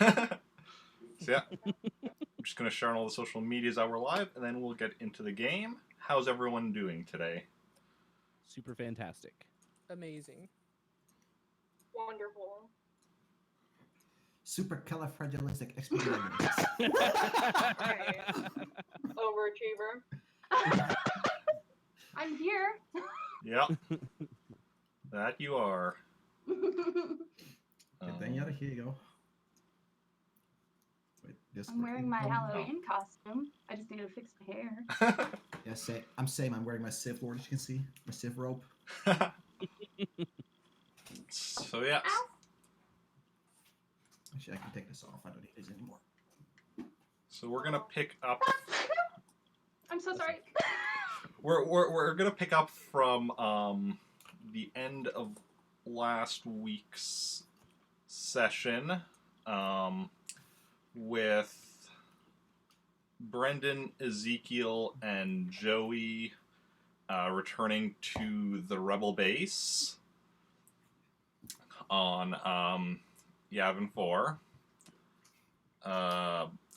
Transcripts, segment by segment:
So yeah, I'm just gonna share on all the social medias that we're live, and then we'll get into the game. How's everyone doing today? Super fantastic. Amazing. Wonderful. Supercalifragilisticexpialidocious. Right. Overachiever. I'm here. Yep, that you are. Denieta, here you go. Wait, this I'm wearing my Halloween costume. I just need to fix my hair. Yeah, same. I'm wearing my Civ Lord, as you can see. My Civ robe. So yeah. Ow. Actually, I can take this off. I don't need this anymore. So we're gonna pick up. I'm so sorry. We're gonna pick up from the end of last week's session with Brendan, Ezekiel, and Zoey returning to the rebel base on Yavin 4.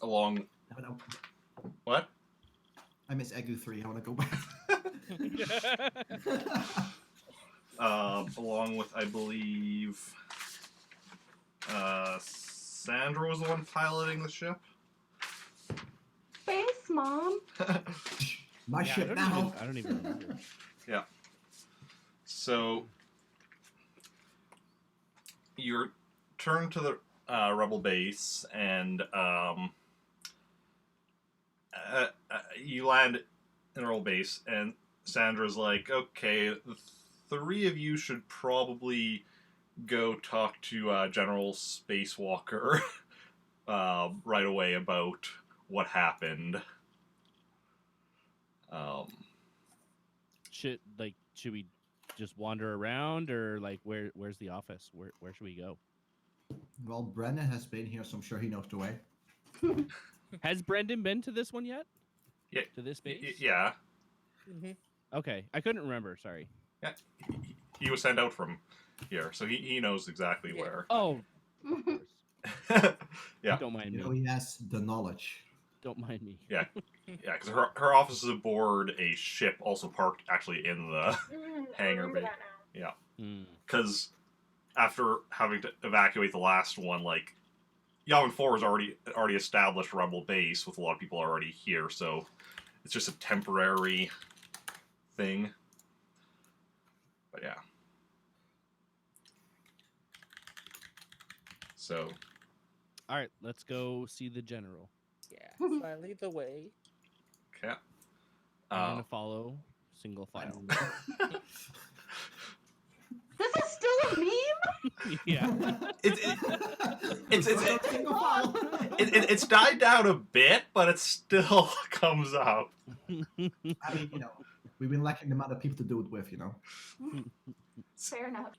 Along. No. What? I miss Egu 3. I want to go back. Along with, I believe, Sandra was the one piloting the ship. Space Mom. My ship now. I don't even remember. Yeah. So you return to the rebel base, and you land in the rebel base, and Sandra's like, okay, the three of you should probably go talk to General Spacewalker right away about what happened. Should we just wander around, or like where's the office? Where should we go? Well, Brendan has been here, so I'm sure he knows the way. Has Brendan been to this one yet? Yeah. To this base? Yeah. Mm-hmm. Okay, I couldn't remember. Sorry. Yeah. He was sent out from here, so he knows exactly Yeah. where. Oh, of course. Yeah. Don't mind You know, me. he has the knowledge. Don't mind me. Yeah. Yeah, because her office is aboard a ship also parked actually in the hangar Remember bay. that now. Yeah. Hmm. Because after having to evacuate the last one, like, Yavin 4 was already established rebel base with a lot of people already here, so it's just a temporary thing. But yeah. So, All right, let's go see the general. Yeah. So I lead the way. okay. I'm gonna follow single file. This is still a meme? Yeah. It's died down a bit, but it still comes up. I mean, you know, we've been lacking the amount of people to do it with, you know. Fair enough.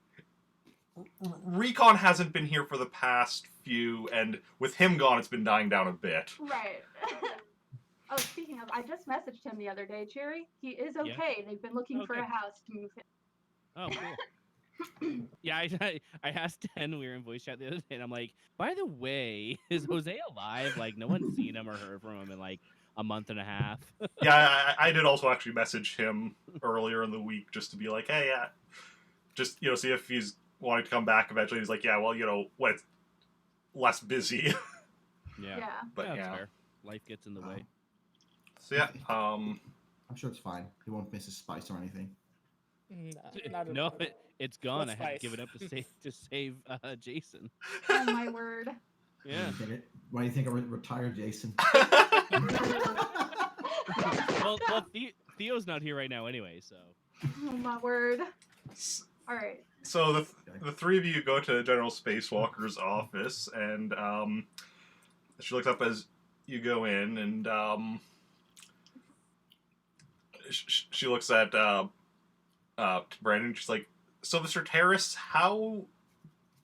Recon hasn't been here for the past few, and with him gone, it's been dying down a bit. Right. Oh, speaking of, I just messaged him the other day, Cherry. He is okay. They've been looking for a Okay. house to move him. Oh, cool. Yeah, I asked Dan, we were in voice chat the other day, and I'm like, by the way, is Jose alive? Like, no one's seen him or heard from him in like a month and a half. Yeah, I did also actually message him earlier in the week just to be like, hey, just, see if he's wanting to come back eventually. He's like, yeah, well, when it's less busy. Yeah. Yeah. But That's yeah. fair. Life gets in the way. So yeah, I'm sure it's fine. He won't miss his spice or anything. Not at No, all. it's gone. What's I had to nice? give it up to save Jason. Oh, my word. Yeah. Why do you think I retired, Jason? well, Theo's not here right now anyway, so. Oh, my word. All right. so the three of you go to General Spacewalker's office, and she looks up as you go in, and she looks at Brandon. She's like, "So, Mr. Tarris, how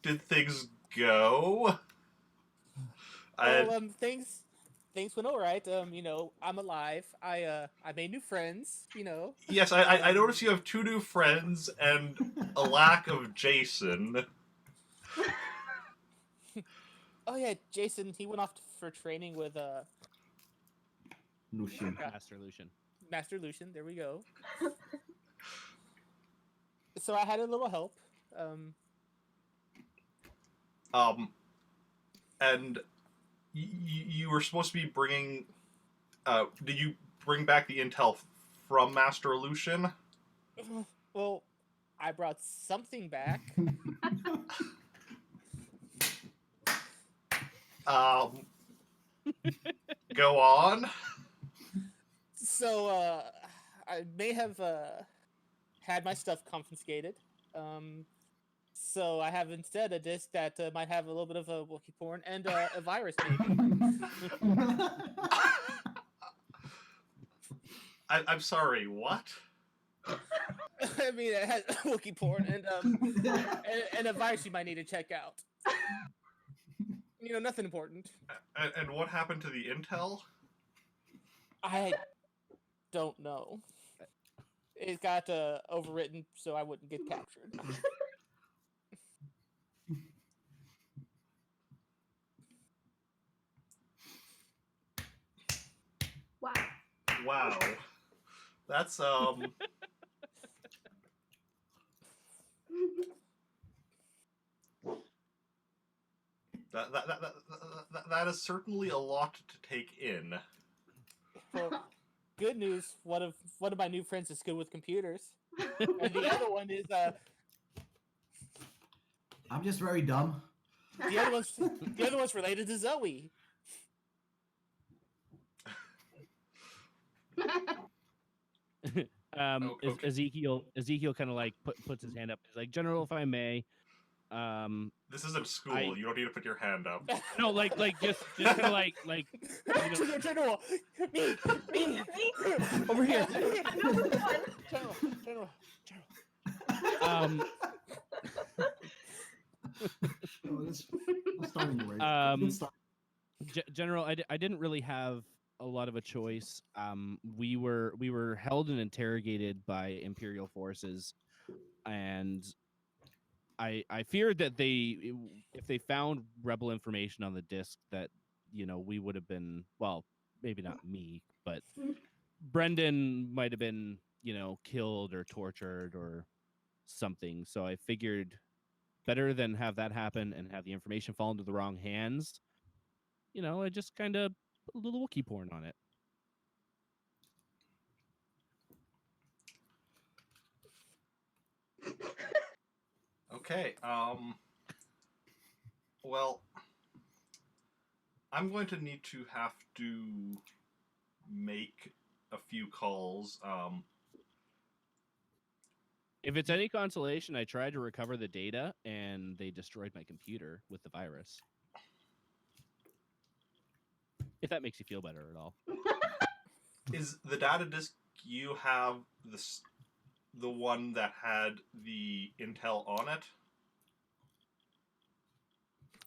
did things go?" Well, things went all right. I'm alive. I made new friends. Yes, I noticed you have 2 new friends and a lack of Jason. Oh yeah, Jason. He went off for training with Lucian. Master Lucian. Master Lucian. There we go. So I had a little help. And you were supposed to be bringing. Did you bring back the intel from Master Lucian? Well, I brought something back. Go on. So I may have had my stuff confiscated. So I have instead a disc that might have a little bit of a Wookiee porn and a virus, maybe. I'm sorry. What? I mean, it has Wookiee porn and a virus you might need to check out. You know, nothing important. And what happened to the intel? I don't know. It got overwritten so I wouldn't get captured. Wow. Wow. That's that is certainly a lot to take in. Well, good news. One of my new friends is good with computers, and the other one is I'm just very dumb. the other one's related to Zoey. Okay. Ezekiel kind of like puts his hand up. He's like, General, if I may, This isn't school. I- You don't need to put your hand up. no, like just kind of like you know, General, me, over here. General. Um, Oh, that's starting great. General, I didn't really have a lot of a choice. We were held and interrogated by Imperial forces, and I feared that if they found rebel information on the disc, that we would have been, well, maybe not me, but Brendan might have been killed or tortured or something. So I figured better than have that happen and have the information fall into the wrong hands. I just kind of put a little Wookiee porn on it. Okay. Well, I'm going to need to have to make a few calls. If it's any consolation, I tried to recover the data and they destroyed my computer with the virus. If that makes you feel better at all. Is the data disk you have the one that had the intel on it?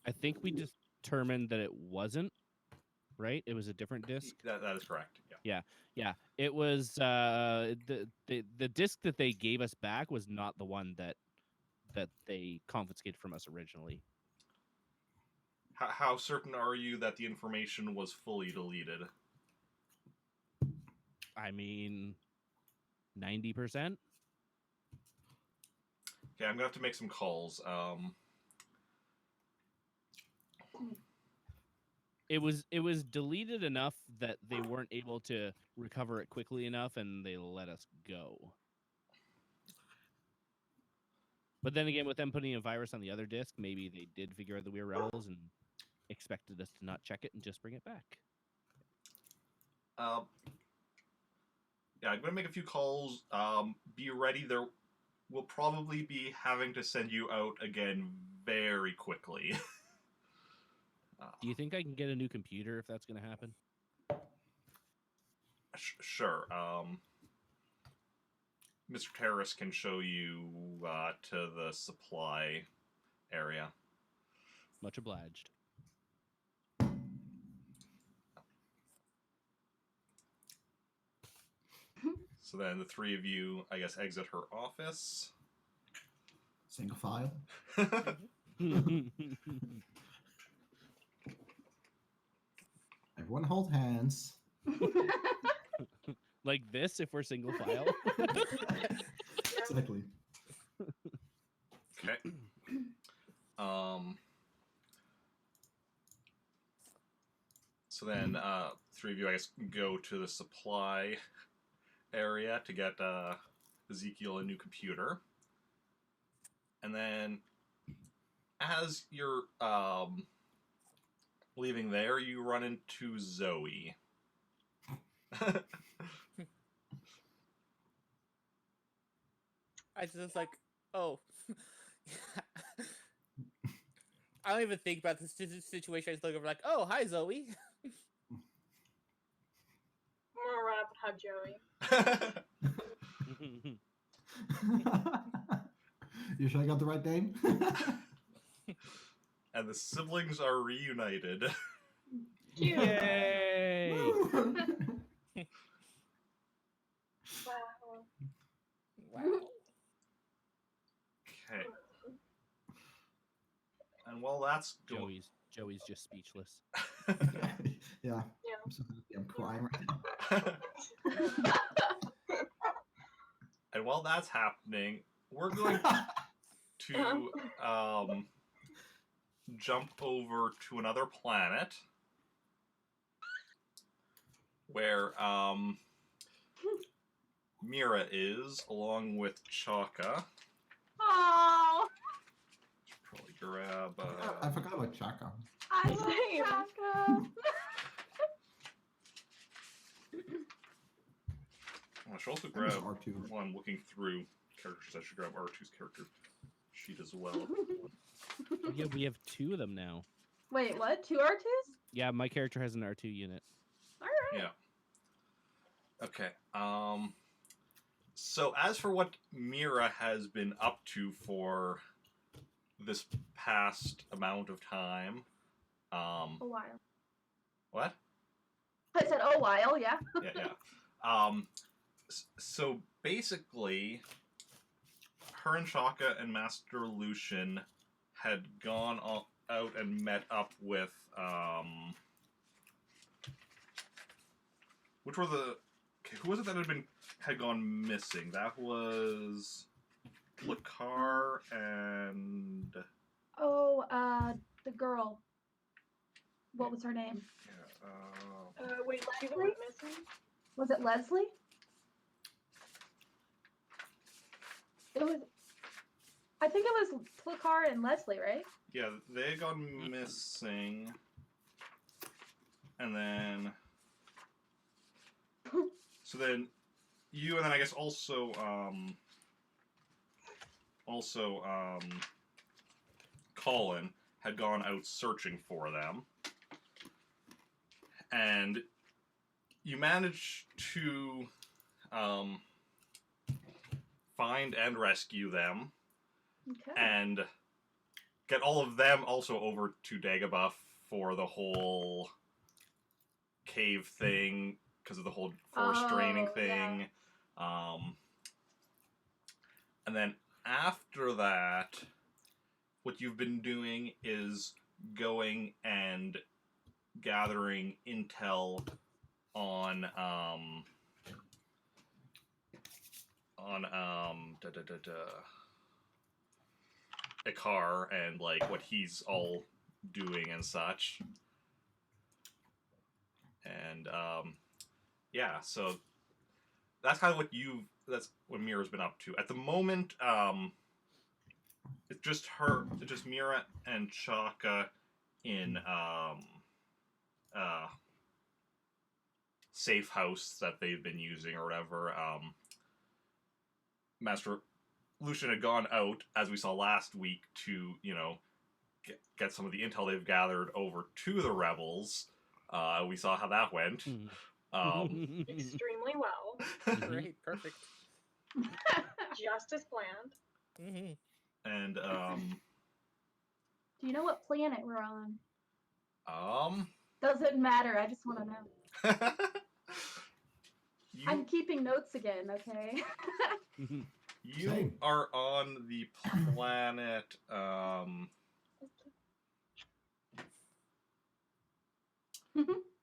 I think we determined that it wasn't, right? It was a different disc. That is correct. Yeah. Yeah. It was the disc that they gave us back was not the one that they confiscated from us originally. How certain are you that the information was fully deleted? I mean, 90%. Okay, I'm gonna have to make some calls. It was deleted enough that they weren't able to recover it quickly enough, and they let us go. But then again, with them putting a virus on the other disc, maybe they did figure out that we were rebels and expected us to not check it and just bring it back. Yeah, I'm gonna make a few calls. Be ready. There will probably be having to send you out again very quickly. Do you think I can get a new computer if that's going to happen? Sure. Mr. Tarris can show you to the supply area. Much obliged. So then the three of you, I guess, exit her office. Single file. Everyone hold hands. Like this, if we're single file. Exactly. Okay. So then, three of you, I guess, go to the supply area to get Ezekiel a new computer. And then, as you're leaving there, you run into Zoey. I just like, oh. I don't even think about this situation. I just look over like, oh, hi, Zoey. I'm gonna run up and hug Joey. You sure I got the right name? And the siblings are reunited. Cute. Yay! Wow. Wow. Okay. And while that's going... Joey's just speechless. Yeah. Yeah. I'm so happy. I'm crying right now. And while that's happening, we're going to jump over to another planet where Mira is, along with Chaka. Oh, Should probably grab. I forgot about Chaka. I love Same. Chaka. I should also I miss grab. R2. While I'm looking through characters, I should grab R2's character sheet as well. Yeah, we have 2 of them now. Wait, what? 2 R2s? Yeah, my character has an R2 unit. All right. Yeah. Okay. So as for what Mira has been up to for this past amount of time, A while. what? I said, oh, while, yeah. Yeah. So basically, her and Chaka and Master Lucian had gone out and met up with which were the... Okay, who was it that had gone missing? That was Lakar and... Oh, the girl. What was her name? Yeah, Wait, she that went missing? Was it Leslie? It was. I think it was Flakar and Leslie, right? yeah, they had gone missing. And then... So then, you and then I guess also Kailen had gone out searching for them. And you managed to find and rescue them, Okay. and get all of them also over to Dagobah for the whole cave thing, because of the whole force draining Oh, thing. And then after that, what you've been doing is going and gathering intel on Ikar and like what he's all doing and such. And yeah, so that's kind of that's what Mira's been up to. At the moment, it's just Mira and Chaka in safe house that they've been using or whatever. Master Lucian had gone out, as we saw last week, to, get some of the intel they've gathered over to the rebels. We saw how that went. Extremely well. Great, perfect. Just as planned. Mm-hmm. And Do you know what planet we're on? um Doesn't matter. I just want to know. you, I'm keeping notes again, okay? you Same. are on the planet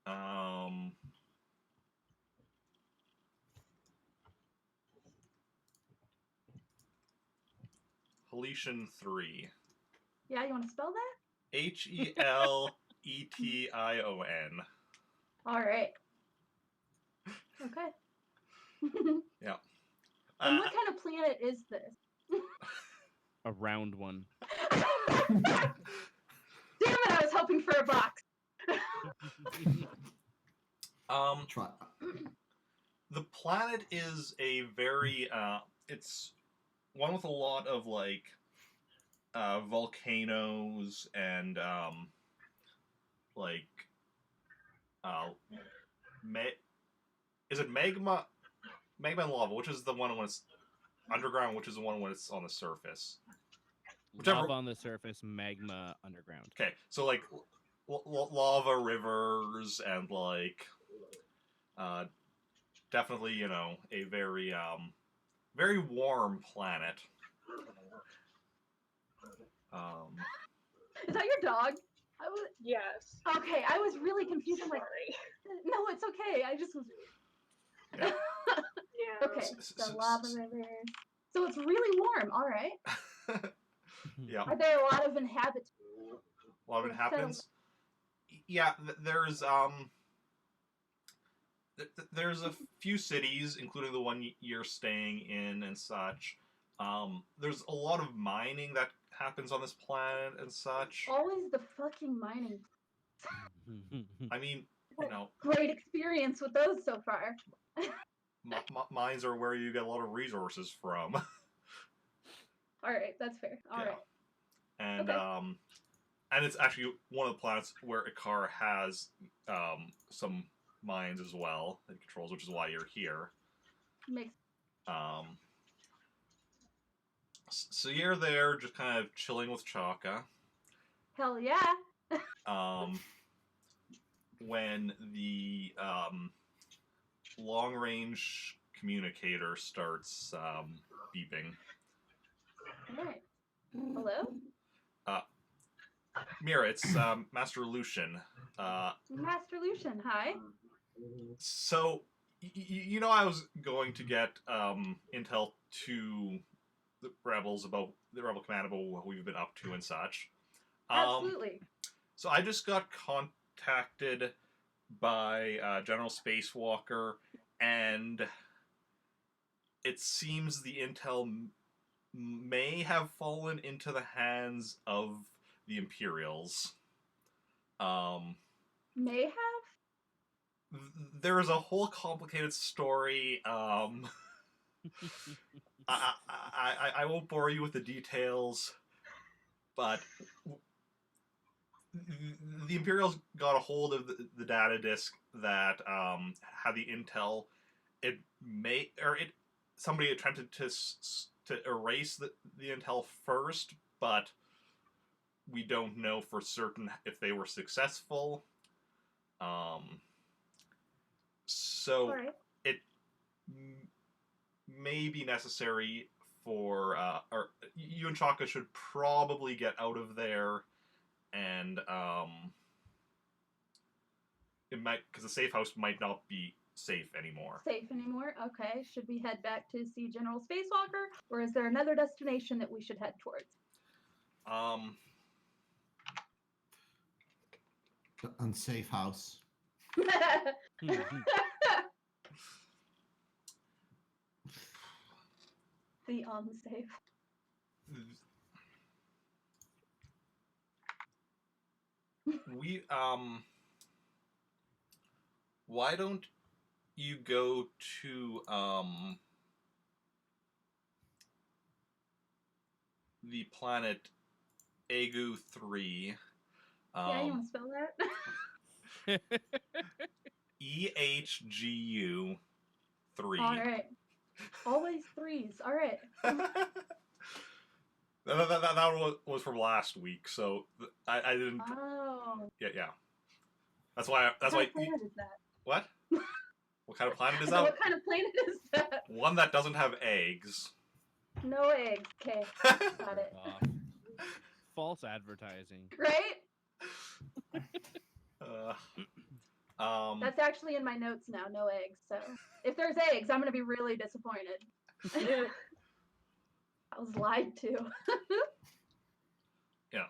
Haletian 3. Yeah, you want to spell that? Heletion. All right. Okay. Yeah. And what kind of planet is this? A round one. Damn it! I was hoping for a box. Try. The planet is a very it's one with a lot of like volcanoes and like is it magma and lava, which is the one when it's underground, which is the one when it's on the surface? Whichever. Lava on the surface, magma underground. Okay, so like lava rivers and like definitely, you know, a very very warm planet. Is that your dog? I was Yes. okay. I was really confused. I'm like, Sorry. no, it's okay. I just was. Yeah. Yeah. Okay, the lava river. So it's really warm. All right. Yeah. Are there a lot of inhabitants? A lot of inhabitants. Yeah, there's there's a few cities, including the one you're staying in and such. There's a lot of mining that happens on this planet and such. Always the fucking mining. I mean, you know, Great experience with those so far. mines are where you get a lot of resources from. All right, that's fair. All right. And Okay. and it's actually one of the planets where Ikar has some mines as well that it controls, which is why you're here. Makes. So you're there, just kind of chilling with Chaka. Hell yeah. When the long-range communicator starts beeping. All right. Hello? Mira, it's Master Lucian. Master Lucian, hi. So, you know, I was going to get intel to the rebels about the rebel command about what we've been up to and such. Absolutely. So I just got contacted by General Spacewalker, and it seems the intel may have fallen into the hands of the Imperials. May have? There is a whole complicated story. I won't bore you with the details, but the Imperials got a hold of the data disk that had the intel. Somebody attempted to erase the intel first, but we don't know for certain if they were successful. So Right. it may be necessary for or you and Chaka should probably get out of there, and it might, because the safe house might not be safe anymore. Safe anymore? Okay. Should we head back to see General Spacewalker, or is there another destination that we should head towards? The unsafe house. The unsafe. We why don't you go to the planet Egu 3? Yeah, you want to spell that? EHGU 3. All right. Always threes. All right. That was from last week, so I didn't. Oh. Yeah. That's why. What kind of planet is that? What? What kind of planet is that? What kind of planet is that? One that doesn't have eggs. No eggs. Okay. Got it. False advertising. Right? That's actually in my notes now. No eggs. So if there's eggs, I'm gonna be really disappointed. I was lied to. Yeah.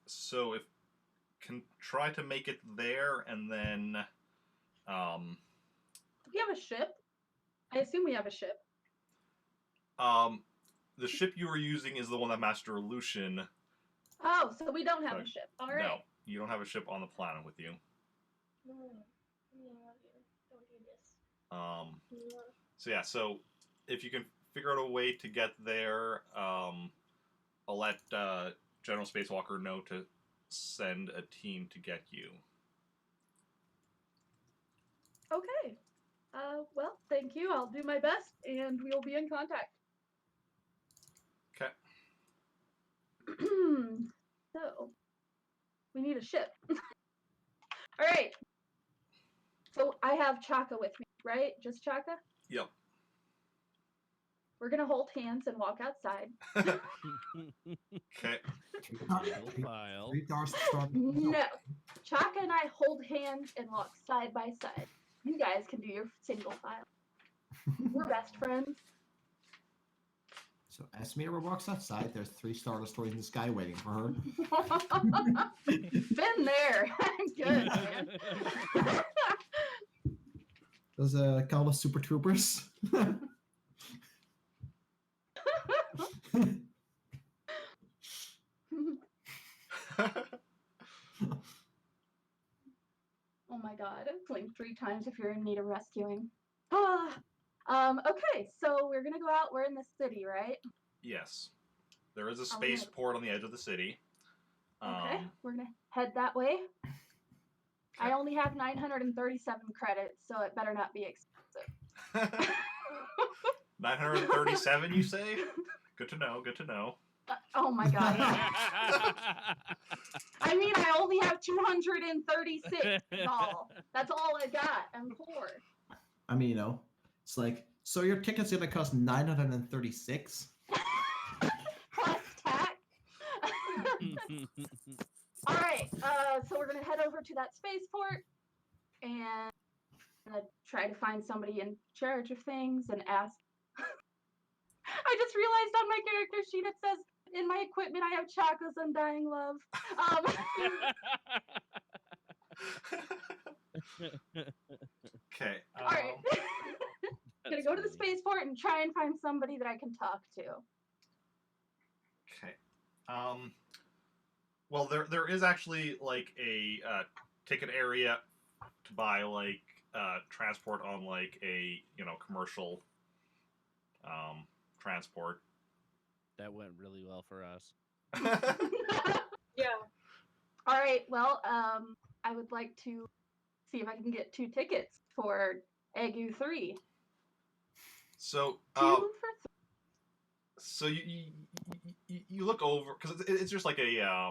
So if can try to make it there, and then Do we have a ship? I assume we have a ship. the ship you were using is the one that Master Lucian. Oh, so we don't have Correct. a ship. All right. No, you don't have a ship on the planet with you. Don't do this. So yeah, so if you can figure out a way to get there, I'll let General Spacewalker know to send a team to get you. Okay. Well, thank you. I'll do my best, and we'll be in contact. Okay. So, we need a ship. All right. So I have Chaka with me, right? Just Chaka? Yep. We're gonna hold hands and walk outside. Okay. File. No. Chaka and I hold hands and walk side by side. You guys can do your single file. We're best friends. So as Mira walks outside, there's 3 Star Destroyers in the sky waiting for her. Been there. I'm good, man. Those call us Super Troopers. Oh my god. Blink 3 times if you're in need of rescuing. Okay, so we're gonna go out. We're in the city, right? Yes. There is a Oh, spaceport on the edge of the city. Okay, we're gonna head that way. I only have 937 credits, so it better not be expensive. 937, you say? Good to know, good to know. Oh my god. I mean, I only have 236 all. That's all I got. I'm poor. I mean, it's like, so your ticket's gonna cost 936? Plus tax. All right, so we're gonna head over to that spaceport and try to find somebody in charge of things and ask. I just realized on my character sheet it says, in my equipment I have Chaka's Undying Love. Okay. All right. I'm gonna go to the spaceport and try and find somebody that I can talk to. Okay. Well, there is actually like a ticket area to buy like transport on like a commercial transport. That went really well for us. Yeah. All right. Well, I would like to see if I can get 2 tickets for Egu 3. So 2 for 3. so you look over because it's just like a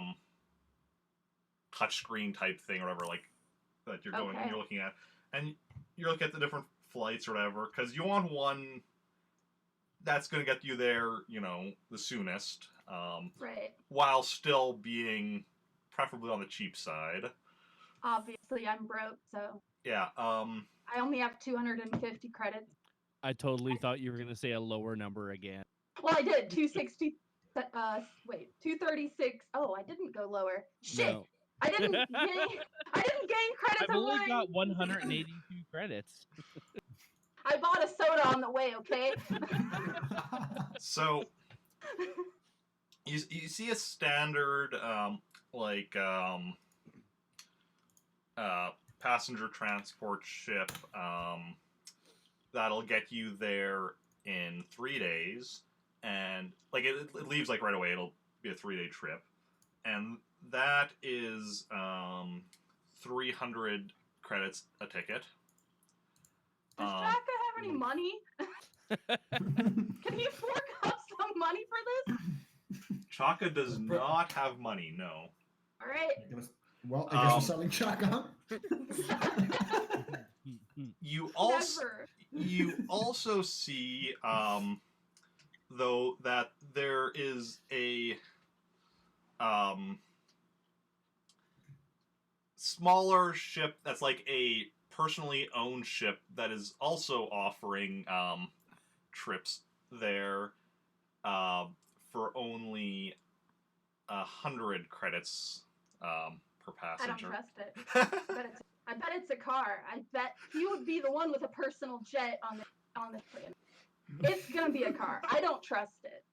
touch screen type thing or whatever, like that you're going and you're looking at, and you look at the different flights or whatever because you want one that's going to get you there, the soonest, Right. while still being preferably on the cheap side. Obviously, I'm broke, so Yeah. I only have 250 credits. I totally thought you were going to say a lower number again. Well, I did 260. Wait, 236. Oh, I didn't go lower. Shit. No. I didn't gain credits. I've only got 182 credits. I bought a soda on the way, okay? So you see a standard passenger transport ship that'll get you there in 3 days, and like it leaves like right away. It'll be a 3-day trip, and that is 300 credits a ticket. Does Chaka have any money? Can you fork up some money for this? Chaka does not have money, no. All right. Well, I guess we're selling Chaka. You also see though that there is a smaller ship that's like a personally owned ship that is also offering trips there for only 100 credits per I don't passenger. trust it. I bet it's a car. I bet he would be the one with a personal jet on the plane. It's gonna be a car. I don't trust it.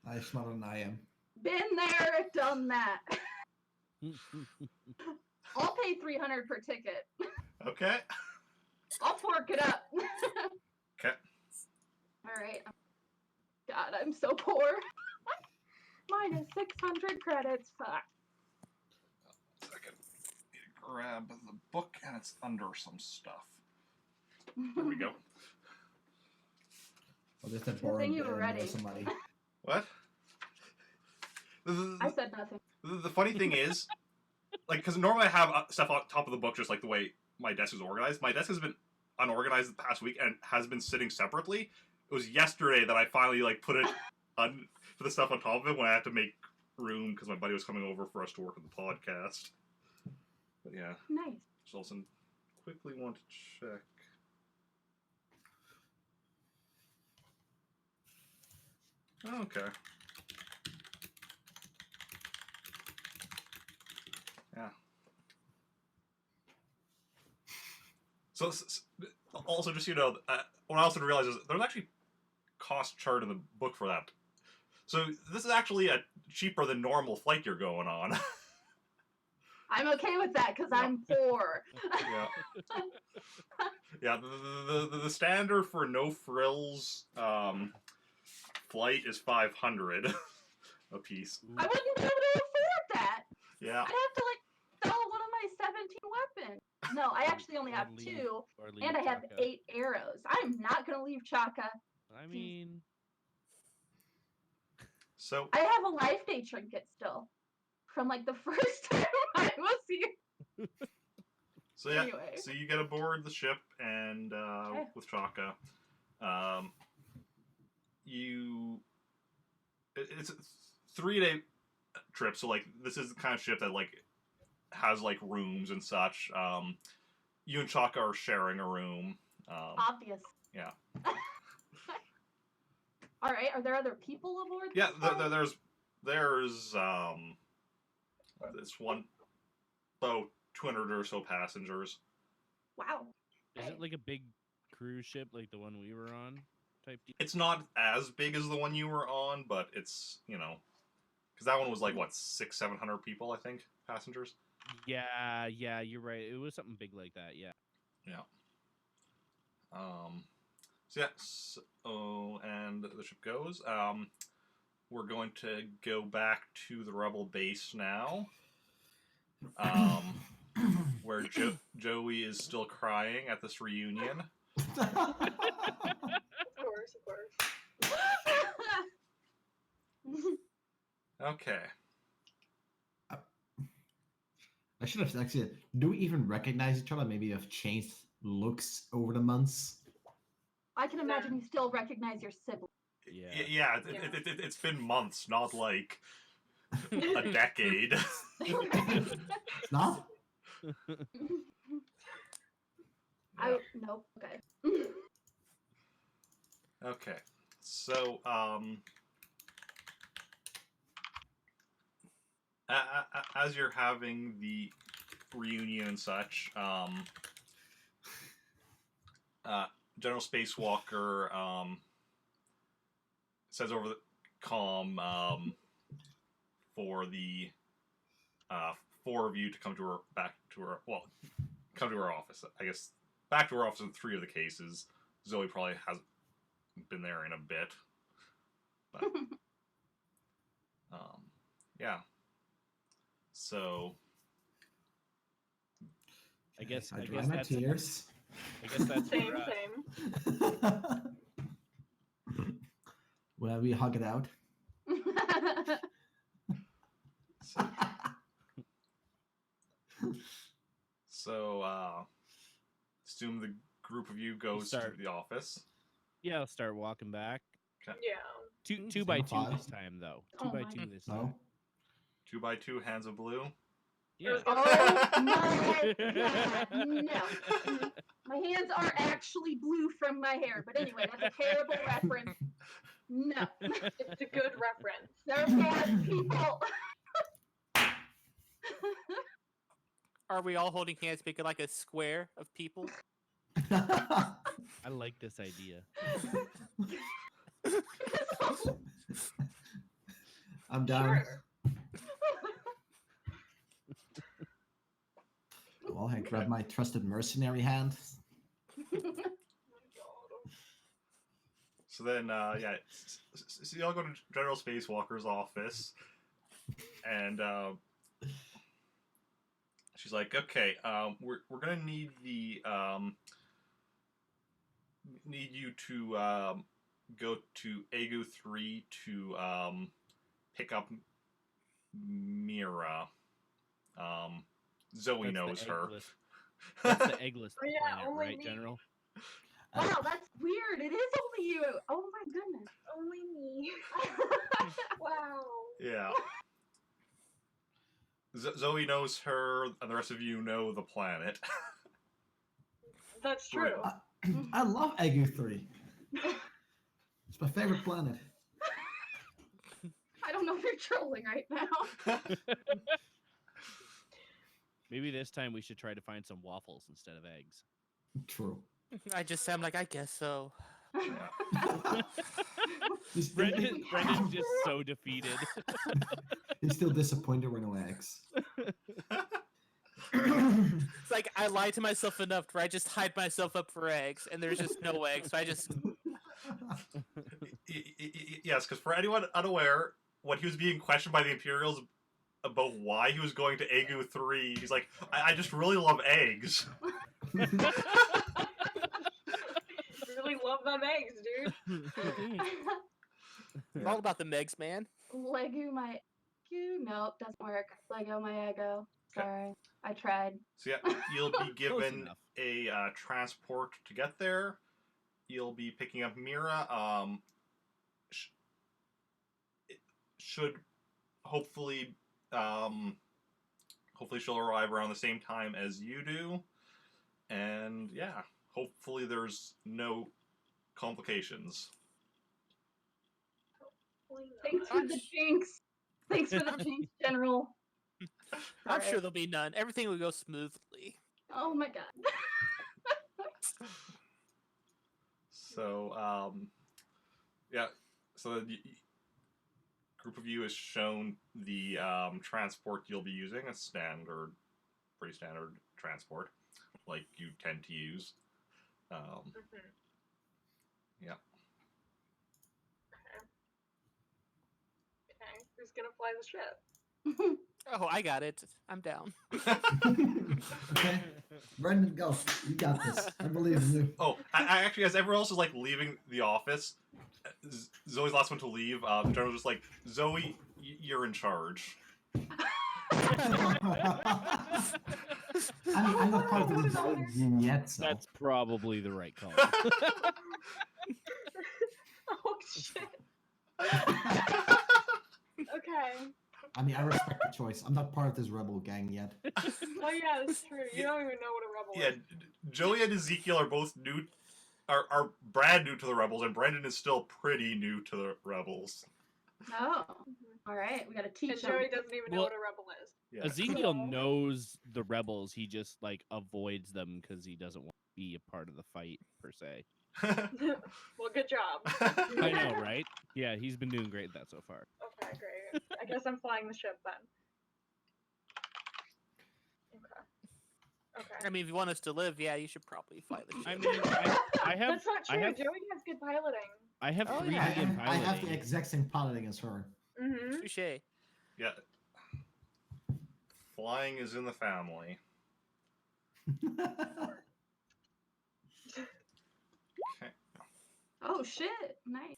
I smarter than I am. Been there, done that. I'll pay 300 per ticket. Okay. I'll fork it up. Okay. All right. God, I'm so poor. Minus 600 credits. Fuck. Second. Need to grab the book, and it's under some stuff. There we go. Well, just a Good boring thing you were ready. somebody. What? I said nothing. The funny thing is, like, because normally I have stuff on top of the book just like the way my desk is organized. My desk has been unorganized the past week and has been sitting separately. It was yesterday that I finally, like, put the stuff on top of it when I had to make room because my buddy was coming over for us to work on the podcast. But yeah. Nice. Just also quickly want to check. Okay. Yeah. So, also, just, you know, what I also didn't realize is there's actually cost chart in the book for that. So this is actually a cheaper than normal flight you're going on. I'm okay with that because Yeah. I'm poor. Yeah. Yeah, the standard for no frills flight is 500 a piece. I wouldn't be able to afford that. Yeah. I'd have to, like, sell one of my 17 weapons. No, I actually only have 2, and I have 8 arrows. I'm not going to leave Chaka. I mean, So I have a life day trinket still from, like, the first time I was here. so yeah, Anyway. so you get aboard the ship and Okay. with Chaka, it's a 3-day trip. So, like, this is the kind of ship that, like, has, like, rooms and such. You and Chaka are sharing a room. Obvious. Yeah. All right. Are there other people aboard? Yeah, this boat? there's this one about 200 or so passengers. Wow. is it like a big cruise ship like the one we were on? Type deal? It's not as big as the one you were on, but it's, you know, because that one was like what 600-700 people, I think, passengers. Yeah, you're right. It was something big like that. Yeah. Yeah. So yeah. So and the ship goes. We're going to go back to the rebel base now. Where Joey is still crying at this reunion. Of course. Okay. I should have actually. Do we even recognize each other? Maybe have changed looks over the months. I can imagine you still recognize your sibling. Yeah. Yeah. It's been months, not like a decade. It's not. Nope. Okay. Okay. So as you're having the reunion and such, General Spacewalker says over the comm for the 4 of you to come to her come to her office. I guess back to her office in 3 of the cases. Zoey probably hasn't been there in a bit, but yeah. So I guess dry my that's tears. I guess that's Same, where, same. Well, we hug it out. So assume the group of you goes to Start. the office. Yeah, I'll start walking back. Yeah. Two by two Five. this time, though. Oh 2 by my. 2 this No. time. 2 by 2 hands of blue. Yeah. Oh my god, no. My hands are actually blue from my hair. But anyway, that's a terrible reference. No. It's a good reference. They're bad people. Are we all holding hands, making like a square of people? I like this idea. I'm down. Sure. Well, I grab my trusted mercenary hand. So then, yeah, so y'all go to General Spacewalker's office, and she's like, "Okay, we're gonna need need you to go to Agu 3 to pick up Mira. Zoey That's the knows her." eggless- That's the eggless Oh, yeah, planet, only right, me. General? Wow, that's weird. It is only you. Oh my goodness. Only me. Wow. Yeah. Zoey knows her, and the rest of you know the planet. That's true. I love Agu 3. It's my favorite planet. I don't know if you're trolling right now. Maybe this time we should try to find some waffles instead of eggs. True. I just sound like, I guess so. Yeah. Brendan's just so defeated. He's still disappointed we're no eggs. It's like I lie to myself enough where I just hide myself up for eggs, and there's just no eggs, so I just... Yes, because for anyone unaware, when he was being questioned by the Imperials about why he was going to Agu 3, he's like, I just really love eggs. Really love them eggs, dude. I'm all about the Megs, man. Lego my Q. Nope, doesn't work. Lego my ego. Okay. Sorry. I tried. So yeah, you'll be given enough. a transport to get there. You'll be picking up Mira. It should hopefully hopefully she'll arrive around the same time as you do, and yeah, hopefully there's no complications. Thanks for the jinx. Thanks for the jinx, General. I'm Sorry. sure there'll be none. Everything will go smoothly. Oh my god. So yeah, so the group of you is shown the transport you'll be using, a standard, pretty standard transport, like you tend to use. Yeah. Okay. Who's gonna fly the ship? Oh, I got it. I'm down. Okay, Brendan, go. You got this. I believe in you. Oh, I actually, as everyone else is like leaving the office, Zoe's the last one to leave. The general's just like, Zoey, you're in charge. I'm not part of the rebellion team yet, so. That's probably the right call. Oh shit. Okay. I mean, I respect the choice. I'm not part of this rebel gang yet. Oh yeah, that's true. You don't even know what a rebel Yeah, is. Joey and Ezekiel are both new, are brand new to the rebels, and Brendan is still pretty new to the rebels. Oh. Alright, we gotta And teach him. Joey doesn't even know Well- what a rebel is. Yeah. Ezekiel So- knows the rebels. He just like avoids them because he doesn't want to be a part of the fight per se. Well, good job. I know, right? Yeah, he's been doing great at that so far. Okay, great. I guess I'm flying the ship then. Okay. Okay. I mean, if you want us to live, yeah, you should probably fly the ship. I mean, I have That's not I true. have- Joey has good piloting. I have Oh, 3D yeah. in I have the piloting. exact same piloting as her. Mm-hmm. Touche. Yeah. Flying is in the family. Okay. Oh shit. Nice.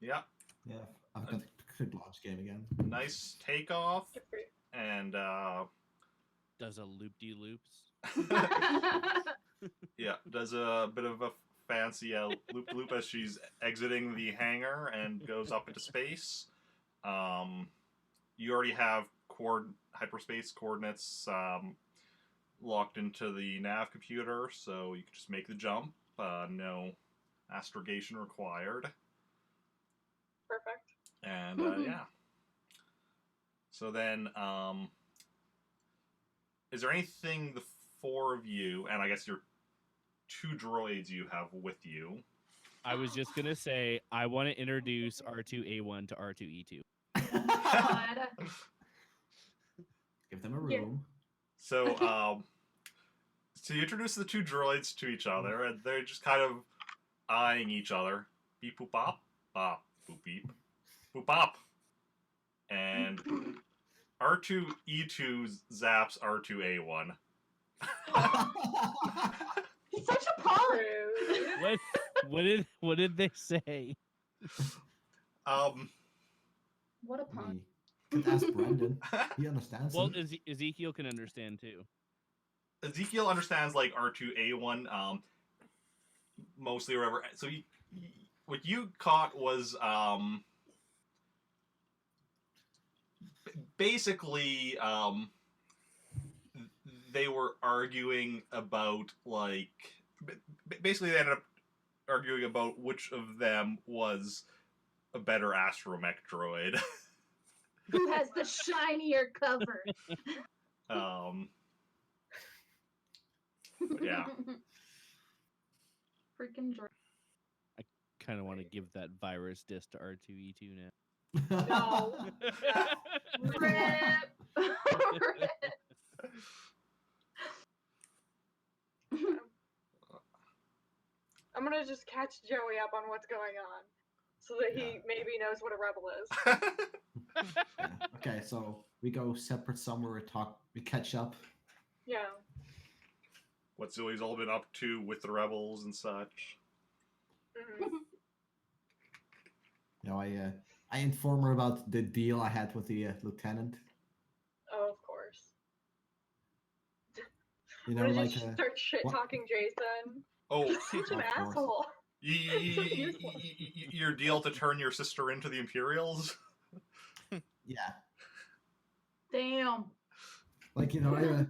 Yeah. Yeah, I've got the good launch game again. Nice takeoff, Good for you. and Does a loop-de-loops. yeah, does a bit of a fancy loop as she's exiting the hangar and goes up into space. You already have hyperspace coordinates locked into the nav computer, so you can just make the jump. No astrogation required. Perfect. And yeah. So then, is there anything the four of you, and I guess your 2 droids you have with you? I was just gonna say I want to introduce R2A1 to R2E2. God. Give them a Yeah. room. So, so you introduce the 2 droids to each other, and they're just kind of eyeing each other. Beep boop bop, bop boop beep, boop bop, and R2E2 zaps R2A1. He's such a punk. Rude. What did they say? What a punk. Could ask Brendan. He understands. Well, him. Ezekiel can understand too. Ezekiel understands like R2A1 mostly or whatever. So what you caught was basically they were arguing about like basically they ended up arguing about which of them was a better astromech droid. Who has the shinier cover? Yeah. Freaking droid. Kind of want to give that virus disc to R2E2 now. No. Rip. Rip. I'm gonna just catch Joey up on what's going on, so that he Yeah. maybe knows what a rebel is. Yeah. Okay, so we go separate somewhere. We catch up. Yeah. What Zoe's all been up to with the rebels and such. Mhm. You know, I inform her about the deal I had with the lieutenant. Oh, of course. You I'm know, gonna like just start shit talking Jason. Oh, He's such an Of course. asshole. your deal to turn your sister into the Imperials? yeah, Damn. like you know,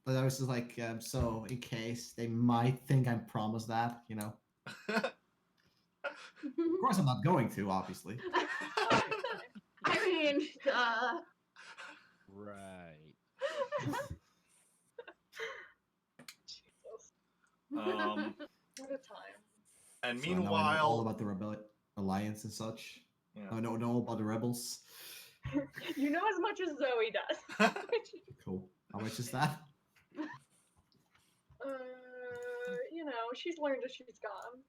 but I was just like, so in case they might think I promised that, you know. Of course, I'm not going to, obviously. I mean, Right. Jesus. Um, What a time. and So now I know all meanwhile, about the rebel alliance and such. yeah. I know all about the rebels. You know as much as Zoe does. Cool. How much is that? You know, she's learned as she's gone.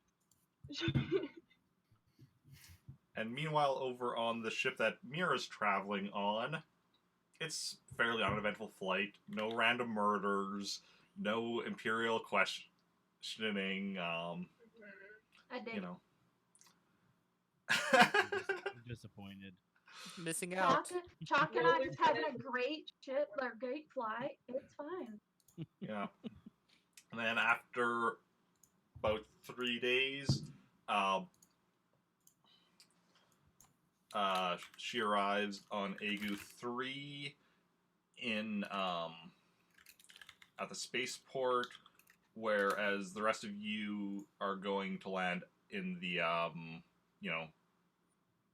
And meanwhile, over on the ship that Mira's traveling on, it's fairly uneventful flight. No random murders. No Imperial questioning. I did. You know. I'm disappointed. Missing out. Chalk and No I just having a lieutenant. great ship or great flight. It's fine. Yeah. And then after about 3 days, she arrives on Agu 3 in at the spaceport, whereas the rest of you are going to land in the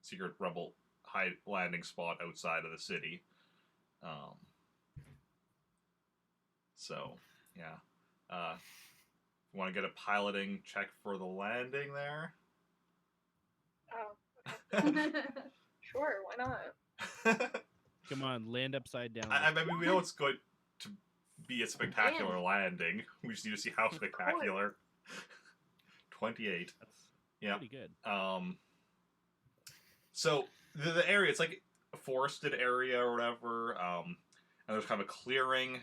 secret rebel high landing spot outside of the city. So yeah. Want to get a piloting check for the landing there? Oh, okay. Sure, why not? Come on, land upside down. I mean, we know it's going to be a spectacular landing. We just need to see how spectacular. 28. That's Yeah. pretty good. So the area, it's like a forested area or whatever. And there's kind of a clearing.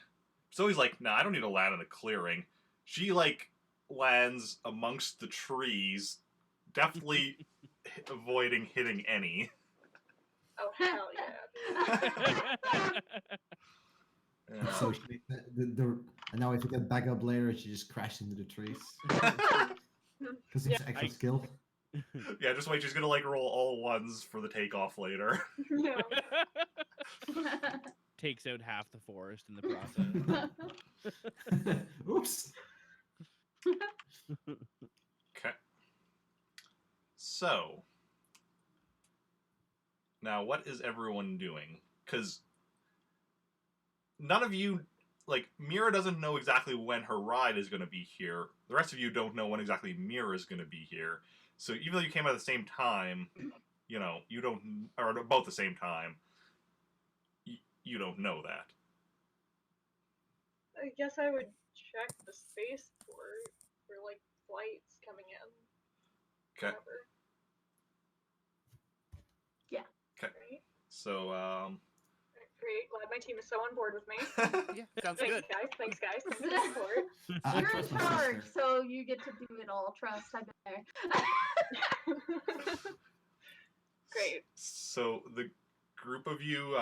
So he's like, nah, I don't need to land in the clearing. She like lands amongst the trees, definitely avoiding hitting any. Oh, hell yeah. Yeah. So she, and now if you get back up later, she just crashed into the trees. Because it's Yeah, extra skill. Yeah, just wait. She's gonna like roll all ones for the takeoff later. Yeah. takes out half the forest in the process. Oops. Okay. So, now what is everyone doing? Because none of you, like, Mira doesn't know exactly when her ride is going to be here. The rest of you don't know when exactly Mira is going to be here. So even though you came at the same time, you know, you don't, or about the same time, you don't know that. I guess I would check the spaceport for like flights coming in. Okay. Whatever. Yeah. Okay. Right? So, Great. Glad my team is so on board with me. Yeah, sounds Thanks, good. guys. Thanks, guys. Thanks for the support. I You're in trust my charge, sister. so you get to do it all. Trust, I've been there. Great. So the group of you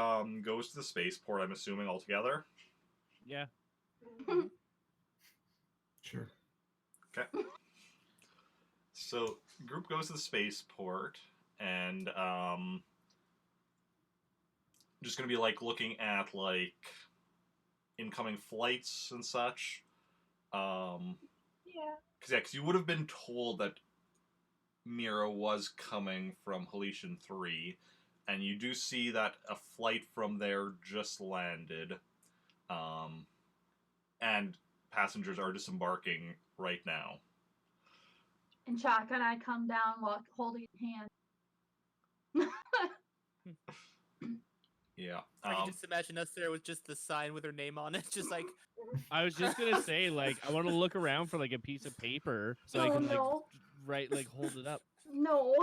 goes to the spaceport, I'm assuming, all together. Yeah. Sure. Okay. So group goes to the spaceport, and just gonna be like looking at like incoming flights and such. Yeah. Because you would have been told that Mira was coming from Haletian 3, and you do see that a flight from there just landed, and passengers are disembarking right now. And Chuck and I come down holding hands. Yeah. I can just imagine us there with just the sign with her name on it, just like I was just gonna say, like, I want to look around for like a piece of paper so I Oh, can like no. write, like, hold it up. No.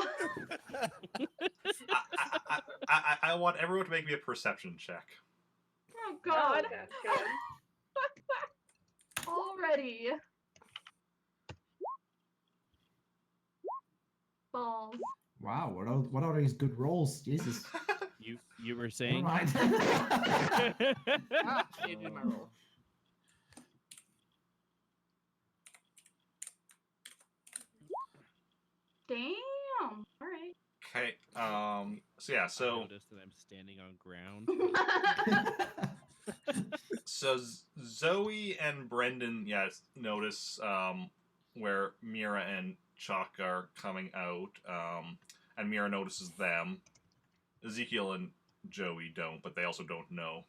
I want everyone to make me a perception check. Oh, God. That's good. Already. Balls. Wow, what are these good rolls? Jesus. You were Never saying. mind. ah, you did my roll. Damn. All right. Okay. So yeah. I So noticed that I'm standing on ground. so Zoe and Brendan, yes, notice where Mira and Chuck are coming out, and Mira notices them. Ezekiel and Joey don't, but they also don't know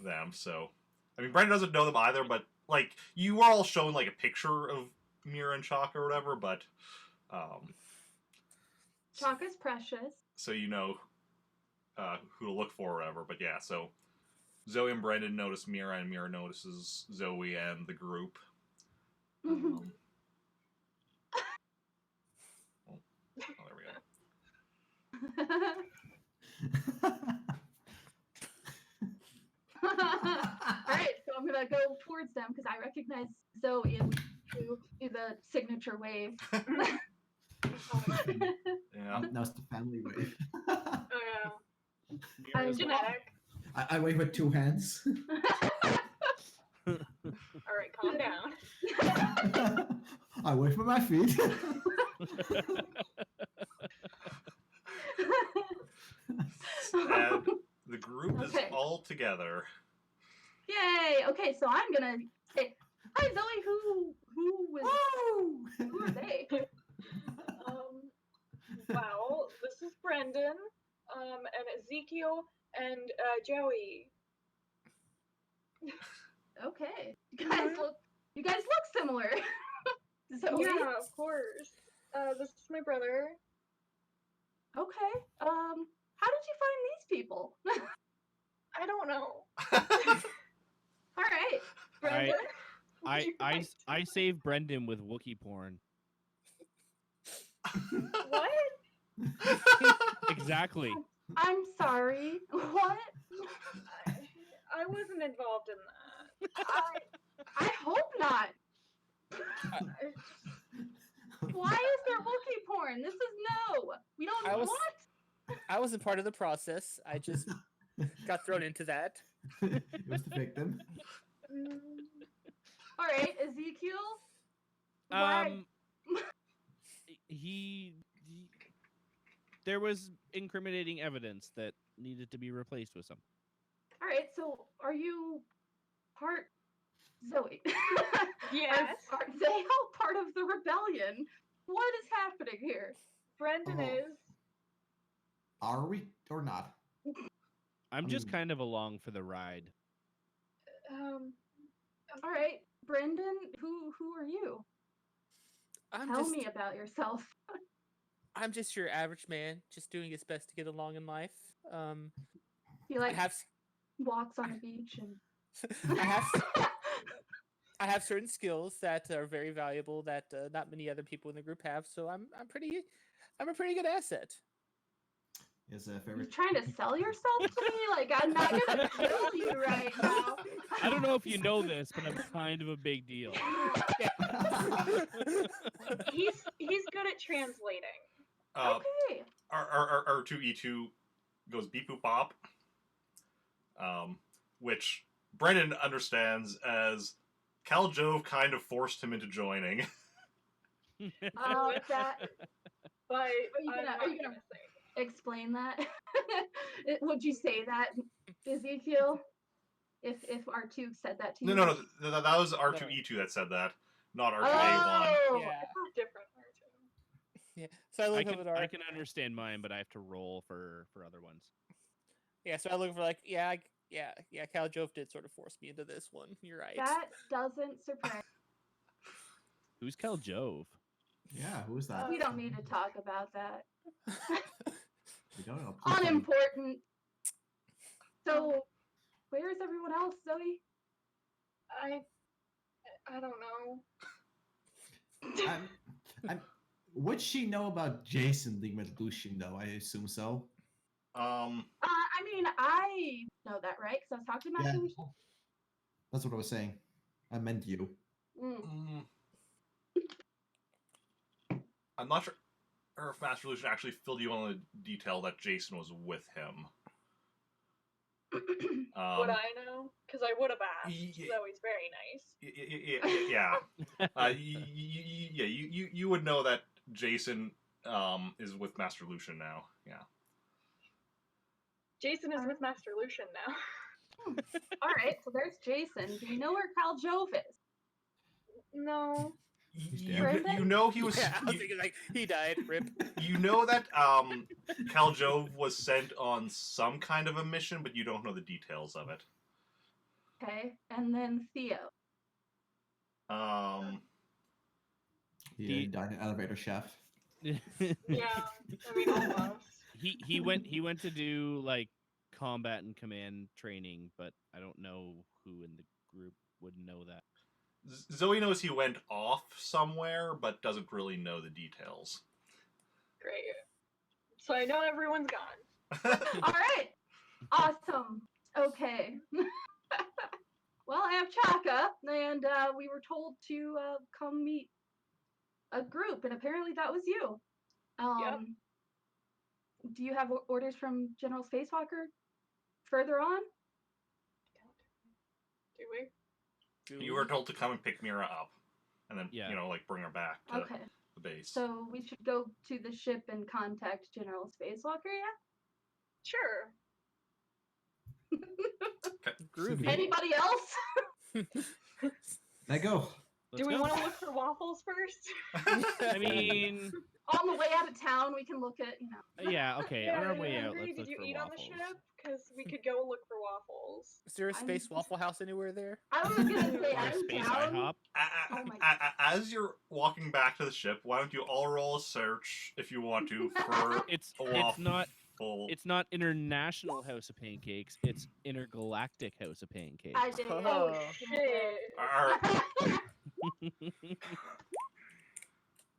them. So, I mean, Brendan doesn't know them either. But like, you were all shown like a picture of Mira and Chuck or whatever. But Chalk is precious. so you know who to look for or whatever. But yeah, so Zoe and Brendan notice Mira, and Mira notices Zoe and the group. Oh, there we go. Alright, so I'm gonna go towards them because I recognize Zoe and do the signature wave. Yeah. That was the family wave. Oh yeah. Mira's Genetic. I wave with two hands. All right, calm down. I wave with my feet. And the group is Okay. all together. Yay! Okay, so I'm gonna say, hi Zoe. Who are they? Well, this is Brendan, and Ezekiel, and Joey. Okay, you guys look similar. Zoe. Yeah, of course. This is my brother. Okay. How did you find these people? I don't know. All right, Brendan. I saved Brendan with Wookiee porn. What? Exactly. I'm sorry. What? I wasn't involved in that. I hope not. Why is there Wookiee porn? This is no. We don't. I was- What? I wasn't part of the process. I just got thrown into that. It was the victim. All right, Ezekiel. Why? He there was incriminating evidence that needed to be replaced with something. All right, so are you part Zoe? Yes. Are they all part of the rebellion? What is happening here? Brendan Oh. is. Are we or not? I'm just kind of along for the ride. All right, Brendan, who are you? Tell me about yourself. I'm just your average man, just doing his best to get along in life. He like I have walks on the beach and I have certain skills that are very valuable that not many other people in the group have. So I'm a pretty good asset. Is a you favorite. trying to sell yourself to me? Like I'm not gonna kill you right now. I don't know if you know this, but I'm kind of a big deal. He's good at translating. Okay. Our 2E2 goes beep boop bop, which Brennan understands as Cal Jove kind of forced him into joining. That. But Are you gonna say explain that? Would you say that, Ezekiel? If R2 said that to you? No, that was R2E2 that said that, not R2A1. Oh, Yeah. different too. Yeah. So I look over I can understand mine, but I have to roll for other ones. Yeah, so I look for like, yeah, Cal Jove did sort of force me into this one. You're right. that doesn't surprise. Who's Cal Jove? Yeah, who is that? We don't need to talk about that. We don't know. Please tell me. Unimportant. So, where is everyone else, Zoe? I don't know. Would she know about Jason being with Lucian, though? I assume so. I mean, I know that, right? Because I was talking to Master Lucian. That's what I was saying. I meant you. I'm not sure if Master Lucian actually filled you on the detail that Jason was with him. Would I know? Because I would have asked. Zoe's very nice. Yeah. You would know that Jason is with Master Lucian now. Yeah. Jason is with Master Lucian now. All right, so there's Jason. Do we know where Cal Jove is? No. You know he was. Yeah, I was thinking like he died. Rip. You know that Cal Jove was sent on some kind of a mission, but you don't know the details of it. Okay, and then Theo. He died in an elevator shaft. Yeah, I mean almost. He went to do like combat and command training, but I don't know who in the group would know that. Zoe knows he went off somewhere, but doesn't really know the details. Great. So I know everyone's gone. All right, awesome. Okay. Well, I have Chaka, and we were told to come meet a group, and apparently that was you. Yep. Do you have orders from General Spacewalker further on? Do we? You were told to come and pick Mira up, and then bring her back to Okay. the base. So we should go to the ship and contact General Spacewalker, yeah? Sure. Groovy. Anybody else? Let go. Do we want to look for waffles first? I mean, On the way out of town, we can look at, yeah, okay. On our way out, let's Did look you for eat waffles. on the ship? Because we could go look for waffles. Is there a space Waffle House anywhere there? I was gonna say, Or a I'm space down. IHOP. Oh my As you're walking back to the ship, why don't you all roll a search if you want to for It's a waffle? it's not International House of Pancakes. It's Intergalactic House of Pancakes. I didn't. Oh, Shit.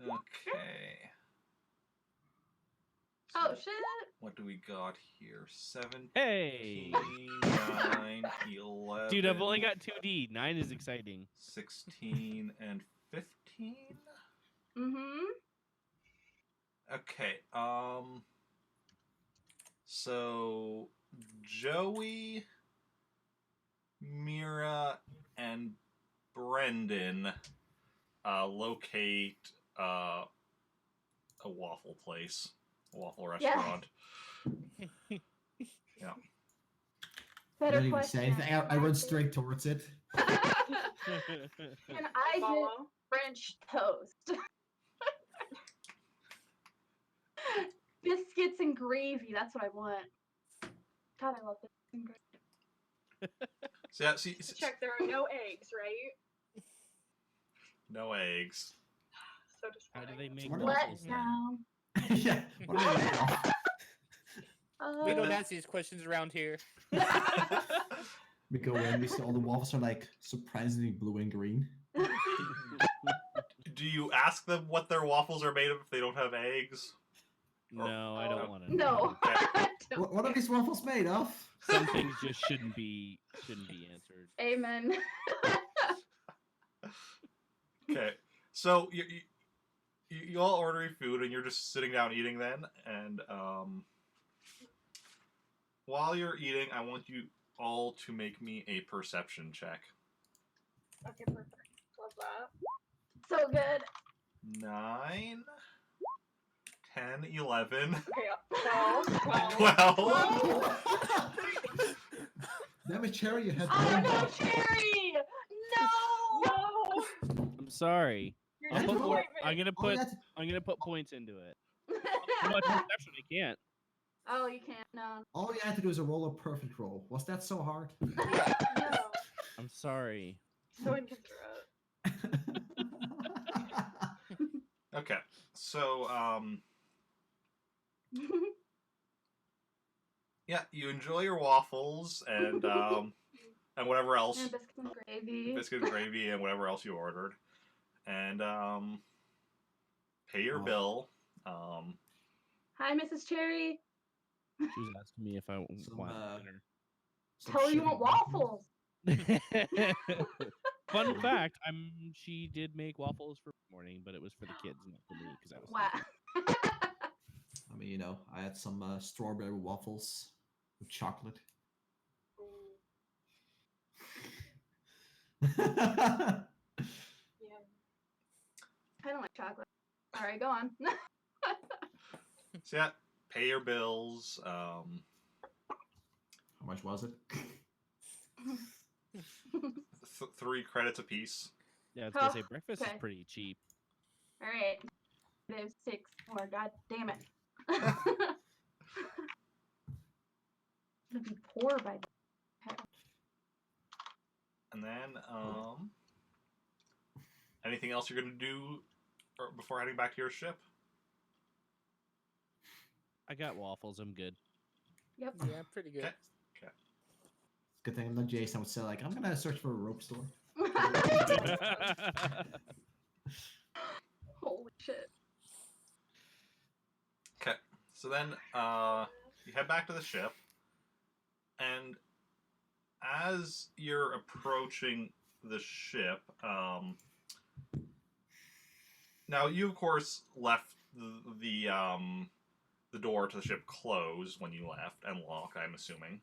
Okay. Oh shit! What do we got here? 17, Hey! 9, 11. Dude, I've only got 2D. 9 is exciting. 16 and 15. Mm-hmm. Okay. So Joey, Mira, and Brendan locate a waffle place, a waffle restaurant. Yeah. I Better don't even say question. anything. I run straight towards it. And I get Follow. French toast. Biscuits and gravy. That's what I want. God, I love biscuits and gravy. So yeah, see, Check, there are no eggs, right? no eggs. So How do disappointing. they make What waffles What then? now? Yeah. What are they made of? We don't answer these questions around here. We go in, we see all the waffles are like surprisingly blue and green. Do you ask them what their waffles are made of if they don't have eggs? No, I don't want to. No. I don't What are these waffles made of? Some things just shouldn't be answered. Amen. Okay, so you all order your food and you're just sitting down eating then, and while you're eating, I want you all to make me a perception check. Okay, perfect. Love that. So good. 9, 10, 11, Okay, 12. 12. Damn it, Cherry, you had Oh one no, waffle. Cherry! No! No! I'm sorry. You're I'll put more, disappointment. I'm gonna All you put had to- I'm gonna put points into it. Too much perception, I can't. Oh, you can't. No. all you had to do is a roll a perfect roll. Was that so hard? No. I'm sorry. So inconsiderate. Okay, so yeah, you enjoy your waffles and whatever else, And biscuits and gravy. biscuit and gravy and whatever else you ordered, and pay your Oh. bill. Hi, Mrs. Cherry. She was asking me if I Some, want Some Tell her you shitty want waffles. dinner. Fun fact: she did make waffles for morning, but it was for the kids, not for me, because I was. Wow. I mean, I had some strawberry waffles with chocolate. Yeah. I don't like chocolate. Sorry, go on. So yeah, pay your bills. How much was it? 3 credits apiece. Yeah, I was gonna Oh, say breakfast okay. is pretty cheap. All right. There's 6 more. God damn it. I'm gonna be poor by then. And then, anything else you're gonna do before heading back to your ship? I got waffles. I'm good. Yep. Yeah, pretty good. Okay. Good thing I'm not Jason. I would say like I'm gonna search for a rope store. Holy shit. Okay. So then, you head back to the ship, and as you're approaching the ship, now you of course left the door to the ship closed when you left and locked, I'm assuming.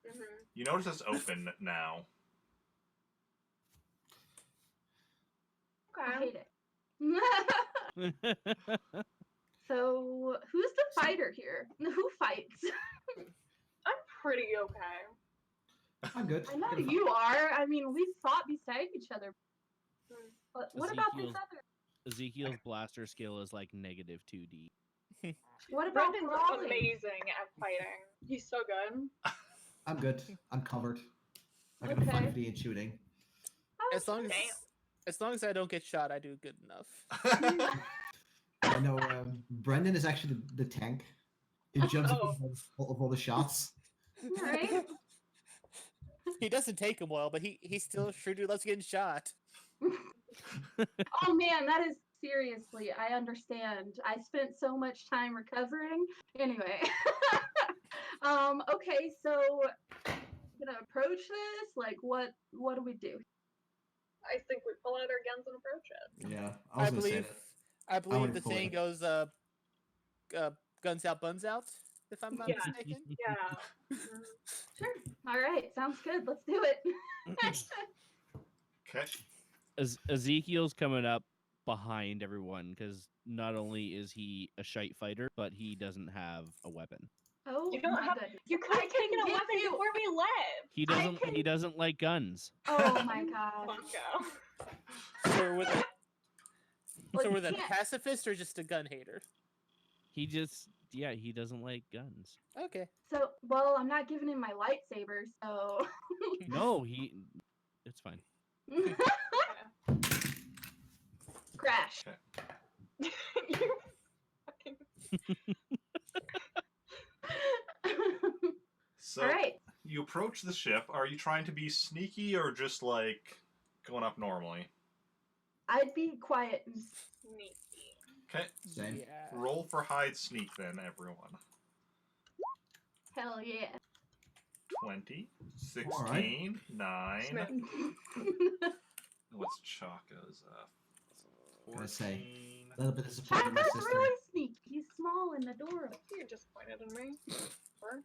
Mhm. You notice it's open now. I Okay. hate it. So, who's the fighter here? Who fights? I'm pretty okay. I'm good. I know Gonna you are. I mean, we've fought beside each other. Hmm. But what about this Ezekiel's- other? Ezekiel's blaster skill is like -2D. What about Brendan's brawling? amazing at fighting. He's so good. I'm good. I'm covered. I got a Okay. 5D in shooting. Oh, As long as I don't get shot, I do good enough. I know Brendan is actually the tank. He jumps Oh. of all the shots. all right. He doesn't take them well, but he still sure do loves getting shot. Oh man, that is seriously. I understand. I spent so much time recovering. Anyway. Okay, so gonna approach this. Like, what do we do? I think we pull out our guns and approach it. Yeah, I I was gonna say believe that. I believe wouldn't the pull saying it. goes guns out, buns out, if I'm not Yeah. mistaken. Yeah. Sure. All right, sounds good. Let's do it. Okay. Ezekiel's coming up behind everyone because not only is he a shite fighter, but he doesn't have a weapon. Oh, You don't my have. goodness. You could I have taken can a give weapon you- before we left. He doesn't. He doesn't like guns. Oh my god. Funko. So we're the, Well, so you we're the can't- pacifist or just a gun hater? He just, yeah, he doesn't like guns. Okay. So, well, I'm not giving him my lightsaber, so. No, it's fine. Crash. You fucking- So All right. you approach the ship. Are you trying to be sneaky or just like going up normally? I'd be quiet and Sneaky. Okay. Same. Yeah. Roll for hide sneak then, everyone. hell yeah. 20, 16, Alright. 9. Smith. What's Chaka's? Gotta say, 14. A little bit disappointed in my Chaka's sister. really sneaky. He's small and adorable. You're disappointed in me. Or?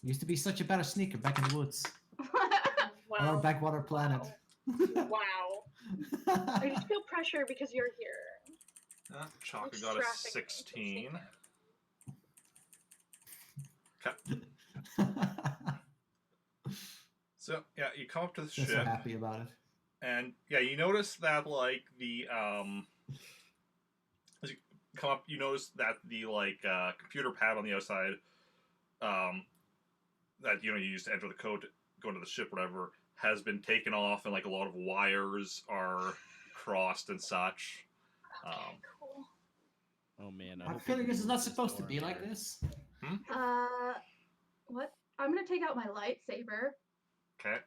Used to be such a better sneaker back in the woods. On Wow. our backwater planet. Wow. I just feel pressure because you're here. Chaka It's got a trafficking, 16. it's Okay. So yeah, you come up to the Just so ship, happy about it. and yeah, you notice that like the as you come up, you notice that the like computer pad on the outside, that you use to enter the code to go into the ship, whatever, has been taken off, and like a lot of wires are crossed and such. Cool. Oh man, I'm hope feeling we this is can not use this supposed to door be like here. this. What? I'm gonna take out my lightsaber. Okay.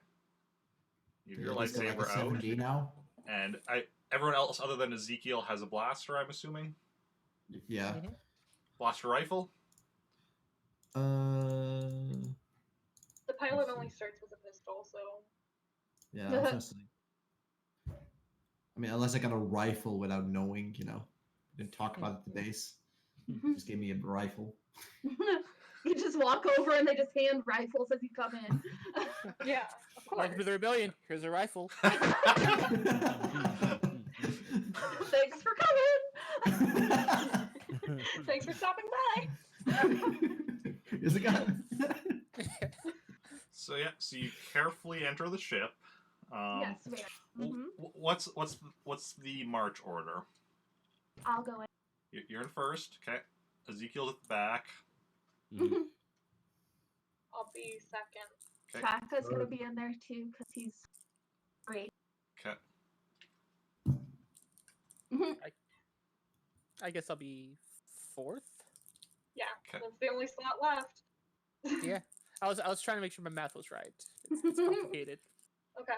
You have your Is there lightsaber like a out, 7D now? and everyone else other than Ezekiel has a blaster. I'm assuming Yeah. blaster rifle. The pilot Let's only see. starts with a pistol, so. Yeah, I was just like, I mean, unless I got a rifle without knowing, Didn't talk about it to base. Just gave me a rifle. You just walk over and they just hand rifles as you come in. Yeah, of course. Welcome to the rebellion. Here's a rifle. Thanks for coming. Thanks for stopping by. Is it gun? So yeah, so you carefully enter the ship. Yes, we are. Mhm. What's the march order? I'll go in. You're in first. Okay. Ezekiel's at the back. Mhm. I'll be second. Okay. Chaka's gonna be in there too because he's great. Okay. I guess I'll be fourth. Yeah, Okay. that's the only slot left. Yeah. I was trying to make sure my math was right. It's complicated. Okay.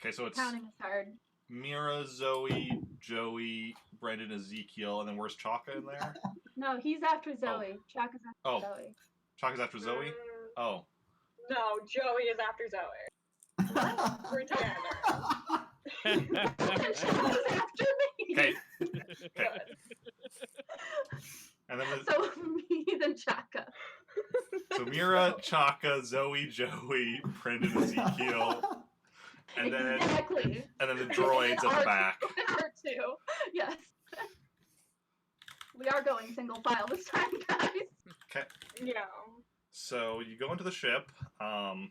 Okay. So it's Counting is hard. Mira, Zoey, Joey, Brendan, Ezekiel, and then where's Chaka in there? No, he's after Zoe. Chaka's after Oh. Zoe. Chaka's after Zoey. Oh. No, Joey is after Zoey. We're together. Chaka's after me. Okay. Okay. Good. And then So me then Chaka. so Mira, Chaka, Zoey, Joey, Brendan, Ezekiel, and then Exactly. and then the droids at the back. R2. Yes. We are going single file this time, guys. Okay. Yeah. So you go into the ship, and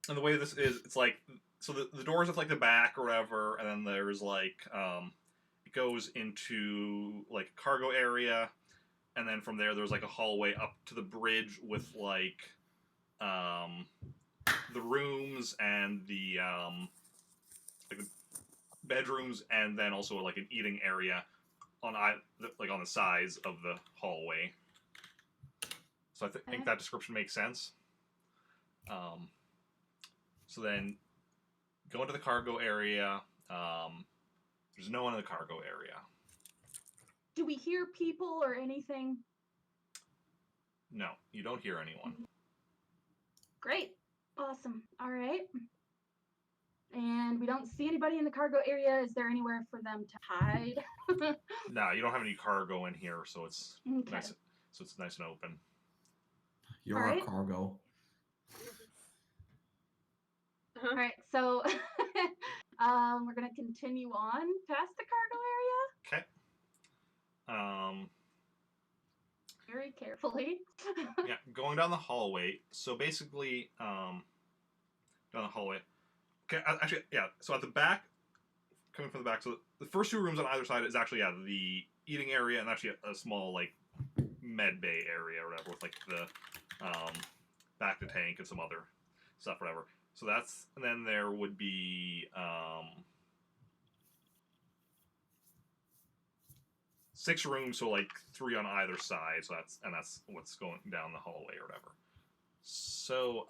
the way this is, it's like, so the doors at like the back or whatever, and then there's like, it goes into like a cargo area, and then from there there's like a hallway up to the bridge with like, the rooms and the like the bedrooms, and then also like an eating area on on the sides of the hallway. So I think that description makes sense. So then go into the cargo area. There's no one in the cargo area. Do we hear people or anything? No, you don't hear anyone. Great. Awesome. All right. And we don't see anybody in the cargo area. Is there anywhere for them to hide? No, you don't have any cargo in here, so it's Okay. nice. So it's nice and open. You're Alright. a cargo. All right. So we're going to continue on past the cargo area. Okay. very carefully. Yeah, going down the hallway. So basically, down the hallway. Okay, actually, yeah. So at the back, coming from the back, so the first two rooms on either side is actually the eating area and actually a small like med bay area or whatever with like the back to tank and some other stuff, whatever. So that's, and then there would be 6 rooms, so like 3 on either side. So that's what's going down the hallway or whatever. So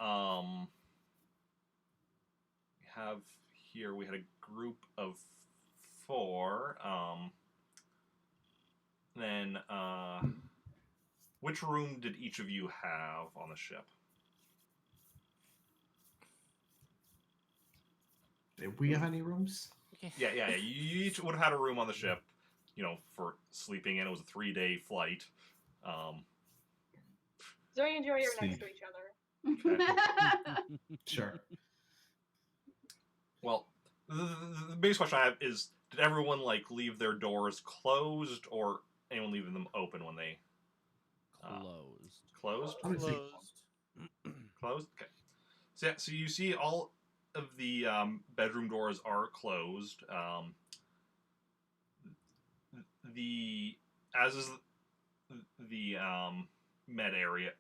we had a group of 4. Then which room did each of you have on the ship? Did we have any rooms? Yeah. You each would have had a room on the ship, for sleeping in. It was a 3-day flight. Zoe and Joey are next Sleep. to each other. Okay. Sure. Well, the biggest question I have is, did everyone leave their doors closed, or anyone leaving them open when they Closed. closed? I would say Closed. Okay. So yeah, so you see all of the bedroom doors are closed. As is the med area,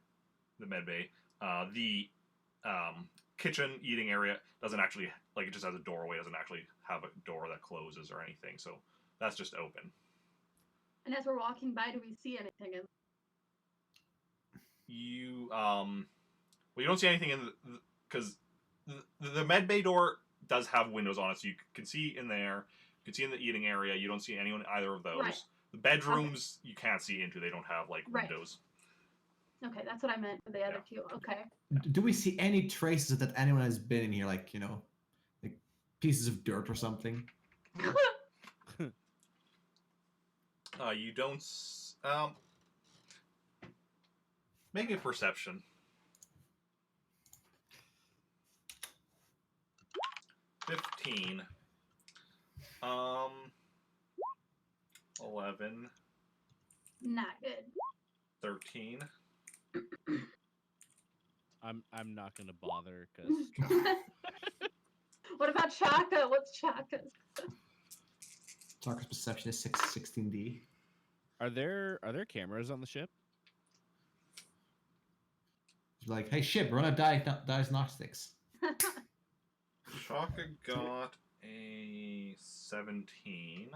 the med bay. The kitchen eating area doesn't actually, it just has a doorway. Doesn't actually have a door that closes or anything. So that's just open. And as we're walking by, do we see anything? You you don't see anything in because the med bay door does have windows on it, so you can see in there. You can see in the eating area. You don't see anyone in either of those. Right. The bedrooms you can't see into. They don't have windows. Okay, that's what I meant for the other two. Okay. Do we see any traces that anyone has been in here, like pieces of dirt or something? You don't. Make a perception. 15. 11. Not good. 13. I'm not gonna bother because What about Chaka? What's Chaka's? Chaka's perception is 16D. are there cameras on the ship? It's like, hey, ship, run out diagnostics. Chaka got a 17.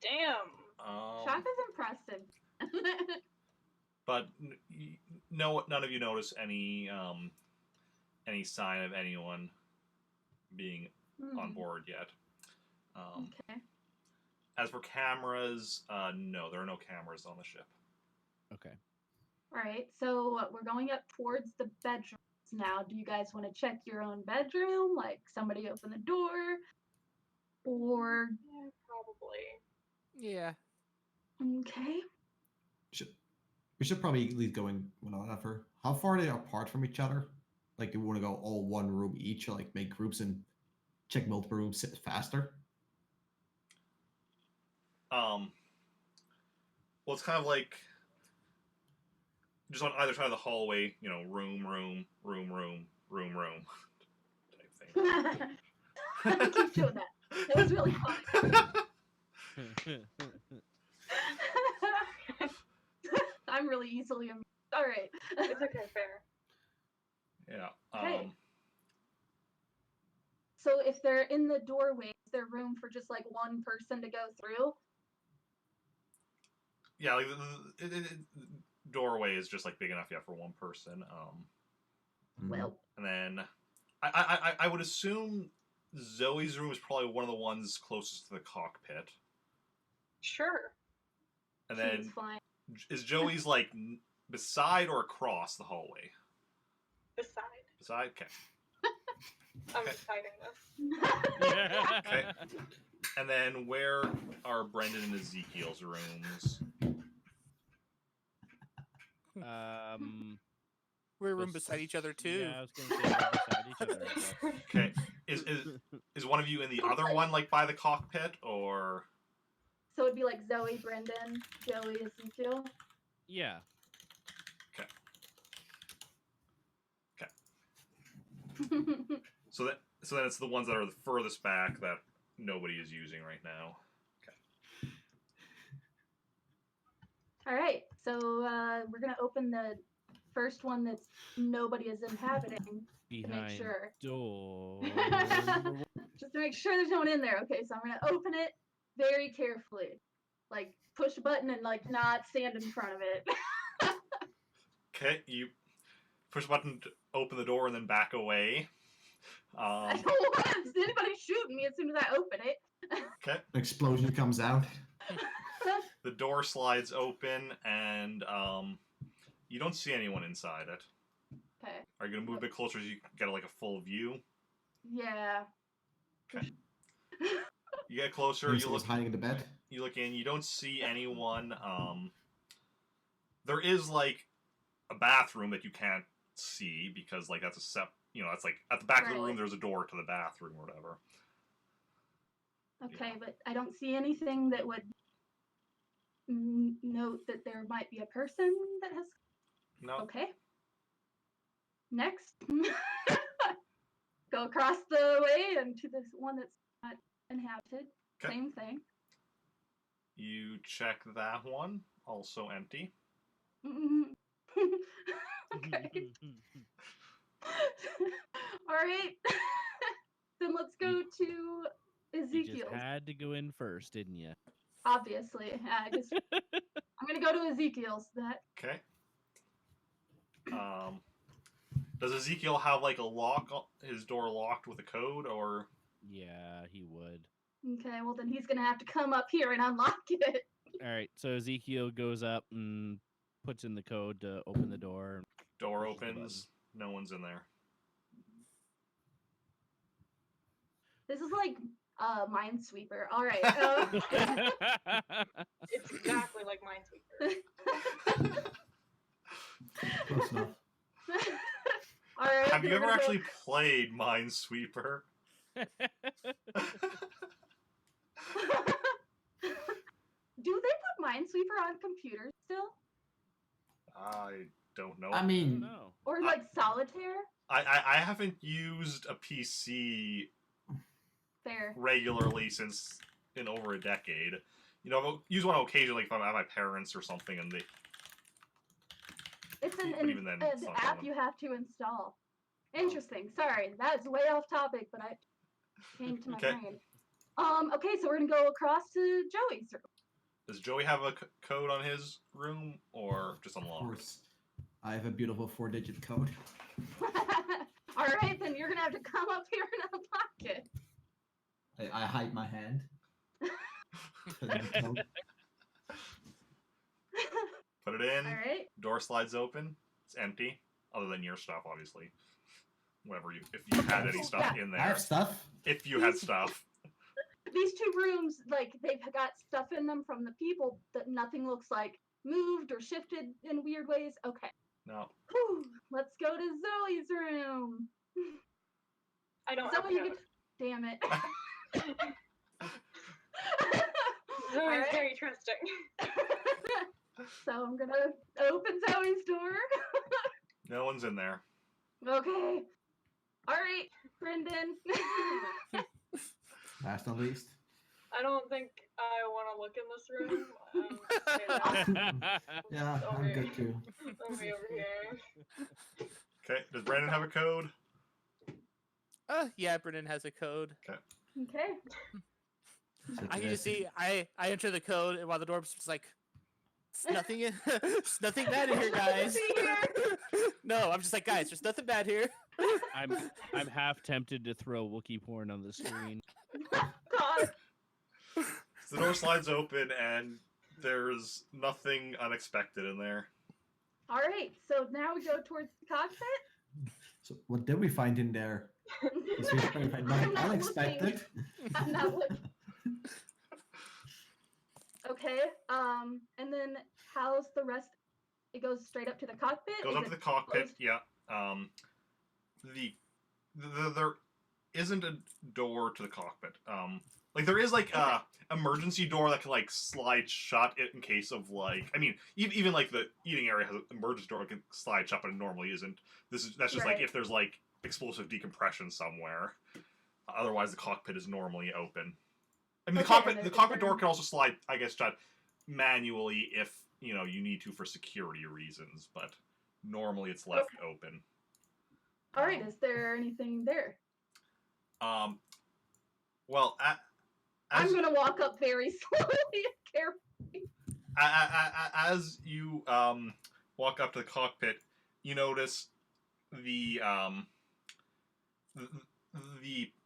Damn. Chaka's impressive. But none of you notice any sign of anyone being on board yet. Okay. As for cameras, no, there are no cameras on the ship. Okay. All right. So we're going up towards the bedrooms now. Do you guys want to check your own bedroom? Like somebody open the door? Or Yeah, probably. Yeah. okay. We should probably leave going whatever. How far are they apart from each other? Like, do we want to go all one room each, or make groups and check multiple rooms faster? Well, it's kind of like just on either side of the hallway, room type thing. Keep doing that. That was really fun. I'm really easily amused. All right. It's okay, fair. Yeah. Okay. So if they're in the doorway, is there room for just one person to go through? Yeah, the doorway is just big enough, for one person. Well. And then I would assume Zoe's room is probably one of the ones closest to the cockpit. Sure. And She's then fine. is Joey's beside or across the hallway? Beside. Beside? Okay. I'm Okay. deciding this. Okay. And then where are Brendan and Ezekiel's rooms? We're a room beside each other too. Yeah, I was gonna say right beside each other. as well. Okay. Is one of you in the other one, by the cockpit, or? So it'd be Zoe, Brendan, Joey, Ezekiel. Yeah. So then it's the ones that are the furthest back that nobody is using right now. All right, so we're gonna open the first one that's nobody is inhabiting to make Behind sure. door. Just to make sure there's no one in there. Okay, so I'm gonna open it very carefully, like push a button and like not stand in front of it. Okay, you push a button to open the door and then back away. I don't want anybody shooting me as soon as I open it. Okay. Explosion comes out. The door slides open, and you don't see anyone inside it. Okay. Are you gonna move a bit closer so you get like a full view? Yeah. Okay. You get closer. You look hiding in the bed. You look in. You don't see anyone. There is like a bathroom that you can't see because like that's that's like at the back of the room. Right. There's a door to the bathroom or whatever. Okay, but I don't see anything that would note that there might be a person that has. No. Okay. Next. Go across the way and to this one that's not inhabited. Okay. Same thing. You check that one. Also empty. Okay. All right. Then let's go to You Ezekiel. just had to go in first, didn't you? Obviously. I'm going to go to Ezekiel's. Okay. Does Ezekiel have like a lock? His door locked with a code, or? Yeah, he would. Okay, well then he's going to have to come up here and unlock it. All right, so Ezekiel goes up and puts in the code to open the door. Door Pushes the opens. No one's in there. This is like Minesweeper. All right. It's exactly like Minesweeper. Close enough. All right. Have you we're ever gonna go- actually played Minesweeper? Do they put Minesweeper on computers still? I don't know. I I don't mean, know. Or like Solitaire? I haven't used a PC Fair. regularly since in over a decade. You know, I'll use one occasionally if I'm at my parents or something, and they. It's But even then, an it's not app common. you have to install. Interesting. Sorry, that's way off topic, but I came to my Okay. brain. Okay, so we're gonna go across to Joey's room. Does Joey have a code on his room, or just of unlocked? course, I have a beautiful 4-digit code. All right, then you're gonna have to come up here and unlock it. I hide my hand. Put in the code. Put it in. All right. Door slides open. It's empty, other than your stuff, obviously. Whatever if you had any stuff in I there. have stuff. If you had stuff. These two rooms, like they've got stuff in them from the people that nothing looks like moved or shifted in weird ways. Okay. No. Whew, let's go to Zoe's room. I don't Zoe, you have get. Damn it. Zoe Alright. is very trusting. So I'm gonna open Zoe's door. No one's in there. Okay. All right, Brendan. Last not least. I don't think I want to look in this room. Say that. Yeah, I'm Okay. good too. I'll be over here. Okay. Does Brandon have a code? Yeah, Brennan has a code. Okay. I can just see I enter the code and while the door's just like "It's nothing in it's nothing bad in here, guys. No, I'm just like, guys, there's nothing bad here. I'm half tempted to throw Wookiee porn on the screen. God. The door slides open and there's nothing unexpected in there. All right, so now we go towards the cockpit. So what did we find in there? Is we find I'm nothing not unexpected. I'm not looking. Okay. And then how's the rest? It goes straight up to the cockpit. Goes Is up to it the cockpit. closed? Yeah. isn't a door to the cockpit. Like there is like a emergency door that can like slide shut in case of like, I mean, even like the eating area has an emergency door that can slide shut, but it normally isn't. That's just like Right. if there's like explosive decompression somewhere. Otherwise, the cockpit is normally open. I mean, Okay, the cockpit door can also slide, I guess, shut manually if you need to for security reasons, but normally it's left open. All right, is there anything there? Well, I'm gonna walk up very slowly and carefully. as you walk up to the cockpit, you notice the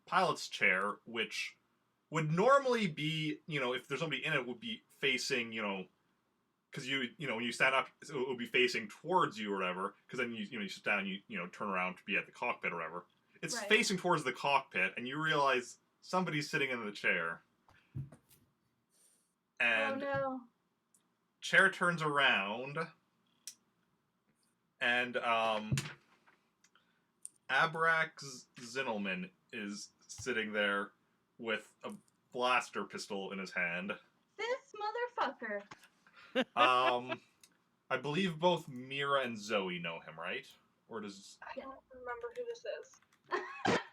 pilot's chair, which would normally be, if there's somebody in it, would be facing, because when you stand up, it would be facing towards you or whatever. Because then you sit down, you turn around to be at the cockpit or whatever. It's Right. facing towards the cockpit, and you realize somebody's sitting in the chair. And Oh no. chair turns around, and Abrax Zinelman is sitting there with a blaster pistol in his hand. This motherfucker. I believe both Mira and Zoey know him, right? Or does I don't remember who this is.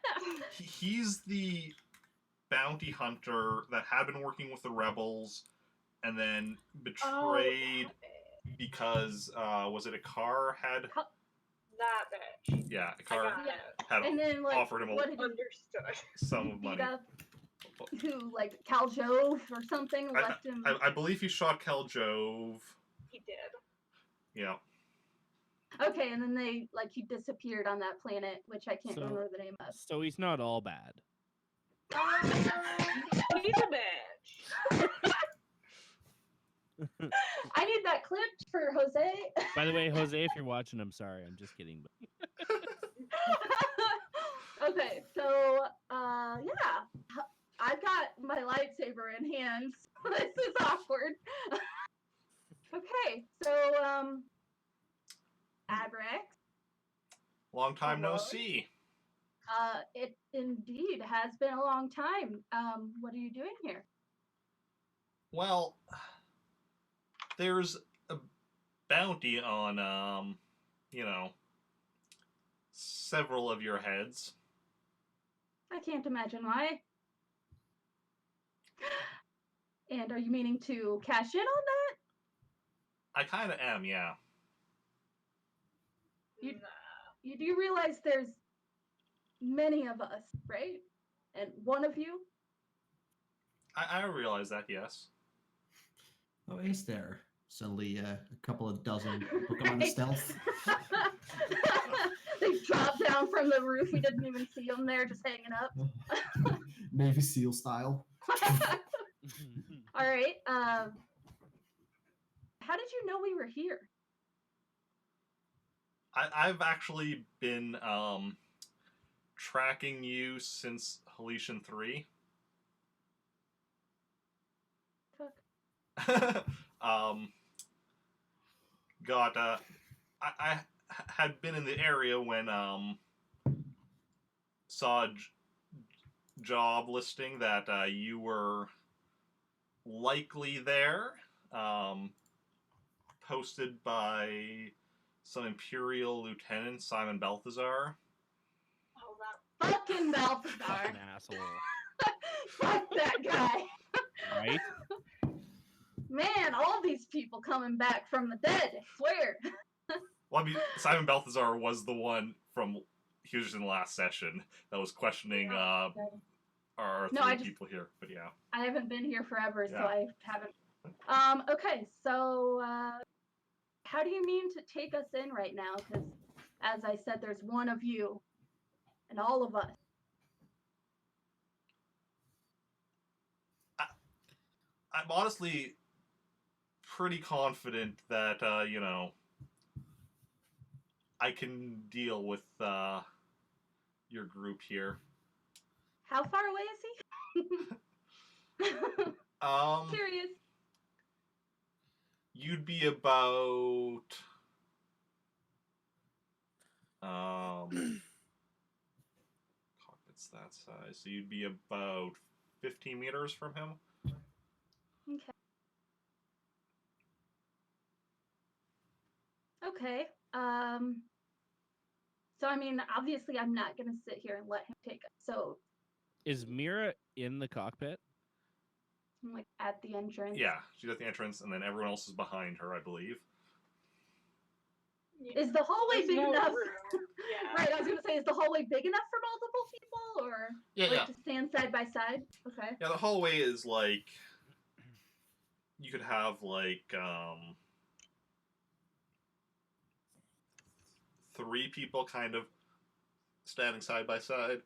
he's the bounty hunter that had been working with the rebels and then betrayed because was it a car had That bitch. yeah, a car got Yeah. it. had And then like offered him a what did he Understood. sum of beat money. up? Who, like Cal Jove or something, left him? I believe he shot Kel Jove. He did. Yeah. Okay, and then he disappeared on that planet, which I can't So- remember the name of. So he's not all bad. He's a bitch. I need that clipped for Jose. By the way, Jose, if you're watching, I'm sorry. I'm just kidding. But Okay, so yeah, I've got my lightsaber in hand. So this is awkward. Okay, so Abrax, Long time no Hello? see. it indeed has been a long time. What are you doing here? Well, there's a bounty on several of your heads. I can't imagine why. And are you meaning to cash in on that? I kind of am, yeah. You- You do realize there's many of us, right? And one of you? I realize that, yes. Oh, is there suddenly a couple of dozen Pokemon Right. stealth? They dropped down from the roof. We didn't even see them there, just hanging up. Navy SEAL style. All right. How did you know we were here? I've actually been tracking you since Haletian 3. Fuck. I had been in the area when saw a job listing that you were likely there, posted by some Imperial Lieutenant Simon Balthazar. Oh, that. Fucking Balthazar. fucking asshole, Fuck that guy. right? Man, all these people coming back from the dead, I swear. Well, I mean, Simon Balthazar was the one he was just in the last session that was questioning our No, three I just- people here, but yeah. I haven't been here forever, so Yeah. I haven't. Okay, so how do you mean to take us in right now? Because, as I said, there's one of you, and all of us. I'm honestly pretty confident that, I can deal with your group here. How far away is he? Curious. You'd be about cockpit that size? So you'd be about 15 meters from him. Okay. Okay. So I mean, obviously, I'm not gonna sit here and let him take us. So Is Mira in the cockpit? I'm like at the entrance. Yeah, she's at the entrance, and then everyone else is behind her, I believe. Yeah. Is the hallway There's big no enough? room. Yeah. Right. I was gonna say, is the hallway big enough for multiple people, or Yeah, to stand side by side? Okay. Yeah, the hallway is like you could have like 3 people kind of standing side by side.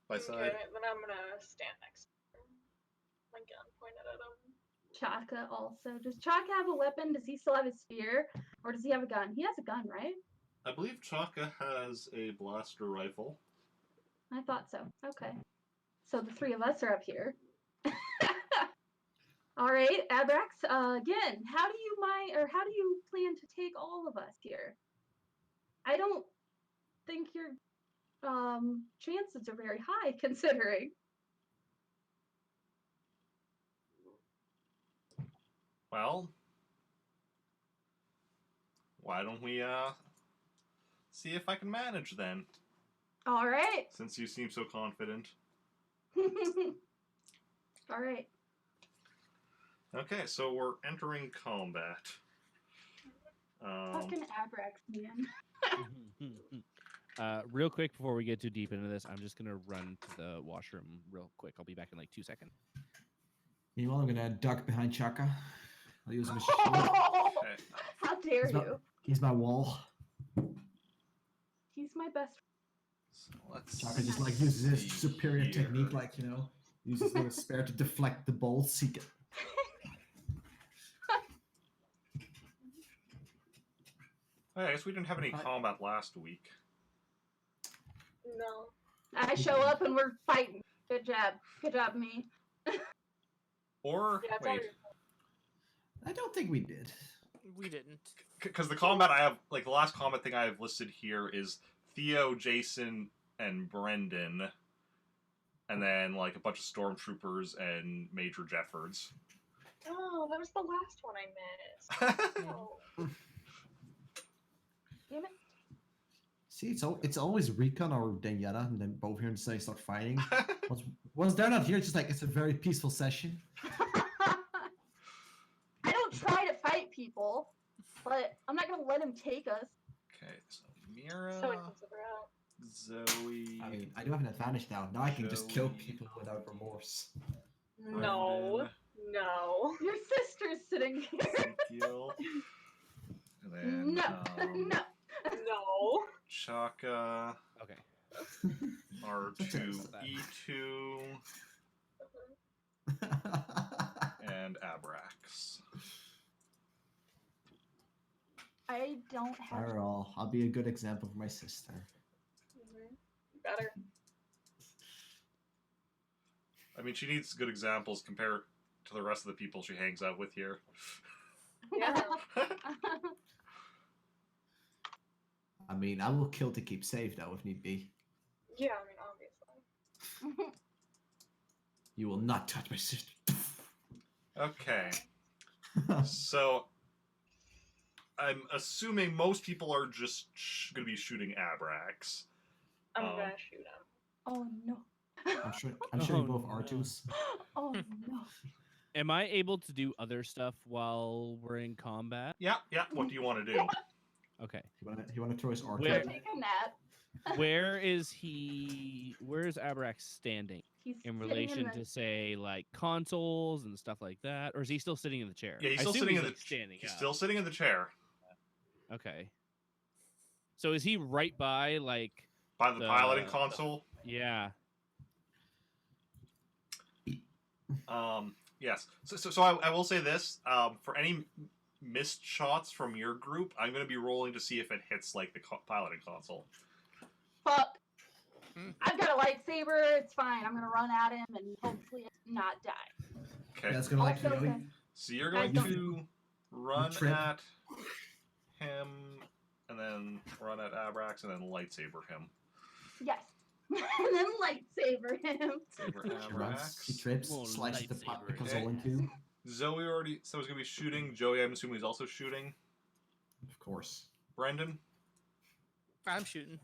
Okay, then I'm gonna stand next to him. My gun pointed at him. Chaka also. Does Chaka have a weapon? Does he still have his spear, or does he have a gun? He has a gun, right? I believe Chaka has a blaster rifle. I thought so. Okay. So the 3 of us are up here. All right, Abrax. Again, how do you plan to take all of us here? I don't think your chances are very high, considering. Well, why don't we see if I can manage then? All right. Since you seem so confident. All right. Okay, so we're entering combat. Fucking Abrax, man. Real quick before we get too deep into this, I'm just gonna run to the washroom real quick. I'll be back in like 2 seconds. Meanwhile, I'm gonna duck behind Chaka. I'll use my shield. Okay. How dare you? He's my wall. He's my best. So let's Chaka just like uses his see superior here. technique, like uses little spear to deflect the bolts. He can... Hey, I guess we didn't have any combat last week. No. I show up and we're fighting. Good job. Good job, me. Or Yeah, it's all wait, your I don't think we did. We didn't. because the combat I have, like the last combat thing I have listed here is Theo, Jason, and Brendan, and then like a bunch of stormtroopers and Major Jeffords. Oh, that was the last one I missed. Oh. Damn it. See, it's always Recon or Denieta, and then both here and say start fighting. Once they're not here, it's just like it's a very peaceful session. I don't try to fight people, but I'm not gonna let him take us. Okay, so Mira, So inconsiderate. Zoe. I mean, I do have an advantage now. Now I can just kill Joey. people without remorse. No. Brendan, No. Your sister's sitting here. Ezekiel, and then No. No. No. Chaka, Okay. R2E2, and Abrax. I don't have. Alright, I'll be a good example for my sister. Better. I mean, she needs good examples compared to the rest of the people she hangs out with here. Yeah. I mean, I will kill to keep safe, though, if need be. Yeah, I mean, obviously. You will not touch my sister. Okay, so I'm assuming most people are just going to be shooting Abrax. I'm gonna shoot him. Oh no. I'm sure you Oh, both no. R2s. Oh no. Am I able to do other stuff while we're in combat? Yeah, what do you want to do? Okay. He wanna throw his R2. Where- Go take a nap. Where is he? Where is Abrax standing He's in sitting relation the- to say like consoles and stuff like that, or is he still sitting in the chair? Yeah, he's I still assume sitting he's, in like, the standing. He's up. still sitting in the chair Okay. So is he right by like? by the The- piloting console. Yeah. Yes. So I will say this. For any missed shots from your group, I'm going to be rolling to see if it hits like the piloting console. Fuck. I've got a lightsaber. It's fine. I'm gonna run at him and hopefully not die. Okay. Yeah, it's gonna like, Also, So you're Guys, going don't- to run trip. at him, and then run at Abrax, and then lightsaber him. Yes. and then lightsaber him. Saber She runs, she Abrax. trips, Well, slices the lightsaber. console in two. Zoe already so he's gonna be shooting. Joey, I'm assuming he's also shooting. Of course. Brendan. I'm shooting.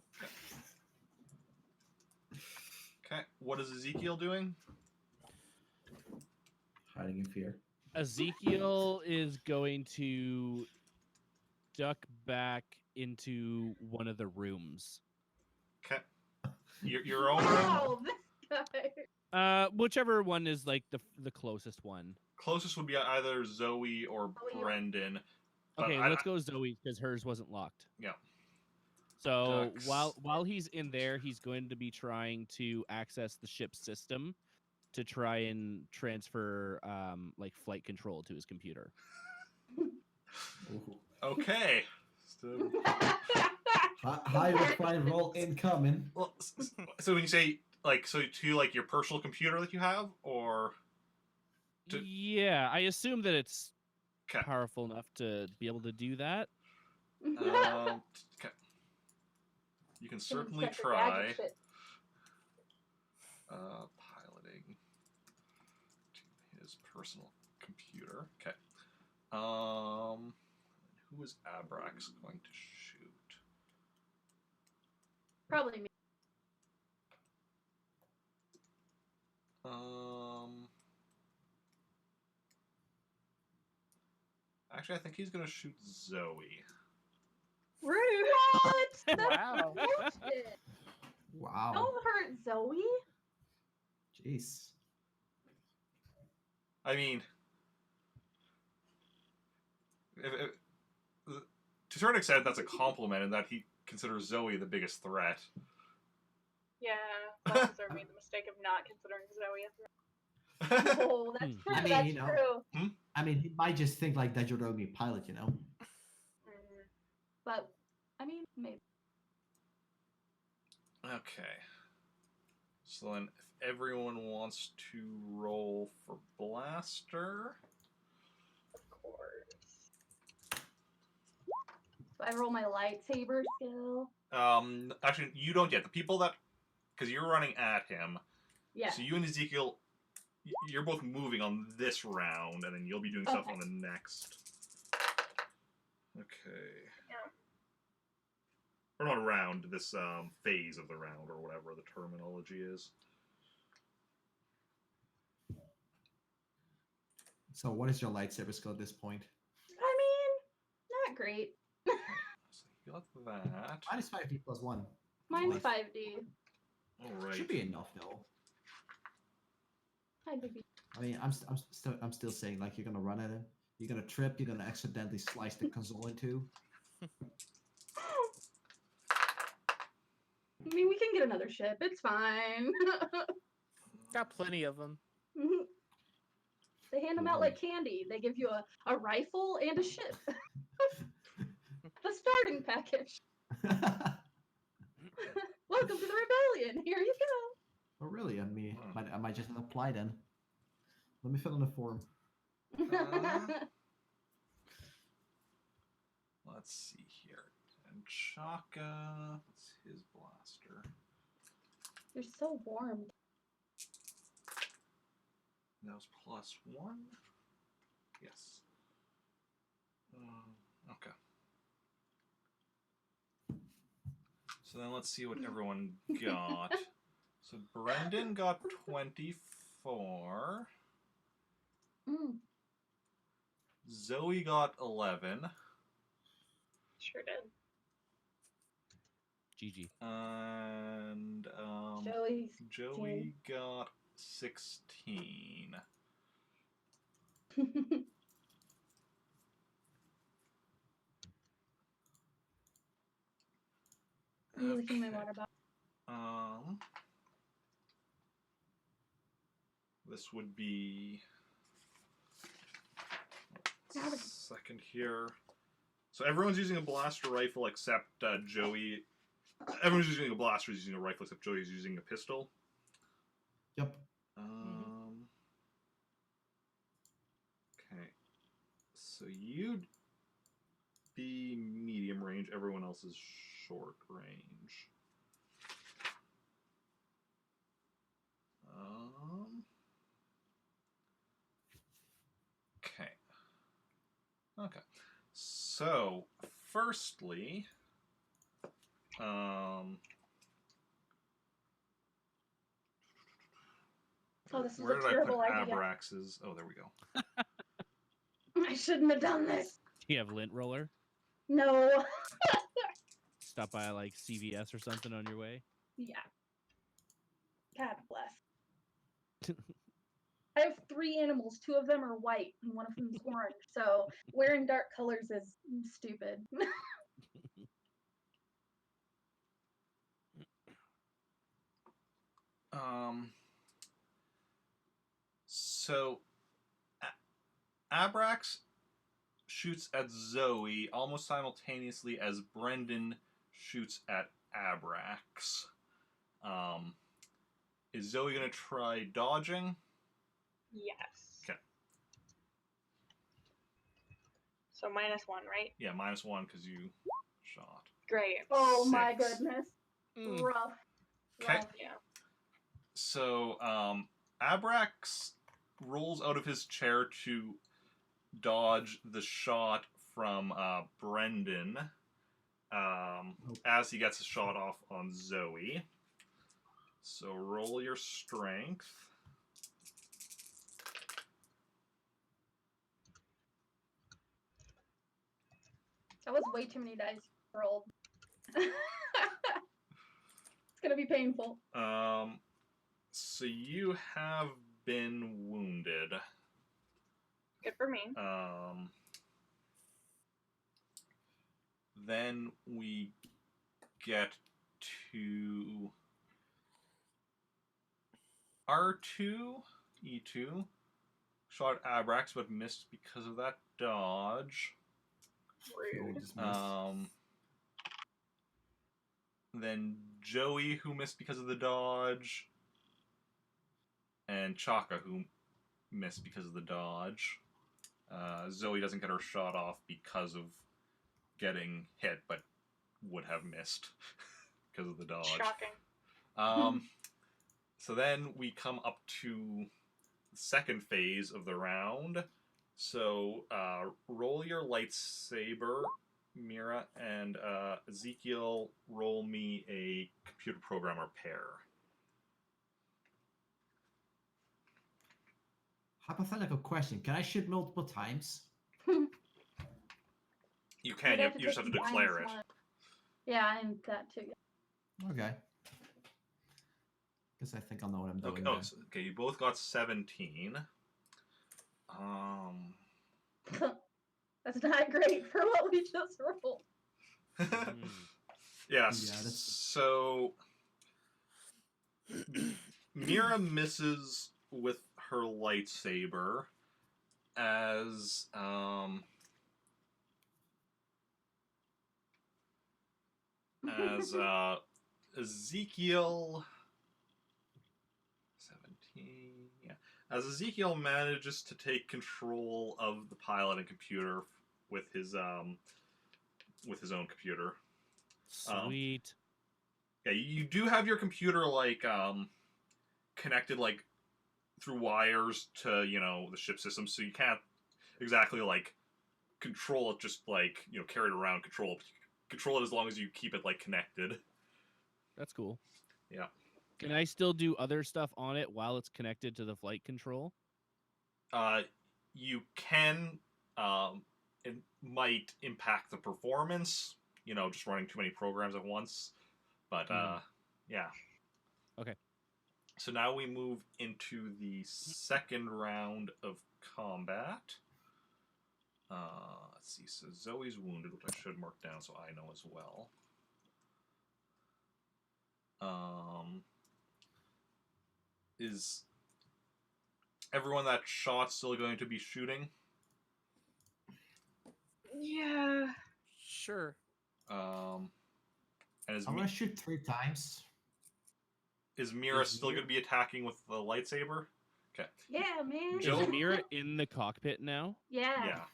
Okay. What is Ezekiel doing? Hiding in fear. Ezekiel is going to duck back into one of the rooms. Okay. Your own room. Wow, this guy. Whichever one is like the closest one. Closest would be either Zoe or Zoe or- Brendan. But Okay, let's go Zoe because hers wasn't locked. Yeah. So Ducks. while he's in there, he's going to be trying to access the ship's system to try and transfer like flight control to his computer. Ooh. Okay. So, High required roll incoming. well, so when you say like so to like your personal computer that you have, or Yeah, I assume that it's 'Kay. powerful enough to be able to do that. Okay. You can certainly Inspector try. Gadget shit. Piloting to his personal computer. Okay. Who is Abrax going to shoot? Probably me. Actually, I think he's going to shoot Zoe. Rude. What? That's Wow. bullshit. Wow. Don't hurt Zoe. Jeez. I mean, to a certain extent, that's a compliment in that he considers Zoe the biggest threat. Yeah, officer made the mistake of not considering Zoe a threat. Oh, that's true. I mean, that's you know. true. I mean, he might just think like that you're the only pilot, you know? Mm. But I mean, maybe. Okay. So then, if everyone wants to roll for Blaster, Of course. So I roll my lightsaber skill. actually, you don't yet. The people that, because you're running at him, Yeah. so you and Ezekiel, you're both moving on this round, and then you'll be doing stuff Okay. on the next. Okay. Yeah. Or not round, this phase of the round, or whatever the terminology is. So what is your lightsaber skill at this point? I mean, not great. So you got that. Minus 5d plus 1. Mine's Nice. 5D. Alright. Should be enough though. Hi, baby. I mean, I'm still saying like you're gonna run at him. You're gonna trip. You're gonna accidentally slice the console in two. I mean, we can get another ship. It's fine. Got plenty of them. They hand them out like candy. They give you a rifle and a ship. The starting package. Welcome to the rebellion. Here you Oh really? I mean, Hmm. I might just apply then. Let me fill in the form. go. Let's see here. And Chaka, what's his blaster? You're so warm. That was +1? Yes. Okay. So then let's see what everyone got. So Brendan got 24. Mm. Zoe got 11. Sure did. GG. And Joey's Joey got 16. I'm licking my Okay. water bottle. This would be Now second here. So everyone's using a blaster rifle except Joey. Everyone's using a blaster, using a rifle except Joey's using a pistol. Yep. Okay. So you'd be medium range. Everyone else is short range. So, firstly, Oh, this is where a did terrible I put idea. Abrax's? Oh, there we go. I shouldn't have done this. Do you have lint roller? No. Stop by like CVS or something on your way. Yeah. God bless. I have 3 animals. 2 of them are white and 1 of them is orange. So wearing dark colors is stupid. So Abrax shoots at Zoey almost simultaneously as Brendan shoots at Abrax. Is Zoey gonna try dodging? Yes. Okay. So -1, right? Yeah, -1 because you shot. Great. Oh my 6. goodness. Mm. Rough. Okay. Rough. Yeah. So Abrax rolls out of his chair to dodge the shot from Brendan as he gets a shot off on Zoey. So roll your strength. That was way too many dice rolled. It's gonna be painful. So you have been wounded. Good for me. Then we get to R2, E2. Shot at Abrax, but missed because of that dodge. Rude. Then Joey, who missed because of the dodge. And Chaka, who missed because of the dodge. Zoey doesn't get her shot off because of getting hit, but would have missed because of the dodge. Shocking. So then we come up to the second phase of the round. So roll your lightsaber, Mira, and Ezekiel, roll me a computer programmer pair. Hypothetical question: can I shoot multiple times? You can. You just have to declare it. -1. Yeah, and that too. Okay. Guess I think I'll know what I'm doing. Okay. There. Oh, so, okay. You both got 17. That's not great for what we just rolled. Yes. Yeah, that's- So Mira misses with her lightsaber as Ezekiel 17. Yeah. As Ezekiel manages to take control of the pilot and computer with his own computer. Sweet. Yeah, you do have your computer like connected like through wires to, the ship system, so you can't exactly like control it, just like, carry it around, control it as long as you keep it like connected. That's cool. Yeah. Can I still do other stuff on it while it's connected to the flight control? You can. It might impact the performance, just running too many programs at once. But yeah. Okay. So now we move into the second round of combat. Let's see. So Zoe's wounded, which I should mark down so I know as well. Is everyone that shot still going to be shooting? Yeah. Sure. And I'm gonna shoot 3 times. is Mira Is still Mira- going to be attacking with the lightsaber? Okay. Yeah, man. Joe- Is Mira in the cockpit now? Yeah. Yeah.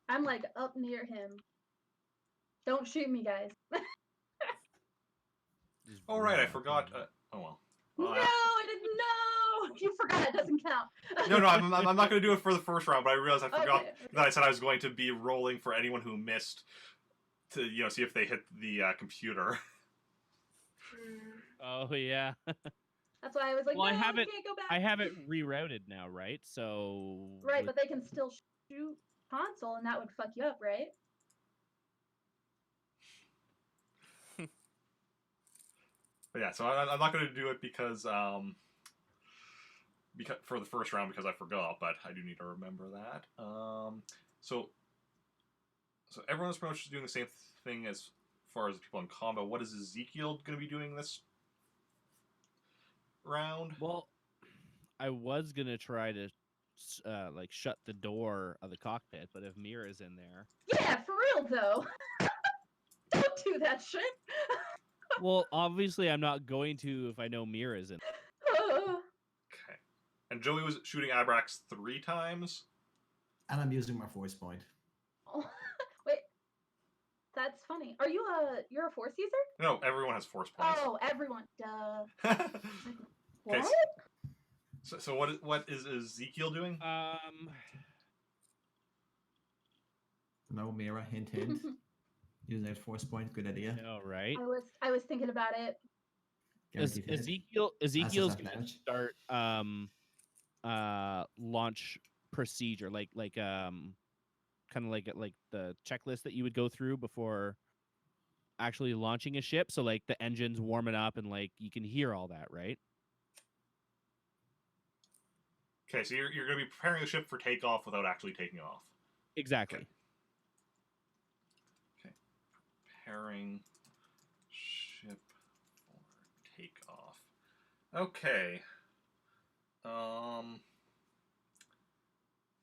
I'm like up near him. Don't shoot me, guys. Just Oh, right. I vroom, forgot. vroom. Oh, well. No, I didn't know. You forgot doesn't count. No, I'm not going to do it for the first round, but I realized I forgot Okay, okay. that I said I was going to be rolling for anyone who missed to, see if they hit the computer. Oh yeah. That's why I was like, Well, no, I have it. can't go back. I have it rerouted now, right? So. Right, but they can still shoot console, and that would fuck you up, right? But yeah, so I'm not going to do it because for the first round because I forgot, but I do need to remember that. So everyone's pretty much doing the same thing as far as the people in combat. What is Ezekiel going to be doing this round? Well, I was gonna try to like shut the door of the cockpit, but if Mira's in there, Yeah, for real though. Don't do that shit. well, obviously I'm not going to if I know Mira's in. Okay. And Joey was shooting Abrax 3 times. And I'm using my voice point. Oh, wait, that's funny. Are you you're a force user? No, everyone has force points. Oh, everyone. Duh. Okay, What? so what is Ezekiel doing? No, Mira, hint, hint. Using that force point, good idea. No, right? I was thinking about it. Guaranteed hit. Ezekiel's Assassin gonna damage. start launch procedure, like kind of like the checklist that you would go through before actually launching a ship. So like the engine's warming up and like you can hear all that, right? Okay, so you're going to be preparing the ship for takeoff without actually taking off. Exactly. Okay. Preparing ship for takeoff. Okay.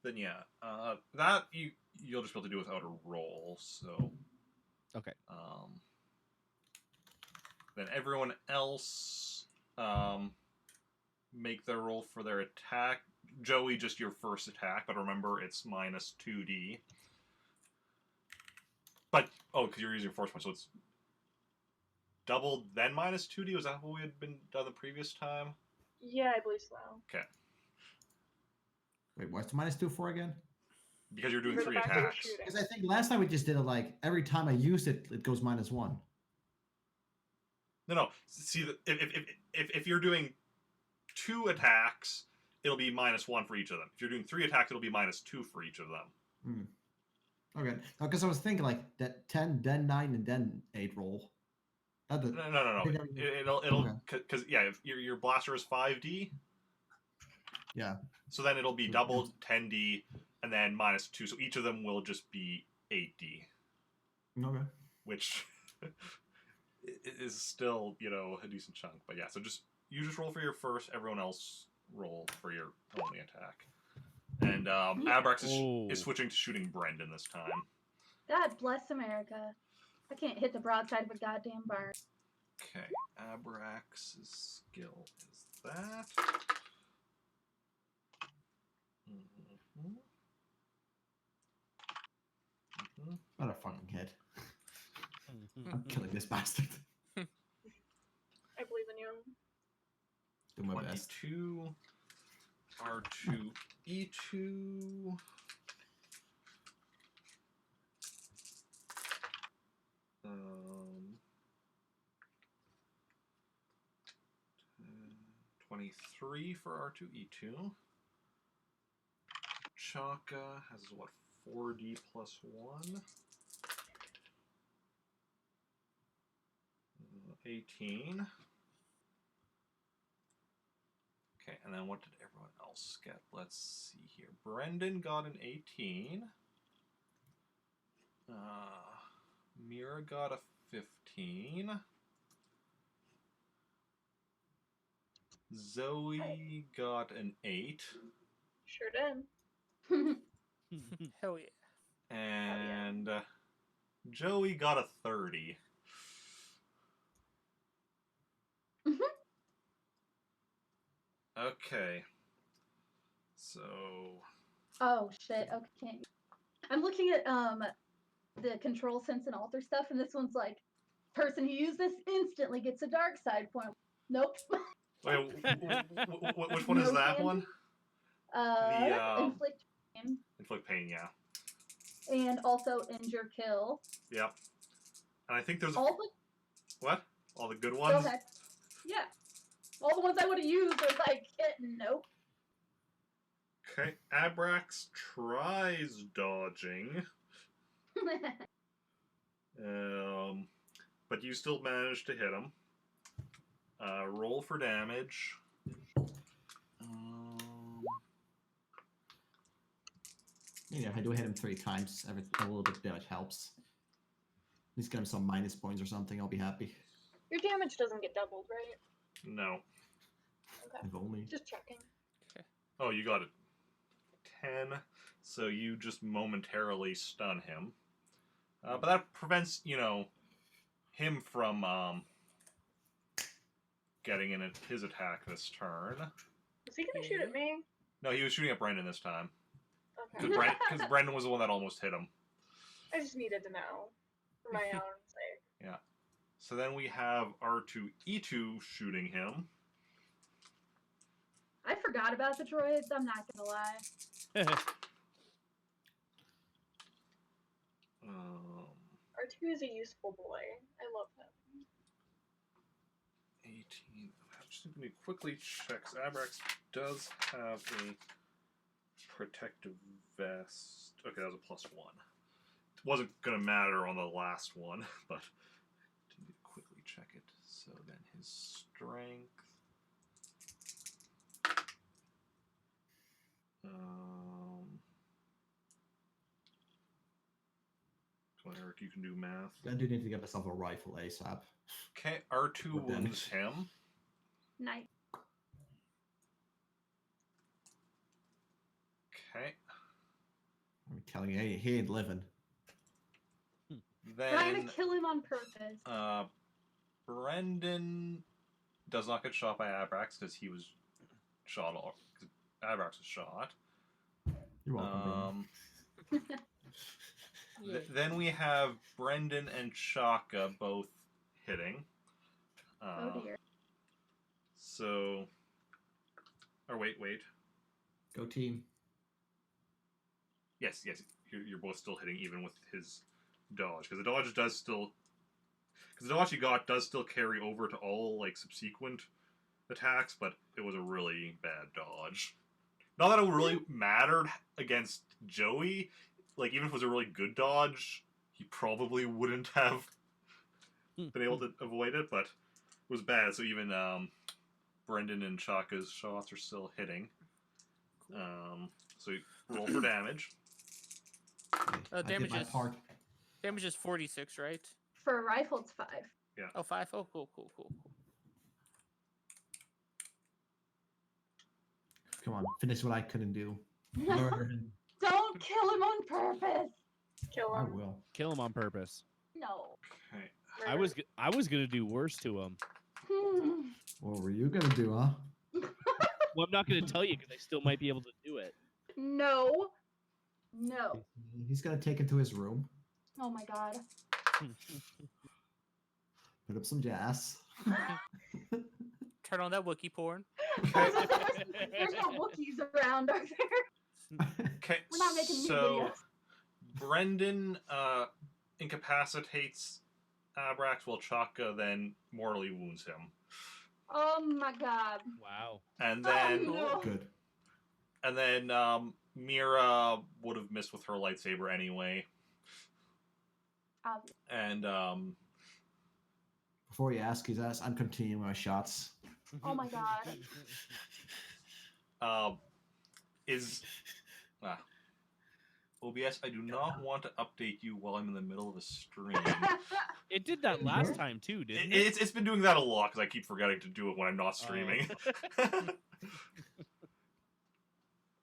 Then yeah, that you'll just be able to do without a roll. So. Okay. Then everyone else make their roll for their attack. Joey, just your first attack, but remember it's minus 2d. But because you're using force point, so it's doubled then minus 2d. Was that what we had been done the previous time? Yeah, I believe so. Okay. Wait, what's minus 2 for again? Because you're doing For the 3 fact that you're attacks. shooting. Because I think last time we just did it like every time I used it, it goes minus 1. No. See, if you're doing 2 attacks, it'll be minus 1 for each of them. If you're doing 3 attacks, it'll be minus 2 for each of them. Okay. Because I was thinking like that 10, then 9, and then 8 roll. No. It'll because yeah, if your blaster is 5d. Yeah. So then it'll be doubled 10d and then minus 2. So each of them will just be 8d. Okay. Which is still, a decent chunk. But yeah, so you just roll for your first, everyone else roll for your only attack. And Abrax is switching to shooting Brendan this time. God bless America. I can't hit the broadside of a goddamn barn. Okay, Abrax's skill is that. Not a fucking hit. I'm killing this bastard. I believe in you. Do my best. 22, R2, E2. Um, 23 for R2E2. Chaka has what, 4D plus 1? 18. Okay, and then what did everyone else get? Let's see here. Brendan got an 18. Mira got a 15. Zoey got an 8. Sure did. Hell yeah. And Joey got a 30. Okay. So. Oh shit. Okay. I'm looking at the control sense and alter stuff, and this one's like, person who used this instantly gets a dark side point. Nope. Wait, which one is that one? Inflict pain, Inflict pain, yeah. and also injure kill. Yep. And I think there's All the what? All the good go ones? ahead. Yeah. All the ones I would have used are like nope. Okay. Abrax tries dodging. But you still manage to hit him. Roll for damage. Yeah, I do hit him 3 times. A little bit of damage helps. He's got him some minus points or something. I'll be happy. Your damage doesn't get doubled, right? No. Okay. If only. Just checking. Oh, you got it. 10. So you just momentarily stun him. But that prevents, him from getting in his attack this turn. Is he gonna shoot at me? No, he was shooting at Brendan this time. Okay. Because Brendan was the one that almost hit him. I just needed to know for my own sake. Yeah. So then we have R2-E2 shooting him. I forgot about the droids, I'm not gonna lie. R2 is a useful boy. I love him. 18. I'm just going to quickly check. Abrax does have a protective vest. Okay, that was a +1. It wasn't going to matter on the last one, but I need to quickly check it. So then his strength. Come on, Eric, you can do math. I do need to get myself a rifle ASAP. Okay, R2 What wounds damage? him. Nice. Okay. I'm telling you, he ain't living. But I'm Then gonna kill him on purpose. Brendan does not get shot by Abrax because he was shot off. Abrax was shot. You're welcome, Then we have Brendan and Shaka both hitting. Oh dear. So, or wait. Go team. Yes, you're both still hitting even with his dodge because the dodge does still. Because the dodge you got does still carry over to all like subsequent attacks, but it was a really bad dodge. Not that it really mattered against Joey. Like, even if it was a really good dodge, he probably wouldn't have been able to avoid it, but it was bad. So even Brendan and Shaka's shots are still hitting. So you roll for damage. I did Damage my is part. damage is 46, right? For a rifle, it's 5. Yeah. Oh, 5. Oh, cool. Come on, finish what I couldn't do. Murder him. Don't kill him on purpose. Kill I him. will. Kill him on purpose. No. Okay. I was gonna do worse to him. What were you gonna do, huh? Well, I'm not gonna tell you because I still might be able to do it. No. No. He's gonna take it to his room, Oh my god. put up some jazz. Turn on that Wookiee porn. There's no Wookiees around, are there? Okay. We're not making new So videos. Brendan incapacitates Abrax while Chaka then mortally wounds him. Oh my god. Wow. And then Oh, no. Good. and then Mira would have missed with her lightsaber anyway. Obvious. And Before you ask his ass, I'm continuing my shots. Oh my god. OBS, I do not want to update you while I'm in the middle of a stream. It did that last time too, didn't it? It's been doing that a lot because I keep forgetting to do it when I'm not streaming.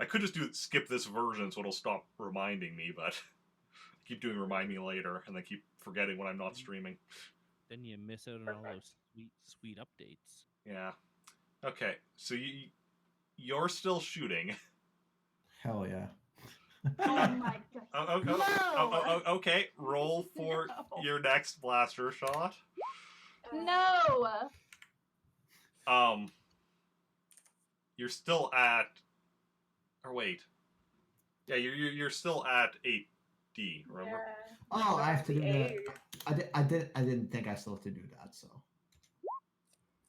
I could just skip this version so it'll stop reminding me, but I keep doing remind me later and then keep forgetting when I'm not streaming. Then you miss out on all those sweet updates. Yeah. Okay, so you're still shooting. Hell yeah. Oh my god. No! Okay, roll for No. your next blaster shot. No. You're still at Or wait. Yeah, you're still at 8D, remember? Yeah. Oh, I have to do that. Eight. I didn't think I still have to do that. So.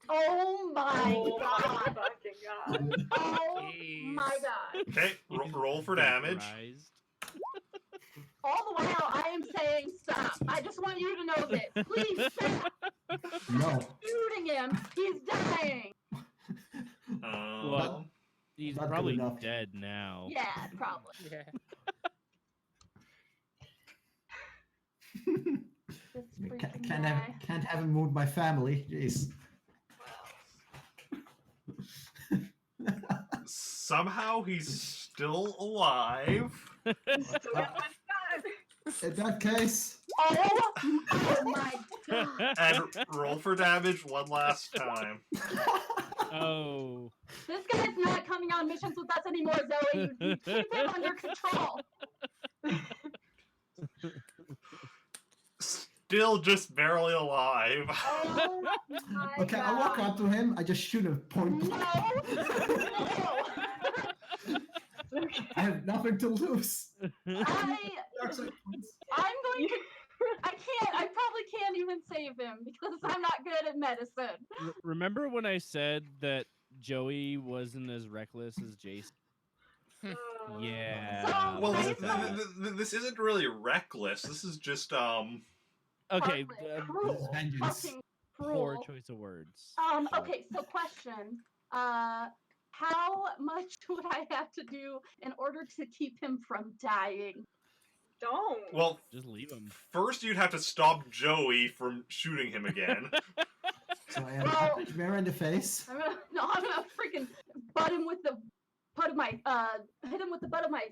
Oh my Oh my god. fucking god. Oh my Jeez. god. Okay, roll for damage. Vaporized. All the while I am saying stop. I just want you to know this. Please stop No. shooting him. He's dying. Well, he's not good probably enough. dead now. Yeah, probably. Yeah. This freaking Can't guy. have him move my family. Jeez. Somehow he's still alive. Still got my god. In that case, Oh my god. And roll for damage one last time. Oh. This guy's not coming on missions with us anymore, Zoe. You keep him under control. Still just barely alive. Oh my okay, god. I walk up to him. I just shoot him point No. blank. No. I have nothing to lose. I'm going to. I probably can't even save him because I'm not good at medicine. Remember when I said that Joey wasn't as reckless as Jason? Yeah. So, Well, Jason- this isn't really reckless. This is just Okay. Cruel. This is vengeance. Fucking Poor cruel. choice of words. Okay, so question. How much would I have to do in order to keep him from dying? Don't. well. Just leave him. First, you'd have to stop Joey from shooting him again. So I punch Mira in the face. I'm gonna freaking butt him with the butt of my hit him with the butt of my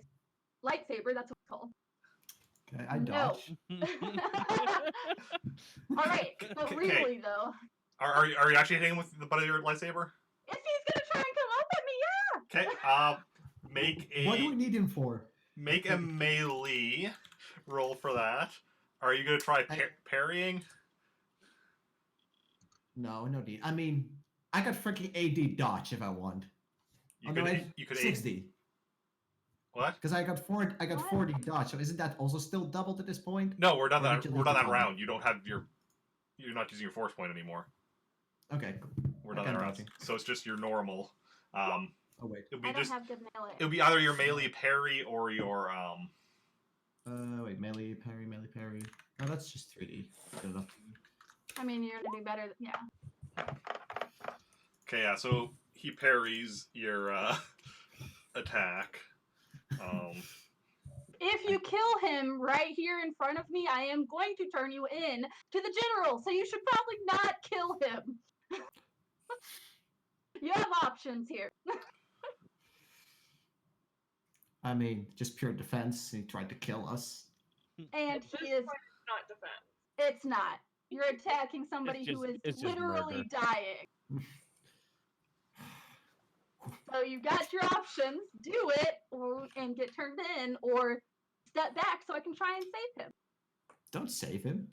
lightsaber. That's what it's called. Okay, I No. dodge. All right, but Okay. really though, Are you actually hitting him with the butt of your lightsaber? if he's gonna try and come up at me, yeah. Okay. Make What do we a need him for? melee roll for that. Are you gonna try parrying? No need. I mean, I got freaking AD dodge if I want. You Oh, could no, you could 60. What? Because I got What? 40 dodge. So isn't that also still doubled at this point? No, we're done Or that. did you We're done leave that it on? round. You don't have you're not using your force point anymore. Okay. We're I done can that round. dodging. So it's just your normal. Oh wait. It'll I be don't just have good melee. it'll be either your melee parry or your Wait. Melee parry. Oh, that's just 3D. Good enough. I mean, you're gonna do better. Yeah. Okay, yeah, so he parries your attack. If you kill him right here in front of me, I am going to turn you in to the general. So you should probably not kill him. You have options here. I mean, just pure defense. He tried to kill us. And At this he is. point, it's not defense. It's not. You're attacking somebody who just- is it's just literally murder. dying. So you got your options. Do it and get turned in, or step back so I can try and save him. Don't save him.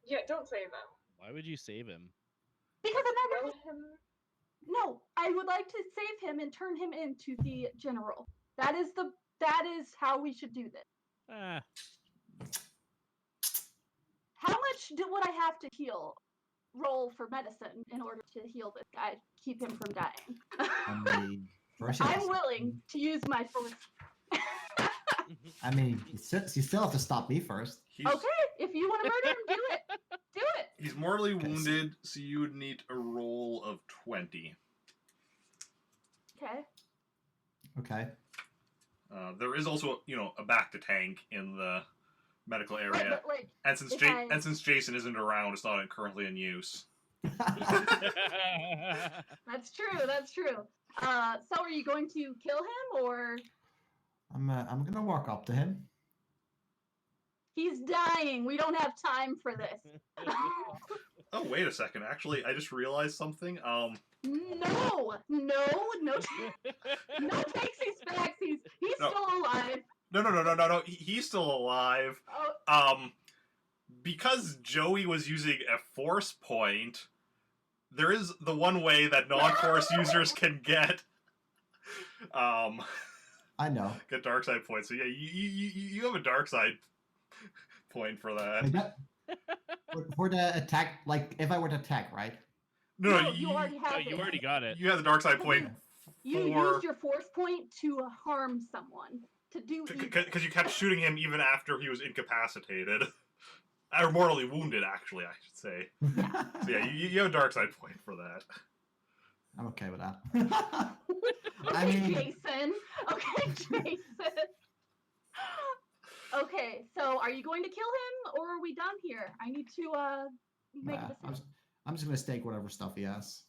Yeah, don't save him. Why would you save him? Because I'm not Kill gonna. him. No, I would like to save him and turn him into the general. That is how we should do this. Ah, How much would I have to heal? Roll for medicine in order to heal this guy, keep him from dying. I mean, first you have I'm to- willing to use my force. I mean, you still have to stop me first. He's Okay, if you want to murder him, do it. Do it. he's mortally Okay, so- wounded, so you would need a roll of 20. Okay. Okay. There is also, a back to tank in the medical Wait, area, but, like, and since if and since Jason isn't around, it's not currently in use. that's true. That's true. So are you going to kill him or I'm gonna walk up to him. he's dying? We don't have time for this. Oh, wait a second. Actually, I just realized something. No takes these facts. He's No. still alive. No. He's still alive. Oh, Because Joey was using a force point, there is the one way that non-force users can get I know. Get dark side points. So yeah, you have a dark side point for that. Like that for the attack, like if I were to attack, right? No, No, you already No, have you it. already got it. You have the dark side point You for used your force point to harm someone, to do evil. because you kept shooting him even after he was incapacitated. Or mortally wounded, actually, I should say. So yeah, you have a dark side point for that. I'm okay with that. Okay, I mean, Jason. Okay, Jason. Okay, so are you going to kill him, or are we done here? I need to make a nah, decision. I'm just gonna stake whatever stuff he has.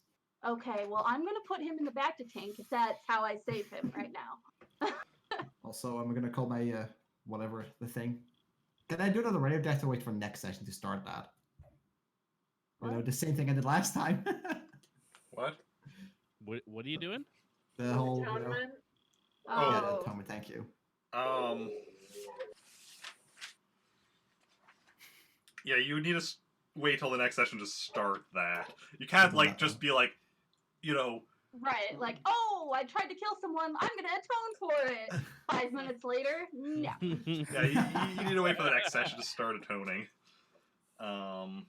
Okay, well, I'm gonna put him in the back to tank if that's how I save him right now. Also, I'm gonna call my whatever the thing. Can I do another radio death or wait for next session to start that? You know, What? the same thing I did last time. What? What are you doing? The whole, you know, Atonement. yeah, the Oh. atonement. Thank you. Yeah, you need to wait till the next session to start that. You can't like just be like, you know. Right, like, oh, I tried to kill someone, I'm gonna atone for it. 5 minutes later, no. Yeah, you need to wait for the next session to start atoning. You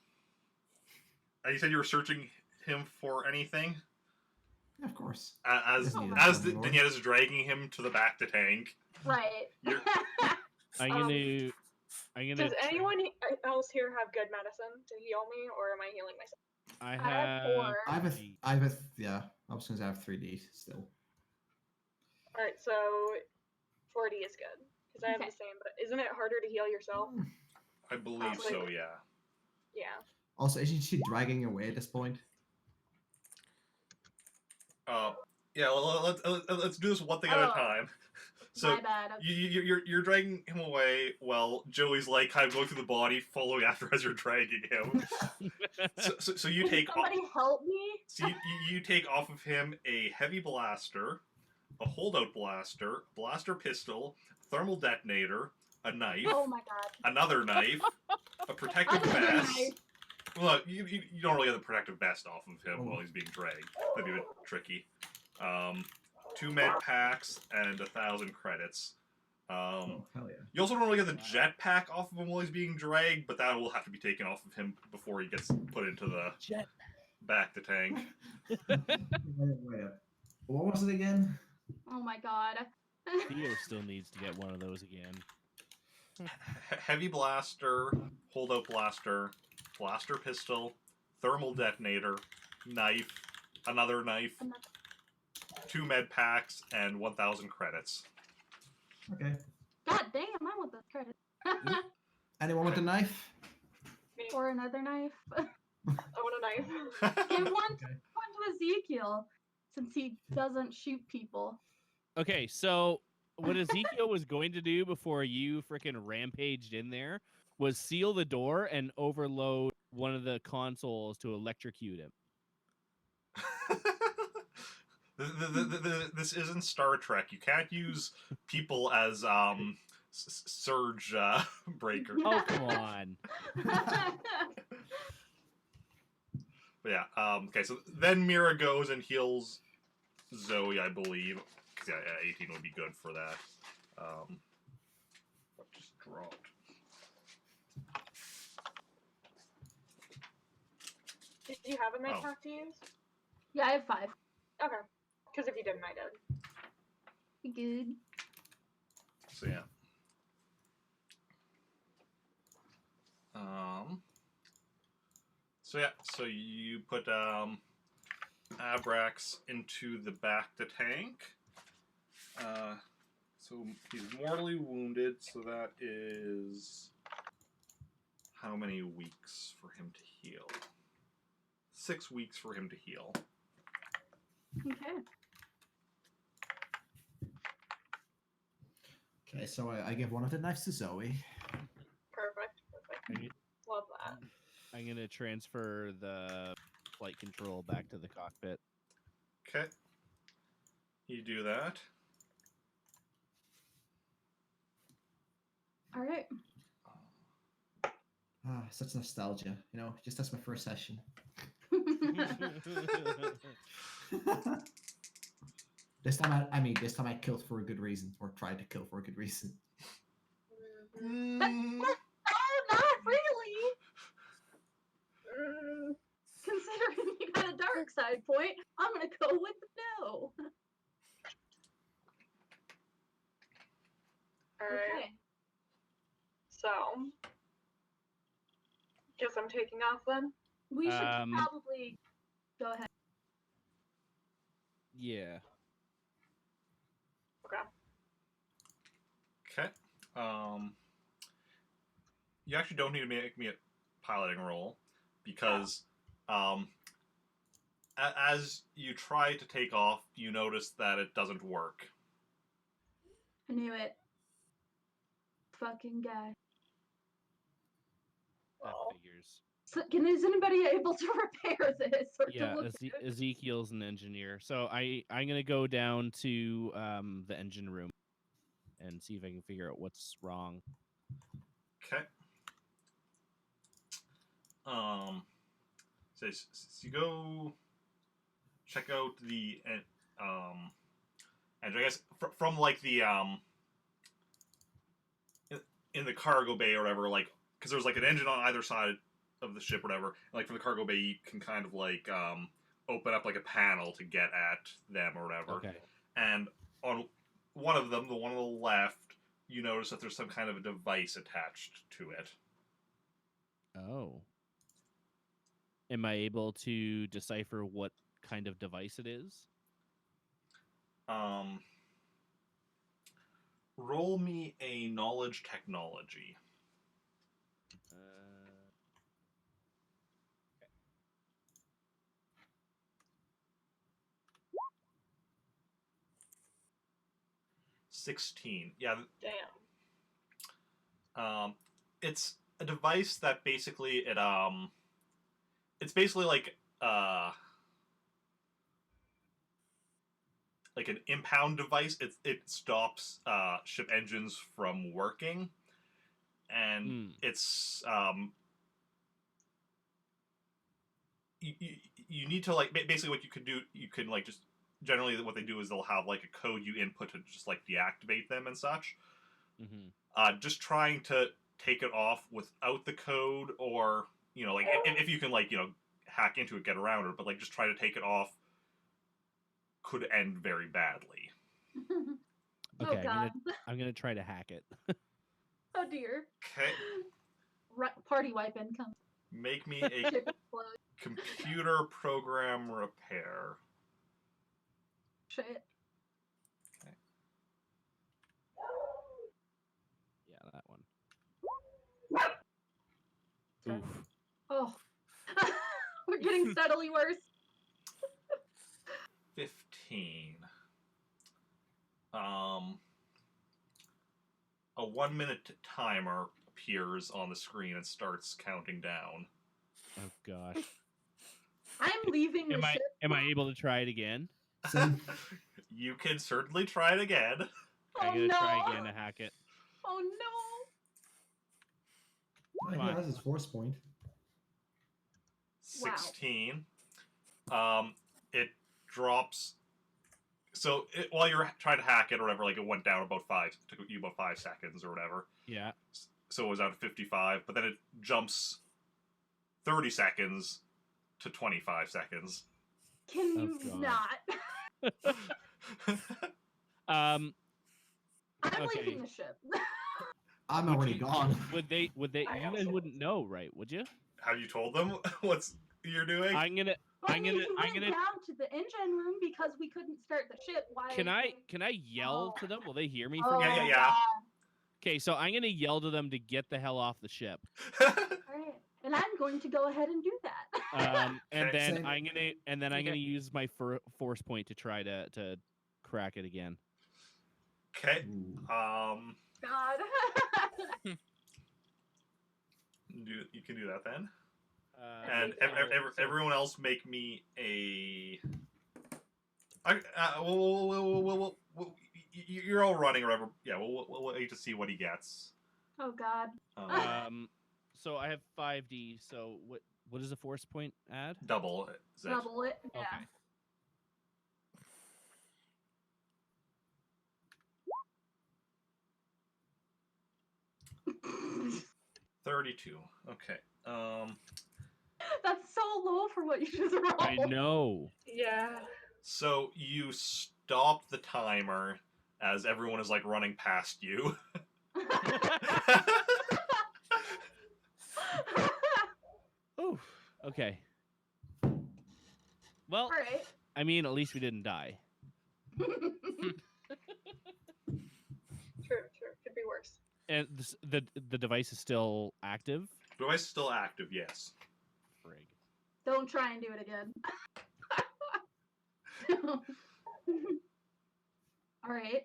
said you were searching him for anything? Yeah, of course. As Doesn't need as that anymore. Denieta's dragging him to the back to tank. Right. You're- I'm gonna. Does anyone else here have good medicine to heal me, or am I healing myself? I have have. 4. I have, yeah. I was gonna say I have 3D still. All right, so 40 is good because I have Okay. the same. But isn't it harder to heal yourself? I believe so, yeah. Yeah. Also, isn't she dragging away at this point? Yeah. Let's do this one thing at a Oh. time. So My bad. you're dragging him away while Joey's like kind of going through the body, following after as you're dragging him. So you Can take somebody help me? so you take off of him a heavy blaster, a holdout blaster, blaster pistol, thermal detonator, a knife, Oh my god. another knife, a protective Another vest. knife. Well, you don't really get the protective vest off of him while he's being dragged. That'd be a bit tricky. 2 med packs and 1,000 credits. Oh, hell yeah. You also don't really get the jetpack off of him while he's being dragged, but that will have to be taken off of him before he gets put into the Jet. back to tank. Wait up. What was it again? Oh my god. Theo still needs to get one of those again. Heavy blaster, holdout blaster, blaster pistol, thermal detonator, knife, another knife, 2 med packs, and 1,000 credits. Okay. God damn, I want those credits. Anyone with a knife? Or another knife. I want a knife. Give one Okay. to Ezekiel, since he doesn't shoot people. Okay, so what Ezekiel was going to do before you freaking rampaged in there was seal the door and overload one of the consoles to electrocute him. This isn't Star Trek. You can't use people as surge breakers. Oh, come on. But yeah, okay, so then Mira goes and heals Zoey, I believe. 'Cause yeah, 18 would be good for that. What just dropped? Did you have a med Oh. pack to use? Yeah, I have 5. Okay. Because if you didn't, I did. Good. So yeah. So yeah, so you put Abrax into the back to tank. So he's mortally wounded, so that is how many weeks for him to heal? 6 weeks for him to heal. Okay. Okay, so I give one of the knives to Zoey. Perfect. Love that. I'm going to transfer the flight control back to the cockpit. Okay. You do that. All right. Ah, such nostalgia. You know, just that's my first session. This time I killed for a good reason, or tried to kill for a good reason. No, not really. Considering you got a dark side point, I'm gonna go with no. Alright, Okay. so guess I'm taking off then. We should probably go ahead. Yeah. Okay. Okay. You actually don't need to make me a piloting roll because as you try to take off, you notice that it doesn't work. I knew it. Fucking guy. That Well, figures. So, is anybody able to repair this? Or Yeah, to look at it? Ezekiel's an engineer, so I'm gonna go down to the engine room and see if I can figure out what's wrong. Okay. So you go check out the and I guess from like the in the cargo bay or whatever, like because there's like an engine on either side of the ship or whatever. And, like from the cargo bay, you can kind of like open up like a panel to get at them or whatever. Okay. And on one of them, the one on the left, you notice that there's some kind of a device attached to it. Oh. Am I able to decipher what kind of device it is? Roll me a knowledge technology. Okay. 16. Yeah. damn. It's a device that basically it's basically like an impound device. It stops ship engines from working, and it's you need to like basically what you could do. You can like just generally what they do is they'll have like a code you input to just like deactivate them and such. Mm-hmm. Just trying to take it off without the code, or like if you can like hack into it, get around it, but like just try to take it off could end very badly. Okay, Oh God. I'm gonna try to hack it. Oh dear. Okay. Party wipe income. Make me a Ship explodes. computer program repair. Shit. Okay. Yeah, that one. Sorry. Oof. Oh. We're getting steadily worse. 15. A 1-minute timer appears on the screen and starts counting down. Oh gosh. I'm leaving the ship. Am I able to try it again? You can certainly try it again. I'm gonna try again to hack it. Oh no. He has his force point. 16. It drops. So while you're trying to hack it or whatever, like it went down about 5. Took you about 5 seconds or whatever. Yeah. So it was down to 55, but then it jumps 30 seconds to 25 seconds. Can you not? I'm leaving the ship. I'm already gone. Would they you guys wouldn't know, right? Would you? Have you told them what's you're doing? I'm gonna down to the engine room because we couldn't start the ship. Why? Can I yell to them? Will they hear me from here? Yeah. Okay, so I'm gonna yell to them to get the hell off the ship. All right. And I'm going to go ahead and do that. And then I'm gonna use my force point to try to crack it again. Okay. God. You can do that then. And everyone else make me a. You're all running or whatever. Yeah, we'll wait to see what he gets. Oh God. So I have 5D. So what does a force point add? Double it. Double it. Yeah. Okay. 32. Okay. That's so low for what you just rolled. I know. Yeah. So you stop the timer as everyone is like running past you. Ooh. Okay. Well, All right. I mean, at least we didn't die. True. Could be worse. And the device is still active. Device is still active, yes. Frig. Don't try and do it again. All right.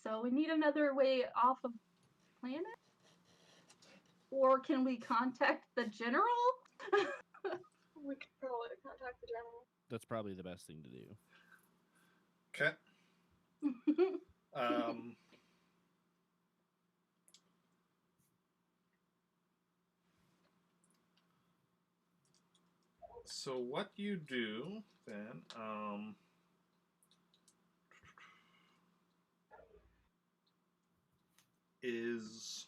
So we need another way off of the planet? Or can we contact the general? We could probably contact the general. That's probably the best thing to do. Okay. So what you do then, is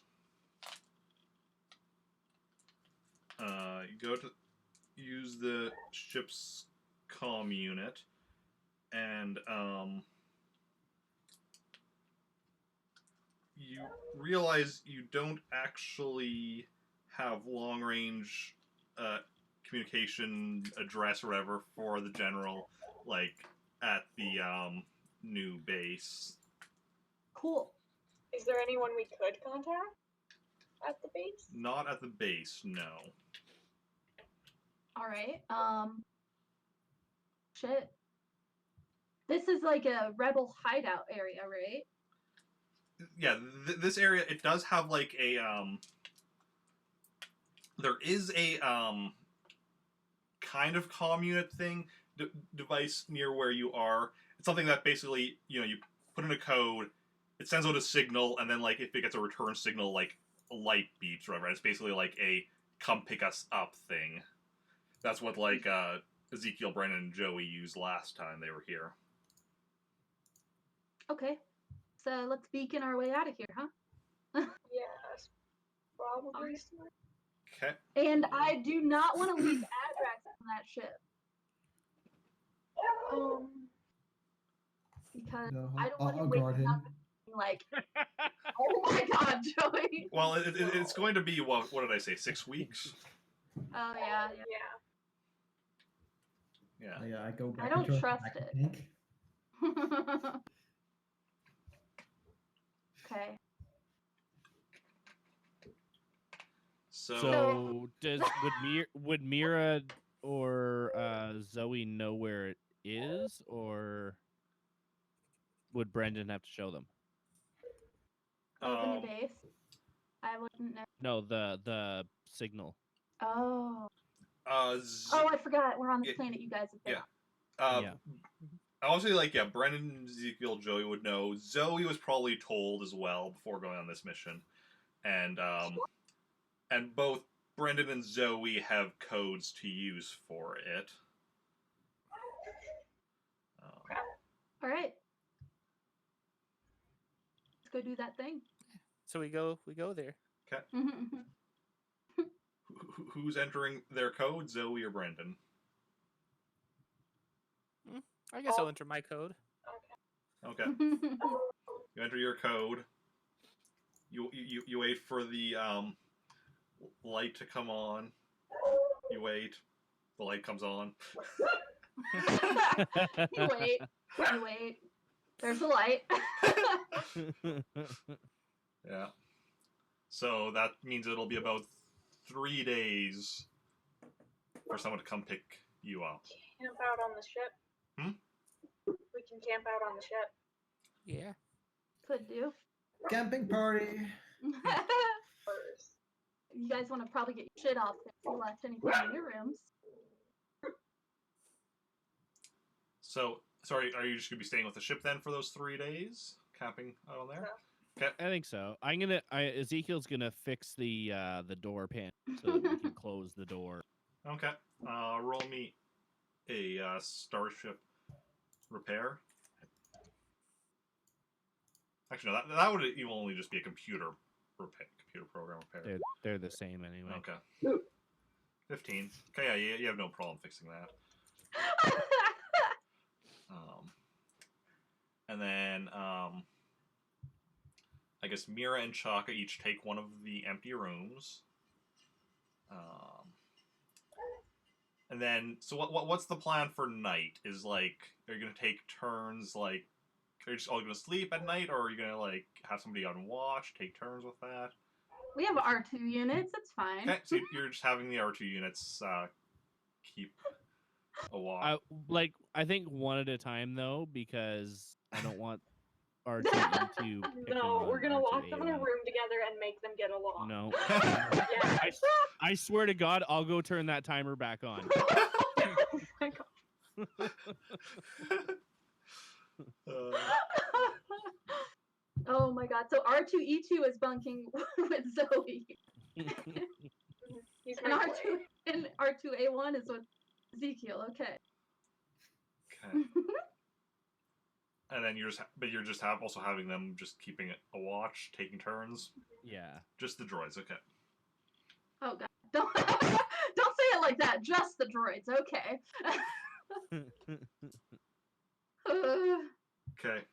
you go to use the ship's comm unit, and you realize you don't actually have long range communication address or whatever for the general, like at the new base. Cool. Is there anyone we could contact at the base? Not at the base, no. All right. Shit. This is like a rebel hideout area, right? Yeah, this area, it does have like a there is a kind of comm unit thing device near where you are. It's something that basically, you know, you put in a code, it sends out a signal, and then like if it gets a return signal, like a light beeps or whatever. It's basically like a come pick us up thing. That's what like Ezekiel, Brennan, and Joey used last time they were here. Okay. So let's beacon our way out of here, huh? Yes. Probably smart. Okay. And I do not want to leave address on that ship because No, I don't want I'll him guard waking him. up and being like, "Oh my God, Joey!" Well, it's going to be what did I say? 6 weeks. Oh yeah, Yeah. Yeah. I go back I don't into trust back it. tank. yeah. Okay. So would Mira or Zoey know where it is, or would Brendan have to show them? Oh, the new base. I wouldn't know. No, the signal. Oh. Oh, I forgot. We're on this yeah, planet you guys have been yeah. Yeah. Obviously, like, yeah, Brennan, Ezekiel, Joey would know. Zoey was probably told as well before going on this mission. And both Brendan and Zoey have codes to use for it. All right. Let's go do that thing. So we go there. Okay. Who's entering their code, Zoey or Brendan? I guess I'll enter my code. Okay. You enter your code. You wait for the light to come on. You wait. The light comes on. You wait. You wait. There's a light. Yeah. So that means it'll be about 3 days for someone to come pick you up. Camp out on the ship. We can camp out on the ship. Yeah. Could do. Camping party. First. You guys want to probably get your shit off if you left anything in your rooms. So, sorry, are you just going to be staying with the ship then for those 3 days? Camping out on there? Okay. I think so. Ezekiel's gonna fix the door pan so that we can close the door. Okay. Roll me a starship repair. Actually, no, that would even only just be a computer computer program repair? They're the same anyway. Okay. 15. Okay, yeah, you have no problem fixing that. And then I guess Mira and Chaka each take one of the empty rooms. And then, so what's the plan for night? Are you gonna take turns? Are you just all gonna sleep at night, or are you gonna have somebody on watch, take turns with that? We have R2 units. It's fine. Okay, so you're just having the R2 units keep a watch. I think one at a time though, because I don't want R2E2. No, we're gonna lock them in a room together and make them get along. No. Yeah. I swear to God, I'll go turn that timer back on. Oh my God. Oh my God. So R2E2 is bunking with Zoey. He's And my R2 boy. and R2A1 is with Ezekiel. Okay. Okay. And then you're just also having them just keeping a watch, taking turns. Yeah. Just the droids, okay. Oh God. Don't say it like that. Just the droids. Okay. Okay.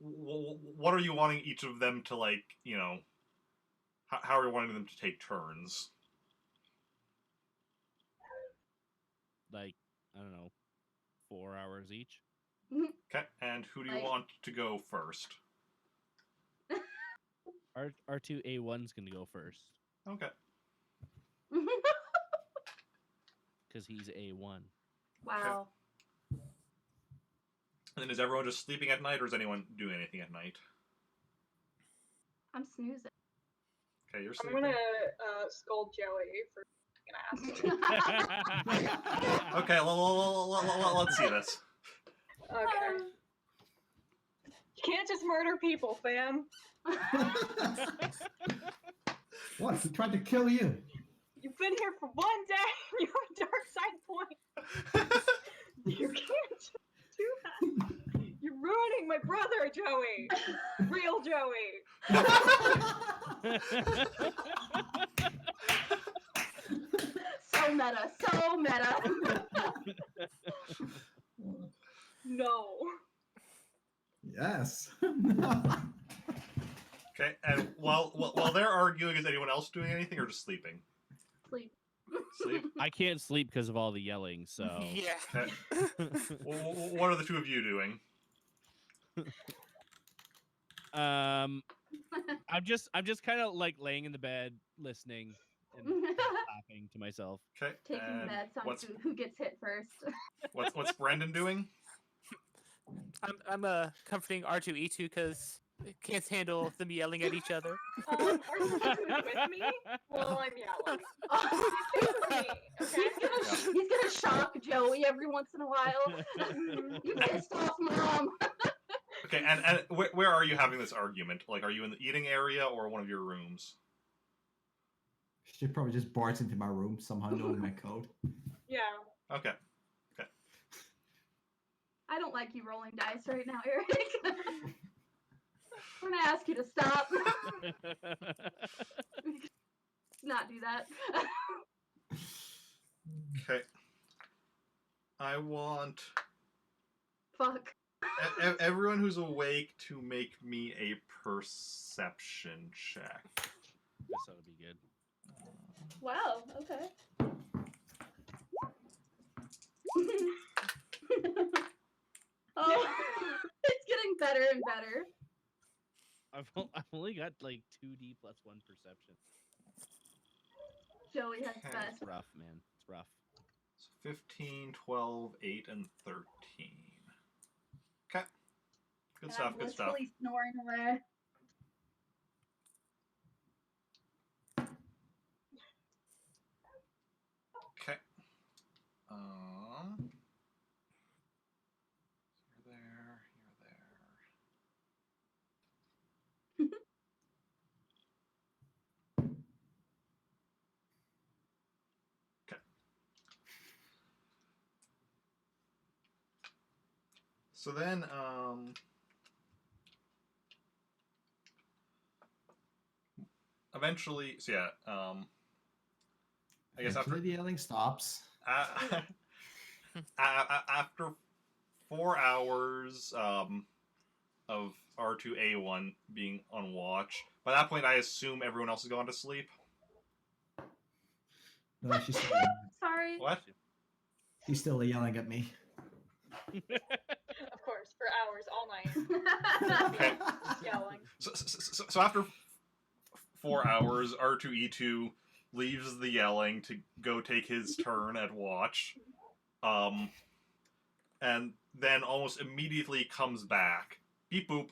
What are you wanting each of them to how are you wanting them to take turns? I don't know, 4 hours each. Okay, and who do you Like- want to go first? R2A1's gonna go first Okay. because he's A1. Wow. And then is everyone just sleeping at night, or is anyone doing anything at night? I'm snoozing. Okay, you're I'm sleeping. gonna scold Joey for gonna ask. Okay, let's see this. Okay. You can't just murder people, fam. What? He tried to kill you. You've been here for one day. You're a dark side point. You can't just do that. You're ruining my brother, Joey. Real Joey. So meta. So meta. No. Yes. Okay, and while they're arguing, is anyone else doing anything or just sleeping? Sleep. Sleep. I can't sleep because of all the yelling. So Yeah. Okay. What are the two of you doing? I'm just kind of laying in the bed listening and laughing to myself. Okay. Taking and bets on what's who gets hit first. what's Brendan doing? I'm comforting R2E2 because it can't handle them yelling at each other. Are you with me? Well, I'm yelling. Stay with me, okay? He's gonna shock Joey every once in a while. You pissed off, Mom. Okay, and where are you having this argument? Are you in the eating area or one of your rooms? She probably just barged into my room somehow knowing my code. Yeah. Okay. I don't like you rolling dice right now, Eric. I'm gonna ask you to stop. Not do that. Okay. I want Fuck. everyone who's awake to make me a perception check. Guess that'll be good. Wow. Okay. Oh, it's getting better and better. I've only got 2D plus 1 perception. Joey has Okay. best. It's rough, man. It's rough. So 15, 12, 8, and 13. Okay. Good And stuff, I'm good stuff. blissfully snoring away. Okay. You're there, you're there. Okay. So then, eventually, so yeah, I guess Eventually the yelling stops. after 4 hours of R2A1 being on watch, by that point I assume everyone else has gone to sleep. No, she's still, Sorry. What? she's still yelling at me. Of course, for hours, all night, Okay. just yelling. So after 4 hours, R2E2 leaves the yelling to go take his turn at watch, and then almost immediately comes back. Beep boop.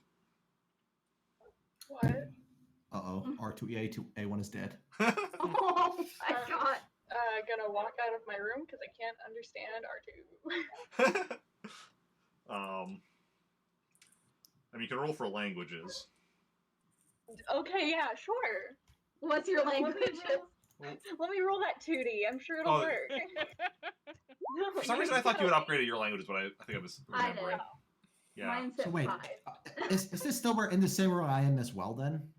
What? Uh-oh, R2A1 is dead. Oh my god. Gonna walk out of my room because I can't understand R2. I mean, you can roll for languages. Okay, yeah, sure. What's your Let me language? roll- Let me roll that 2D. I'm sure it'll Oh. work. For some reason, I thought you had upgraded your languages, but I think I was I did. remembering. Yeah. Mine's So at wait, 5. is this still in the same room I am as well then?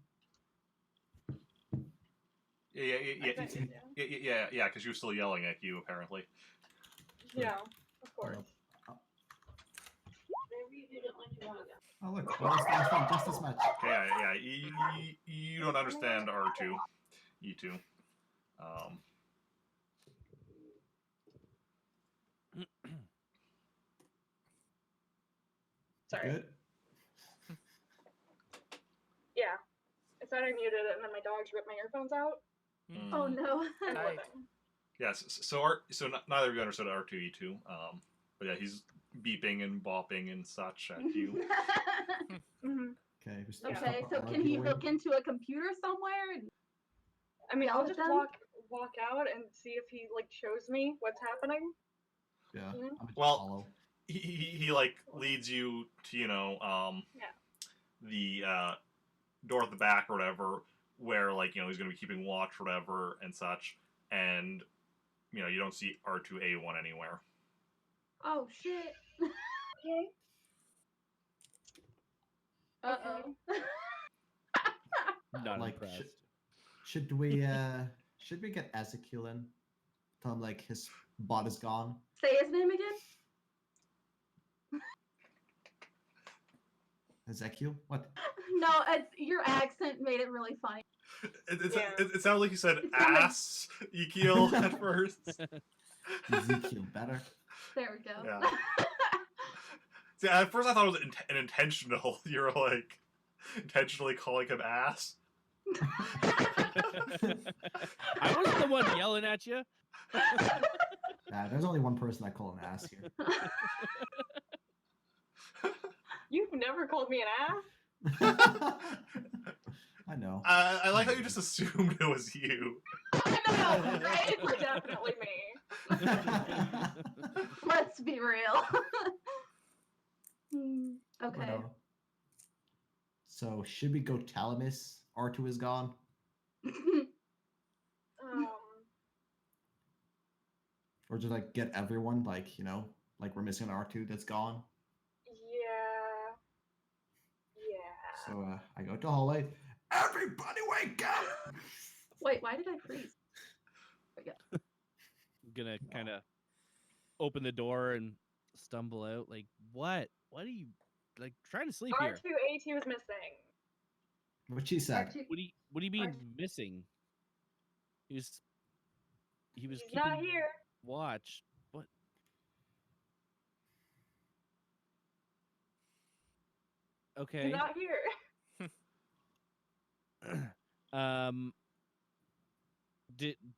Yeah, because she was still yelling at you, apparently. Yeah, of course. Maybe you didn't like one of them. Oh look, well, it's fun, just as much. Okay, yeah, you don't understand R2, E2. Sorry. Good. Yeah. I thought I muted it and then my dogs ripped my earphones out. Oh no. I'm Hi. living. Yes, so neither of you understood R2E2, but yeah, he's beeping and bopping and such at you. Mhm. Okay. we still Okay, stop so can he arguing. hook into a computer somewhere? I mean, Yell I'll at just them? walk out and see if he like shows me what's happening. Yeah. Mhm. I'm just Well- follow. He like leads you to the door at the back or whatever, where like he's gonna be keeping watch or whatever and such, and you don't see R2A1 anywhere. Oh shit. Okay. Uh-oh. Not Like, impressed. Should we get Ezekiel in? Tell him like his bot is gone. Say his name again? Ezekiel? What? No, your accent made it really funny. It sounded like you said It sounded like- ass Ezekiel at first. Ezekiel better. There we go. Yeah. See, at first I thought it was an intentional. You were like intentionally calling him ass. I wasn't the one yelling at you. Nah, there's only one person I call an ass here. You've never called me an ass? I know. I like how you just assumed it was you. I know, right? It's definitely me. Let's be real. Okay. Whatever. So should we go tell him R2 is gone? Or just like get everyone like we're missing an R2 that's gone? Yeah. So I go to the hallway. Everybody wake up! Wait, why did I freeze? I'm gonna kind of open the door and stumble out. Like, what? What are you like trying to sleep here? R2A2 is missing. What she said. R2 What do you mean missing? He was He's keeping not here. watch. What? Okay. He's not here.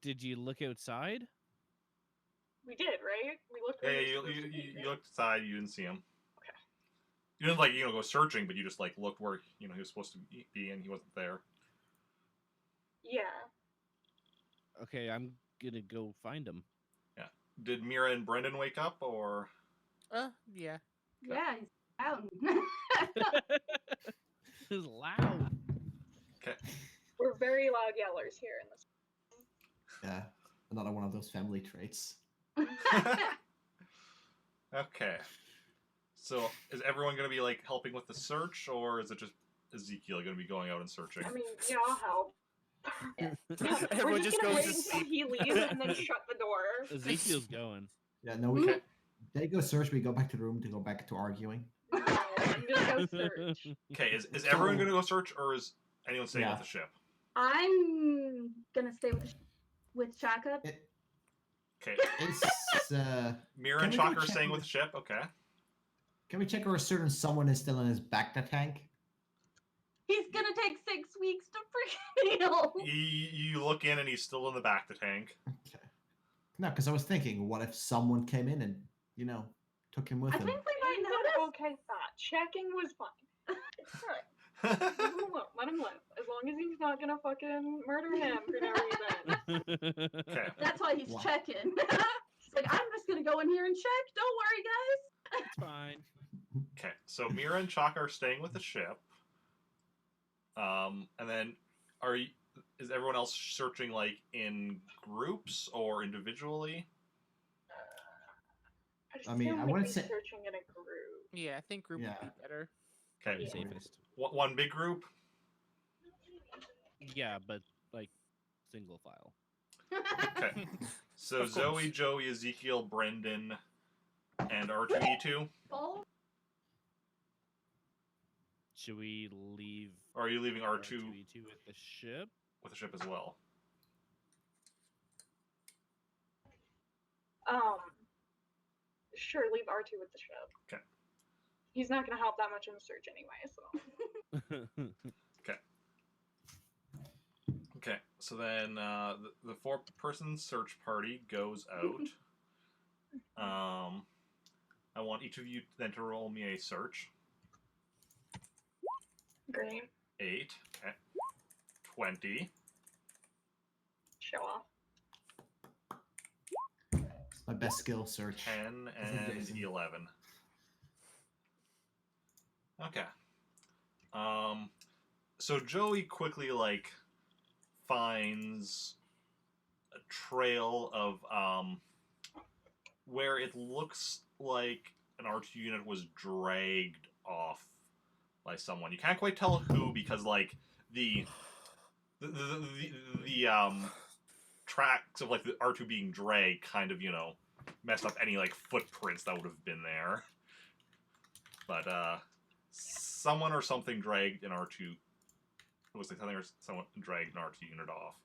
Did you look outside? We did, right? We looked. Yeah, where you we were supposed to be, right? looked aside. You didn't see him. Okay. You didn't like go searching, but you just like looked where he was supposed to be, and he wasn't there. Yeah. Okay, I'm gonna go find him. Did Mira and Brendan wake up, or? Yeah. Yeah, he's out. It was loud. Okay. We're very loud yellers here in this. Yeah, another one of those family traits. Okay. So is everyone going to be like helping with the search, or is it just Ezekiel going to be going out and searching? I mean, yeah, I'll help. We're Everyone just just gonna goes wait to until sleep. he leaves and then shut the door. Ezekiel's going. Yeah, no, we they go search. We go back to the room to go back to arguing. No, I'm gonna go search. Okay, is everyone going to go search, or is anyone staying Yeah. with the ship? I'm gonna stay with Shaka. Okay, It's Mira Can and we go Chalk are check staying with- with the ship. Okay. Can we check or certain someone is still in his bacta tank? He's gonna take 6 weeks to freaking heal. You look in, and he's still in the back of the tank. Okay. No, because I was thinking, what if someone came in and took him with I him? think we might He's notice. an okay thought. Checking was fine. It's fine. Leave him alone. Let him live. As long as he's not gonna fucking murder him for no reason. Okay. That's why he's Wow. checking. He's like, I'm just gonna go in here and check. Don't worry, guys. It's fine. Okay. So Mira and Chalk are staying with the ship. And then is everyone else searching like in groups or individually? I mean, assume I we'd wouldn't be say- searching in a group. Yeah, I think group Yeah. would be better. Okay. Yeah. Safest. One big group. Yeah, but like single file. Okay. So Of course. Zoey, Joey, Ezekiel, Brendan, and R2E2. Ball? Should we leave Or are you leaving R2 R2E2 with the ship? with the ship as well? Sure, leave R2 with the ship. Okay. He's not gonna help that much in the search anyway, so. Okay. So then the 4-person search party goes out. I want each of you then to roll me a search. Great. 8. Okay. 20. Show off. It's my best skill search. 10 Isn't and Jason. 11. Okay. So Joey quickly finds a trail of where it looks like an R2 unit was dragged off by someone. You can't quite tell who because the tracks of the R2 being dragged kind of messed up any footprints that would have been there. But someone or something dragged an R2. It looks like something or someone dragged an R2 unit off.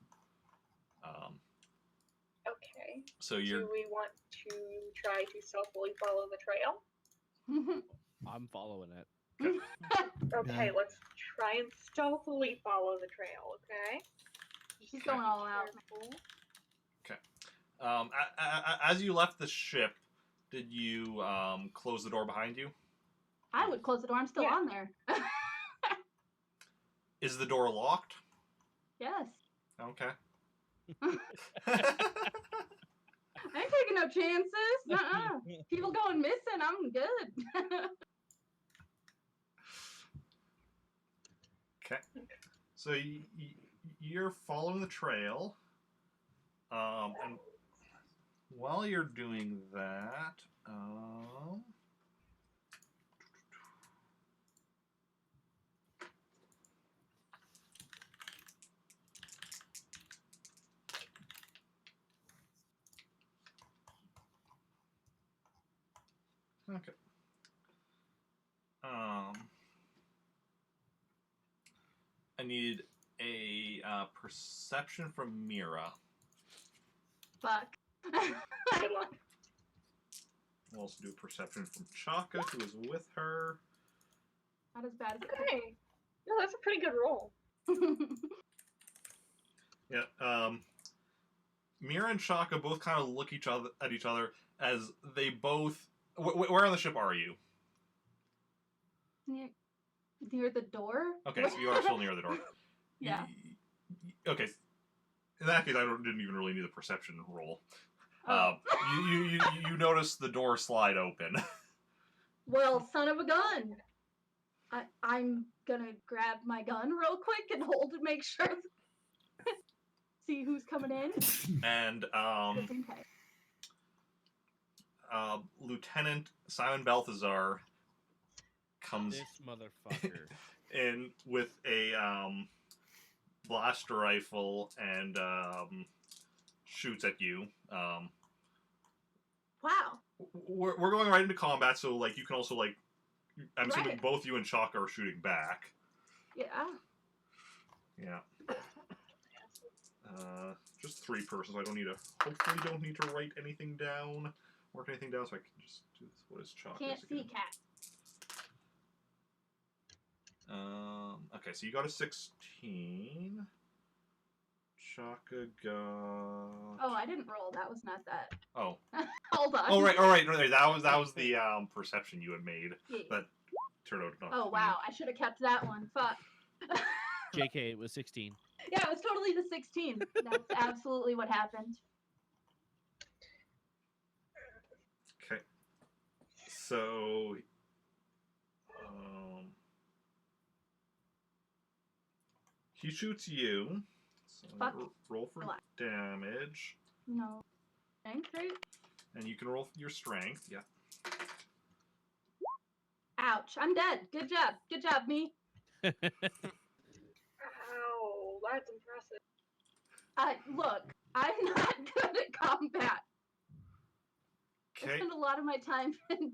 Okay. So you're Do we want to try to stealthily follow the trail? I'm following it. Okay, Yeah. let's try and stealthily follow the trail, okay? She's going all out. Careful. As you left the ship, did you close the door behind you? I would close the door. I'm still Yeah. on there. Is the door locked? Yes. Okay. I ain't taking no chances. Nuh-uh. People going missing, I'm good. Okay. So you're following the trail, and while you're doing that, okay. I need a perception from Mira. Fuck. Good luck. We'll also do a perception from Chaka, who is with her. Not as bad as Okay. No, that's a pretty good roll. Yeah. Mira and Chaka both kind of look at each other as they both. Where on the ship are you? Near the door? Okay, so you are still near the door. Yeah. Okay. In that case, I didn't even really need a perception roll. Oh. You notice the door slide open. Well, son of a gun. I'm gonna grab my gun real quick and hold to make sure. See who's coming in. And Just in case. Lieutenant Simon Balthazar comes This motherfucker. in with a blaster rifle and shoots at you. Wow. We're going right into combat, so like you can also like. I'm assuming Right. both you and Chaka are shooting back. Yeah. Yeah. Just 3 persons. I don't need to. Hopefully, don't need to write anything down, mark anything down, so I can just do this. What is Chaka? Can't see cat. Okay, so you got a 16. Chaka got. Oh, I didn't roll. That was not that. Oh. Hold on. Oh right, all right. That was the perception you had made. Yeah. That turned out not. Oh to be. wow, I should have kept that one. Fuck. JK, it was 16. Yeah, it was totally the 16. That's absolutely what happened. Okay. So. He shoots you. So Fuck. roll for Relax. damage. No. Strength, right? And you can roll your strength. Yeah. Ouch. I'm dead. Good job. Good job, me. Ow, that's impressive. Look, I'm not good at combat. I Okay. spend a lot of my time in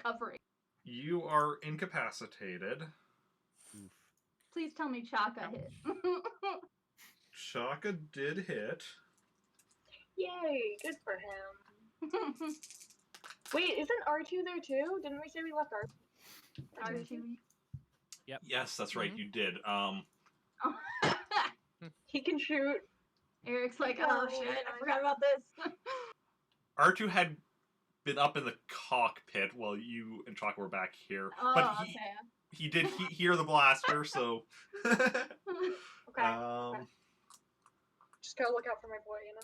covering. You are incapacitated. Oof. Please tell me Chaka hit. Chaka did hit. Yay, good for him. Wait, isn't R2 there too? Didn't we say we left R2? R2. Yep. Yes, that's right. Mhm. You did. He can shoot. Eric's like, oh shit, I forgot about this. R2 had been up in the cockpit while you and Chaka were back here, Oh, but okay. he did hear the blaster, so. Okay. Just gotta look out for my boy, you know?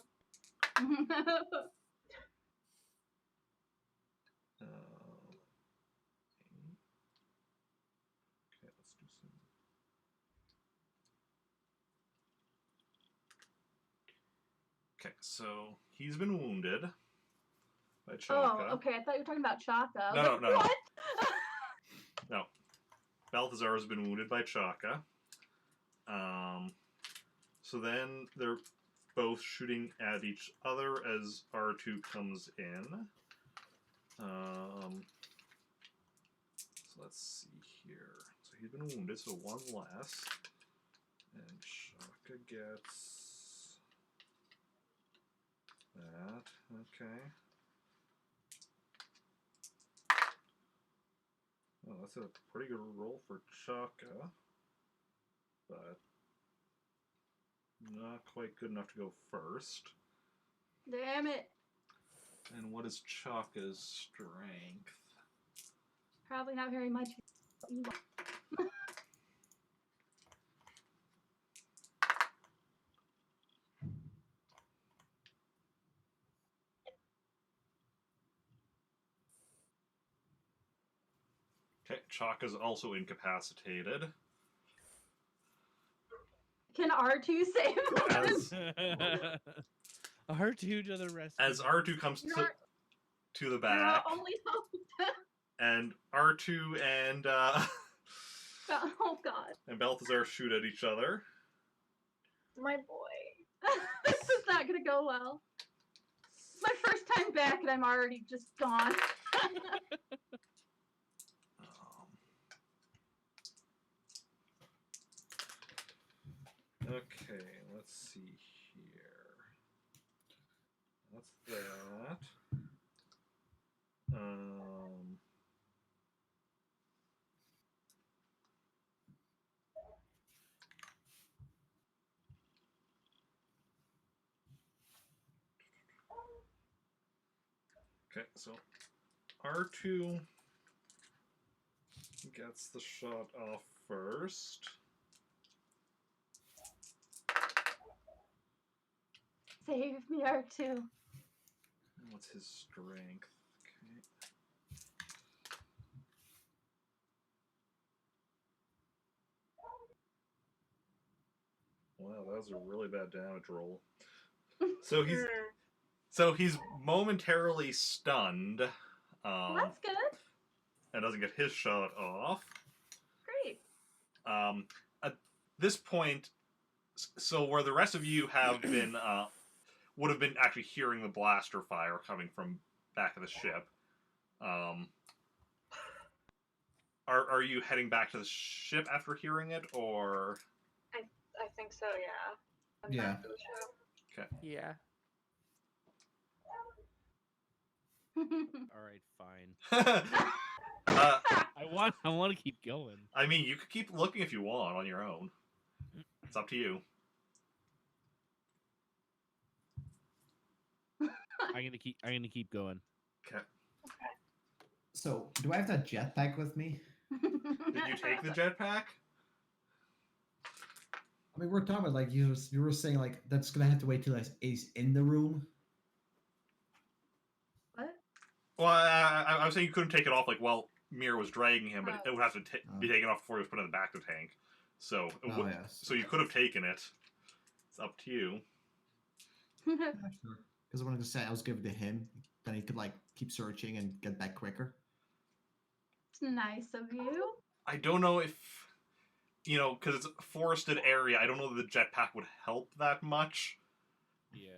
Okay, let's do some. Okay, so he's been wounded by Chaka. Oh, okay. I thought you were talking about Chaka. I was No, like, no, no. What? No. Balthazar has been wounded by Chaka. So then they're both shooting at each other as R2 comes in. So let's see here. So he's been wounded, so 1 less. And Chaka gets that. Okay. Well, that's a pretty good roll for Chaka, but not quite good enough to go first. Damn it. And what is Chaka's strength? Probably not very much. Okay, Chaka's also incapacitated. Can R2 save As, R2 to the rescue. as R2 comes You're- to the You're our back, only hope. and R2 and Oh god. and Balthazar shoot at each other. My boy. This is not gonna go well. It's my first time back and I'm already just gone. Okay, let's see here. That's that. Okay, so R2 gets the shot off first. Save me, R2. What's his strength? Okay. Wow, that was a really bad damage roll. So he's momentarily stunned. Well, that's good. And doesn't get his shot off. Great. At this point, So where the rest of you have been, would have been actually hearing the blaster fire coming from back of the ship. Are you heading back to the ship after hearing it, or? I think so. Yeah. I'm Yeah. back to the show. Okay. Yeah. All right, fine. I want to keep going. I mean, you could keep looking if you want on your own. It's up to you. I'm gonna keep going. Okay. So, do I have that jetpack with me? Did you take the jetpack? I mean, we're talking about like you were saying like that's gonna have to wait till he's in the room. What? Well, I was saying you couldn't take it off like while Mira was dragging him, but Oh. it would have to be taken off before he was put in the back of the tank. So, Oh yes. so you could have taken it. It's up to you. Yeah, sure. Because I wanted to say I was giving it to him, then he could like keep searching and get back quicker. It's nice of you. I don't know if, because it's a forested area, I don't know that the jetpack would help that much. Yeah.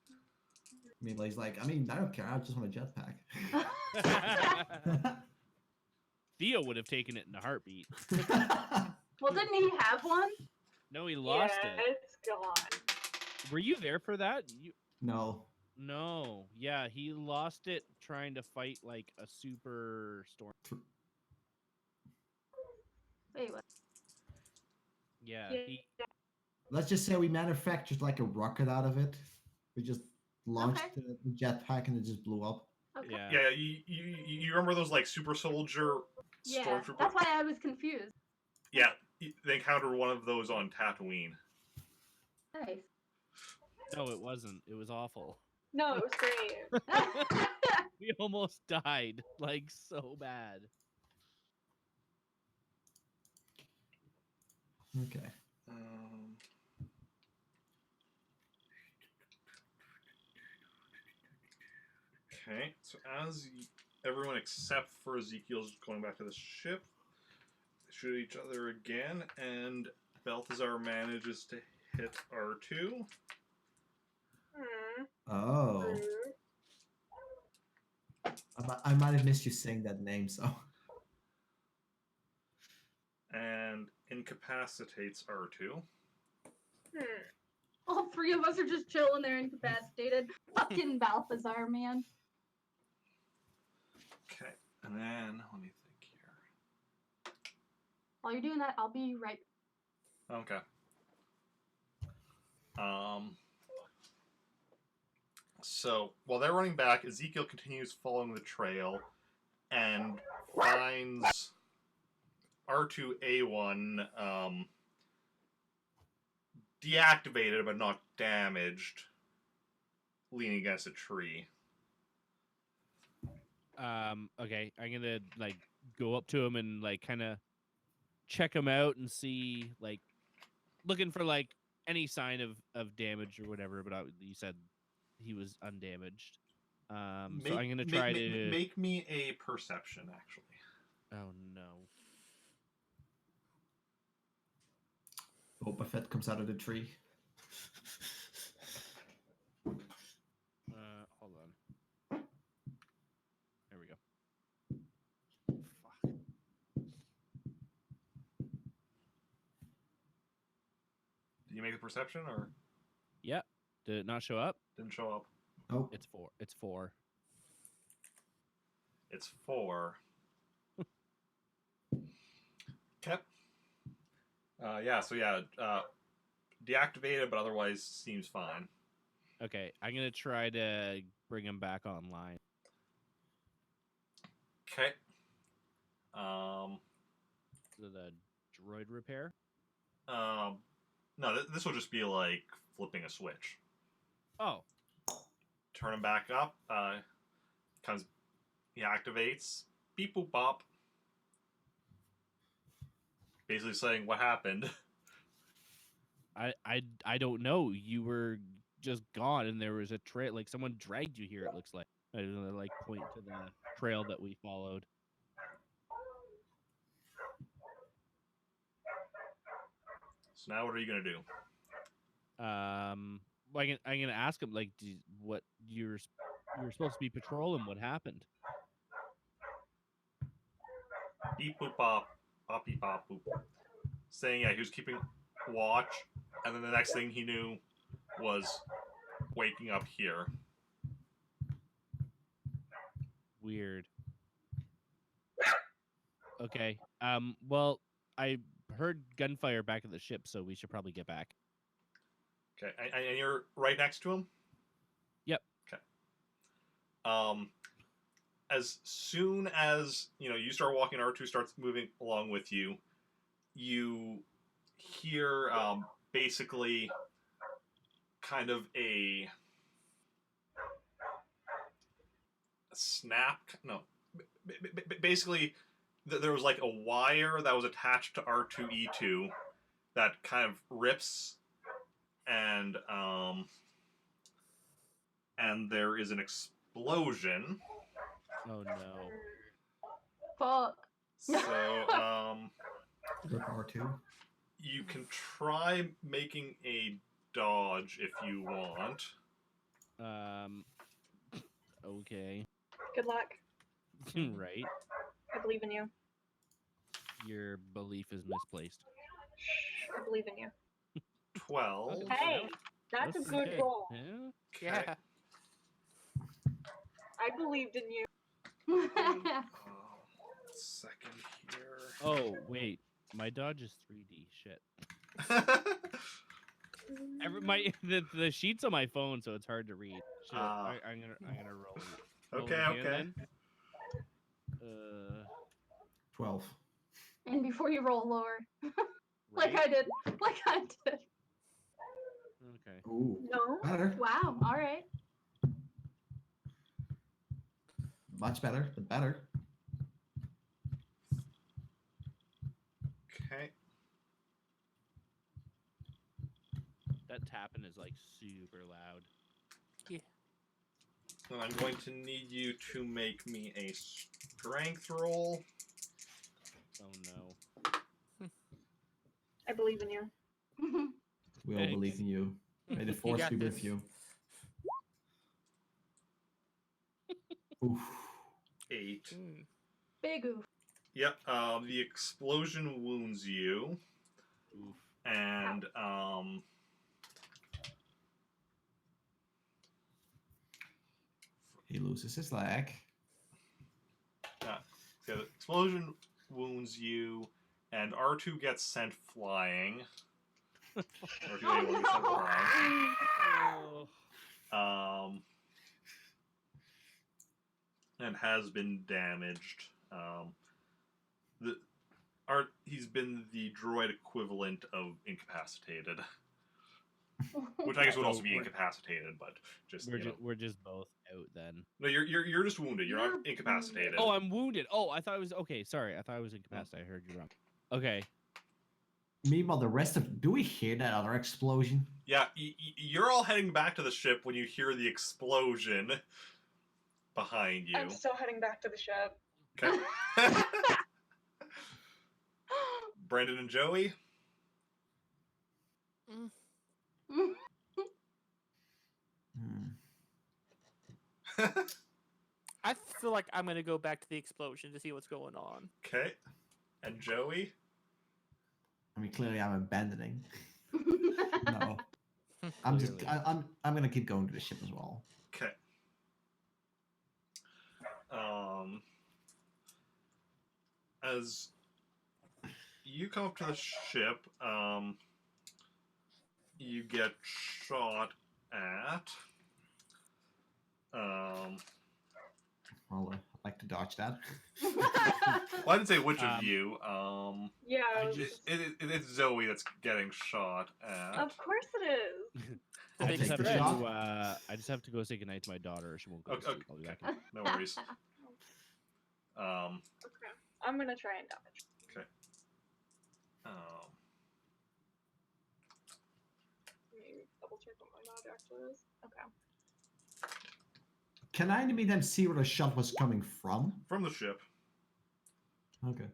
I mean, he's like, I don't care. I just want a jetpack. Theo would have taken it in a heartbeat. Well, didn't he have one? No, he lost Yeah, it. it's gone. Were you there for that? No. No. Yeah, he lost it trying to fight like a super storm. Wait, what? Yeah. Yeah. Let's just say we manufactured like a rocket out of it. We just launched Okay. the jetpack and it just blew up. Okay. Yeah. Yeah, you remember those like super soldier Yeah, stormtrooper? that's why I was confused. Yeah, they encountered one of those on Tatooine. Nice. No, it wasn't. It was awful. No, it was great. We almost died. Like so bad. Okay. Okay, so as everyone except for Ezekiel's going back to the ship, they shoot each other again, and Balthazar manages to hit R2. Oh. Rude. I might have missed you saying that name, so. And incapacitates R2. All three of us are just chilling there, incapacitated. Fucking Balthazar, man. Okay, and then let me think here. While you're doing that, I'll be right. Okay. So while they're running back, Ezekiel continues following the trail and finds R2A1 deactivated but not damaged, leaning against a tree. Okay, I'm gonna like go up to him and like kind of check him out and see like looking for like any sign of damage or whatever. But you said he was undamaged. So I'm gonna try to make me a perception, actually. Oh no. Boba Fett comes out of the tree. Hold on. There we go. Fuck. Did you make the perception, or Yep. Did it not show up? didn't show up? Oh. It's 4. It's 4. It's 4. Okay. Deactivated, but otherwise seems fine. Okay, I'm gonna try to bring him back online. Okay. Is it a droid repair? No, this will just be like flipping a switch. Oh. Turn him back up. He activates. Beep boop bop. Basically saying what happened. I don't know. You were just gone, and there was a trail. Like someone dragged you here. It looks like. I don't know, like point to the trail that we followed. So now what are you gonna do? Well, I'm gonna ask him like, what you were supposed to be patrolling. What happened? Beep boop bop, bop beep bop boop. Saying he was keeping watch, and then the next thing he knew was waking up here. Weird. Okay. Well, I heard gunfire back at the ship, so we should probably get back. Okay, and you're right next to him? Yep. Okay. As soon as, you start walking, R2 starts moving along with you, you hear, basically kind of a snap. No. Basically, there was like a wire that was attached to R2E2 that kind of rips, and there is an explosion. Oh no. Fuck. So, Rip R2. you can try making a dodge if you want. Okay. Good luck. Right. I believe in you. Your belief is misplaced. I believe in you. 12. Hey, that's a good roll. Yeah. Yeah. I believed in you. Second here. Oh wait, my dodge is 3D. Shit. The sheet's on my phone, so it's hard to read. Shit. I'm gonna roll. Okay, again, okay. Then. 12. And before you roll lower, Right? like I did. Okay. Ooh. No. Better. Wow. All right. Much better, but better. Okay. That tapping is like super loud. And I'm going to need you to make me a strength roll. Oh no. I believe in you. We all Thanks. believe in you. May the You force got be with this. you. Oof. 8. Mm. Big oof. Yep. The explosion wounds you, Oof. and He loses his leg. so the explosion wounds you, and R2 gets sent flying. R2 Oh, gets sent no. flying. And has been damaged. He's been the droid equivalent of incapacitated, which I guess would also be incapacitated, but just We're just both out then. no, you're just wounded. You're not incapacitated. Oh, I'm wounded. Oh, I thought it was okay. Sorry, I thought I was incapacitated. I heard you wrong. Okay. Meanwhile, the rest of... Do we hear that other explosion? Yeah, you're all heading back to the ship when you hear the explosion behind you. I'm still heading back to the ship. Okay. Brandon and Joey. Hmm. I feel like I'm gonna go back to the explosion to see what's going on. Okay. And Joey. I mean, clearly I'm abandoning. No. Clearly. I'm gonna keep going to the ship as well. Okay. As you come up to the ship, you get shot at. Well, I'd like to dodge that. Well, I didn't say which of you. Yeah. It's Zoey that's getting shot at. Of course it is. The I'll big take have the spread. shot. I just have to go say goodnight to my daughter. She won't go to Okay, sleep. I'll be back. No worries. Okay. I'm gonna try and dodge. Okay. Let me double check what my dodge actually is. Okay. Can I maybe then see where the shot was coming from? From the ship. Okay.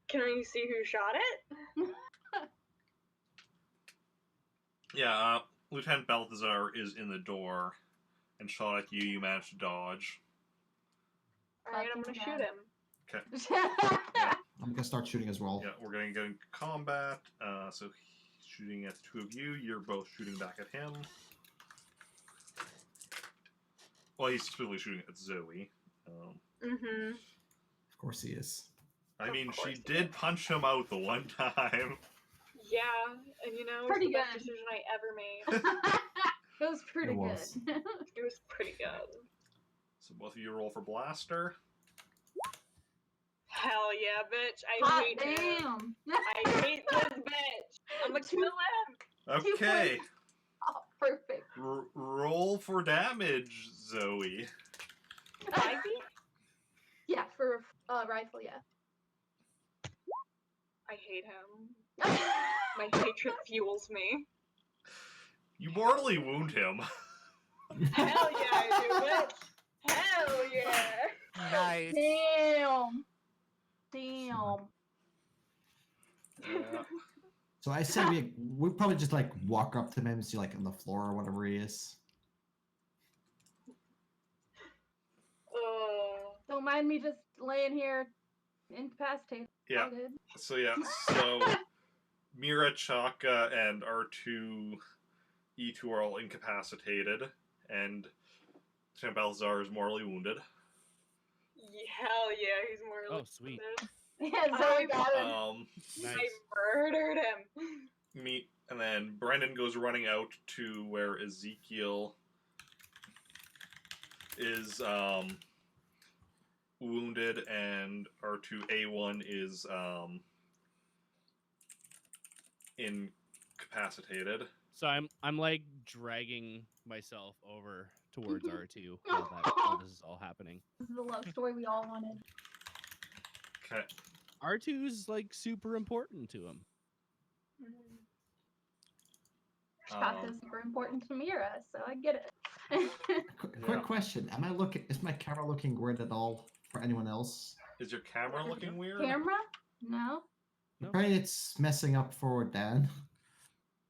Can I see who shot it? Yeah, Lieutenant Balthazar is in the door and shot at you. You managed to dodge. Alright, I'm gonna shoot him. Okay. I'm gonna start shooting as well. Yeah, we're going to get into combat. So he's shooting at the two of you. You're both shooting back at him. Well, he's specifically shooting at Zoey. Mm-hmm. Of course he is. I Of mean, course she he did punch him out the one time. Yeah, and you know, it's Pretty the best good. decision I ever made. It was pretty It was. good. It was pretty good. So both of you roll for blaster. Hell yeah, bitch. I Hot hate him. damn. I hate this bitch. I'm gonna kill him. Okay. Oh, perfect. Roll for damage, Zoey. Ivy? Yeah, for rifle, yeah. I hate him. My hatred fuels me. You mortally wound him. Hell yeah, I do, bitch. Hell yeah. Nice. Damn. Damn. Yeah. So I say we probably just like walk up to him and see like on the floor or whatever he is. Don't mind me just laying here incapacitated. Yeah. All good. So Mira, Chaka, and R2E2 are all incapacitated, and Lieutenant Balthazar is mortally wounded. Hell yeah, he's more Oh, like sweet. this. Yeah, Zoe got it. Nice. I murdered him. And then Brendan goes running out to where Ezekiel is wounded, and R2A1 is incapacitated. So I'm like dragging myself over towards R2 while this is all happening. This is the love story we all wanted. Okay. R2's like super important to him. Shaka's super important to Mira, so I get it. Quick question: Is my camera looking weird at all for anyone else? Is your camera looking weird? Camera? No. No. Apparently, it's messing up for Dan.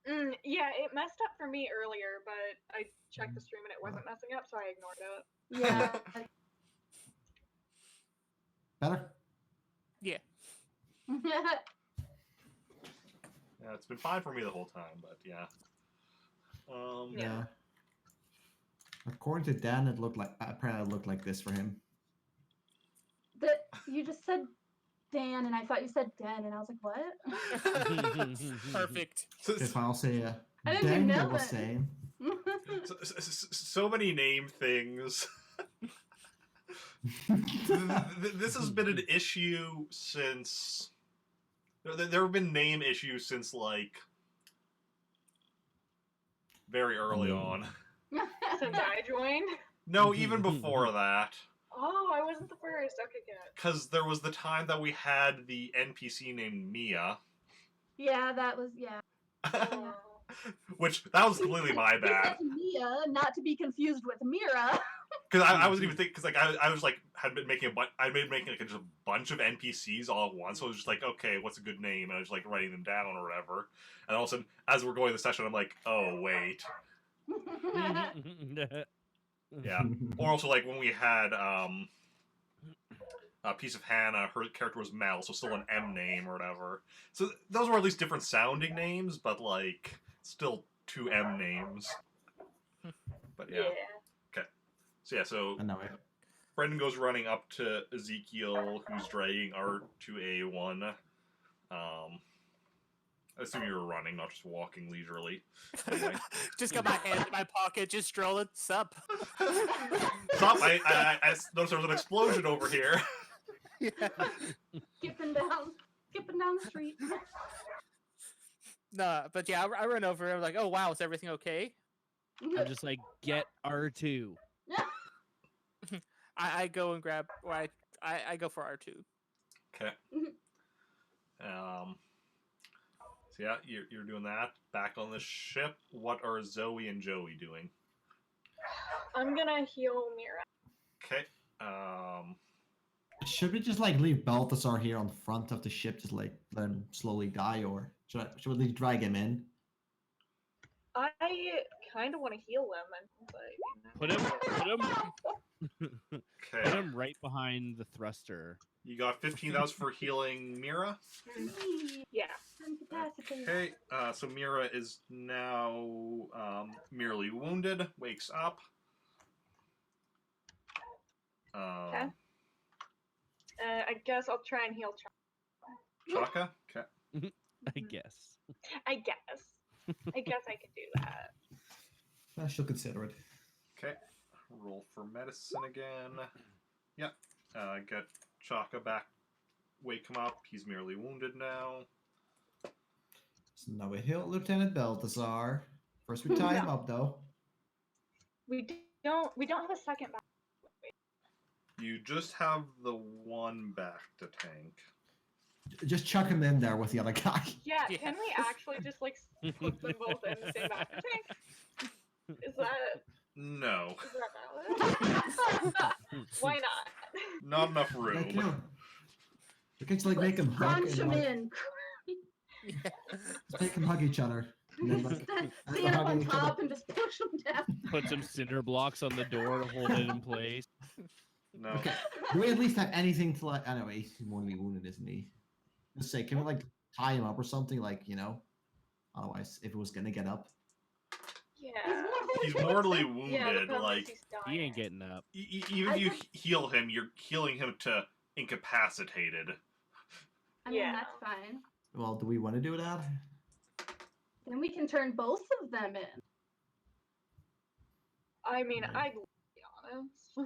Yeah, it messed up for me earlier, but I checked the stream and it wasn't messing up, so I ignored it. Yeah. Better? Yeah. Yeah, it's been fine for me the whole time, but yeah. Yeah. According to Dan, apparently it looked like this for him. You just said Dan, and I thought you said Den, and I was like, what? Perfect. If I'll say I didn't Dan know was that. saying. So many name things. This has been an issue since... There have been name issues since, like, very early on. Since I joined? No, even before that. Oh, I wasn't the first. Okay, good. Because there was the time that we had the NPC named Mia. Yeah, that was, yeah. Oh. Which, that was completely my bad. Mia, not to be confused with Mira. Because I wasn't even thinking, because like I was like had been making like just a bunch of NPCs all at once. So I was just like, okay, what's a good name? And I was like writing them down or whatever. And all of a sudden, as we're going to the session, I'm like, oh wait, yeah. Or also like when we had a piece of Hannah, her character was Mel, so still an M name or whatever. So those were at least different sounding names, but like still two M names. But yeah. So yeah, so I know it. Brendan goes running up to Ezekiel, who's dragging R2A1. I assume you were running, not just walking leisurely. Anyway. Just got my hand in my pocket, just strolling. Sup? Stop! I noticed there was an explosion over here. Yeah. skipping down the street. No, but yeah, I run over. I'm like, oh wow, is everything okay? I'm just like, get R2. I go and grab. Or I go for R2. Okay. So yeah, you're doing that. Back on the ship, what are Zoey and Joey doing? I'm gonna heal Mira. Okay. Should we just like leave Balthazar here on the front of the ship, just like let him slowly die, or should we drag him in? I kind of want to heal him, but you know. Put Okay. him right behind the thruster. You got 15,000 for healing Mira. Yeah. Incapacitated. Okay. So Mira is now merely wounded. Wakes up. Okay. I guess I'll try and heal Chaka. Okay. I guess. I guess I can do that. I shall consider it. Okay. Roll for medicine again. Yep. Get Chaka back. Wake him up. He's merely wounded now. So now we heal Lieutenant Balthazar. First we tie him up though. We don't have a second back. You just have the one back to tank. Just chuck him in there with the other guy. Yeah, Yeah. can we actually just like put them both in the same back tank? Is that No. valid? Why not? Not enough Like, room. you know, we can just like make him hug Crunch and him like, in. just make them hug each other. And then, like, Stand up on hugging each other. top and just push him down. Put some cinder blocks on the door to hold it in place. No. Okay. Do we at least have anything to like? Anyway, he's more to be wounded, isn't he? Let's say, can we like tie him up or something? Like, you know, otherwise, if it was gonna get up. Yeah. He's mortally Yeah, wounded. the problem is Like, he's He dying. ain't getting up. even if you heal him, you're healing him to incapacitated. I mean, Yeah. that's fine. Well, do we want to do that? Then we can turn both of them in. I mean, Yeah. I'd be honest.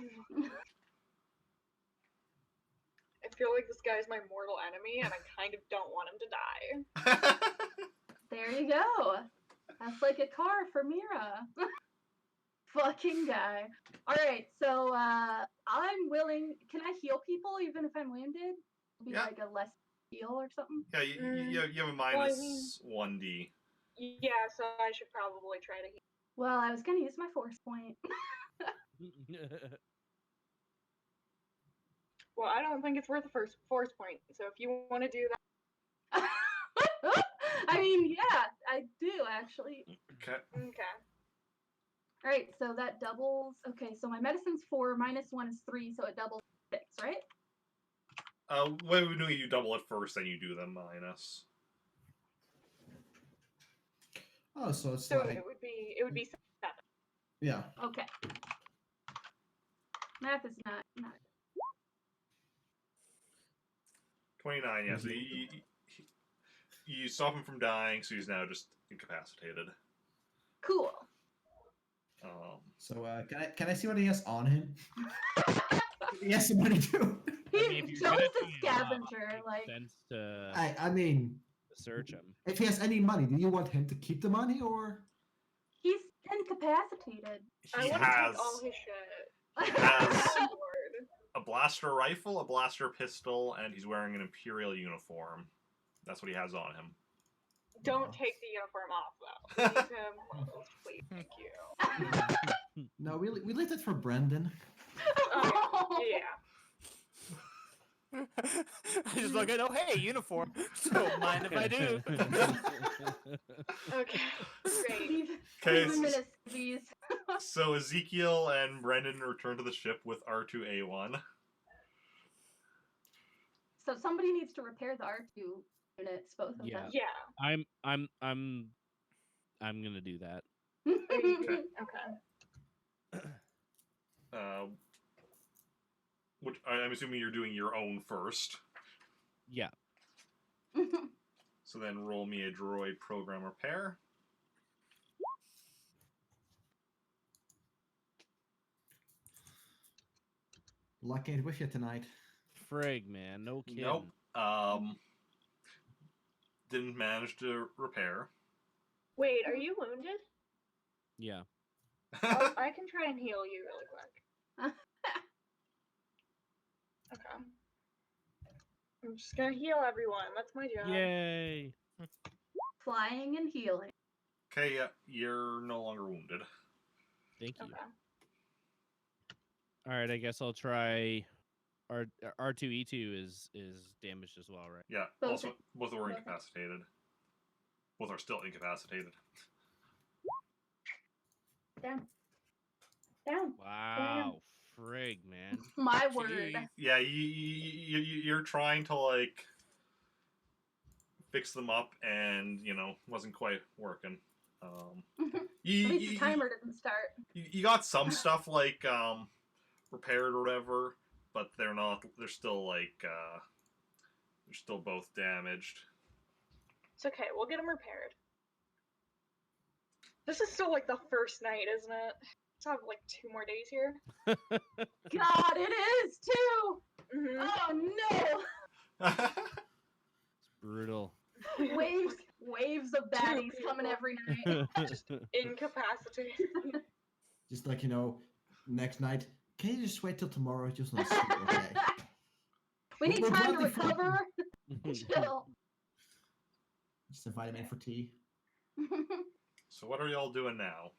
I feel like this guy's my mortal enemy, and I kind of don't want him to die. There you go. That's like a car for Mira. Fucking guy. All right, so I'm willing. Can I heal people even if I'm wounded? Be Yeah. like a less heal or something. Yeah, you have a Well, I minus 1d. Yeah, so I should probably try to heal. Well, I was gonna use my force point. Well, I don't think it's worth a force point, so if you want to do that. I mean, yeah, I do actually. Okay. Okay. All right, so that doubles. Okay, so my medicine's 4, -1 is 3, so it doubles 6, right? When we do you double it first, then you do the minus. Oh, so it's So like, it would be 7. yeah. Okay. Math is not. 29, yeah. So you stop him from dying, so he's now just incapacitated. Cool. So can I see what he has on him? He has some money too. He I mean, if you're Joe's gonna a do your job, scavenger. it makes Like, sense to I mean, search him. if he has any money, do you want him to keep the money or? he's incapacitated. I He want to has take all his shit. he has Oh, Lord. a blaster rifle, a blaster pistol, and he's wearing an Imperial uniform. That's what he has on him. Don't take the uniform off, though. Leave him close, please. Thank you. No, we leave it for Brendan. Okay, yeah. I just look at, oh hey, uniform. Don't mind if I do. Okay, great. Leave Okay, him in his skivvies. So Ezekiel and Brendan return to the ship with R2A1. So somebody needs to repair the R2 units, both of Yeah. them. Yeah. I'm gonna do that. Okay. Okay. Which I'm assuming you're doing your own first. Yeah. So then roll me a droid program repair. Luck ain't with you tonight. Frig, man. No kidding. Nope. Didn't manage to repair. Wait, are you wounded? Yeah. I can try and heal you really quick. Okay. I'm just gonna heal everyone. That's my job. Yay. Flying and healing. Okay, yeah, you're no longer wounded. Thank you. Okay. All right, I guess I'll try. R2E2 is damaged as well, right? Yeah, Both also are- both were both are- incapacitated. Both are still incapacitated. Down. Down. Wow, frig, man. My word. Jeez. Yeah, you're trying to like fix them up, and wasn't quite working. At least the timer didn't start. You got some stuff like repaired or whatever, but they're not. They're still like they're still both damaged. It's okay. We'll get them repaired. This is still like the first night, isn't it? I have like 2 more days here. God, it is too. Mm-hmm. Oh no! It's brutal. Waves of baddies coming every night. Just incapacitated. Just like, next night, can you just wait till tomorrow? Just not sleep, okay? We need We're time to gladly fine. recover. Chill. Just invite him in for tea. So what are y'all doing now?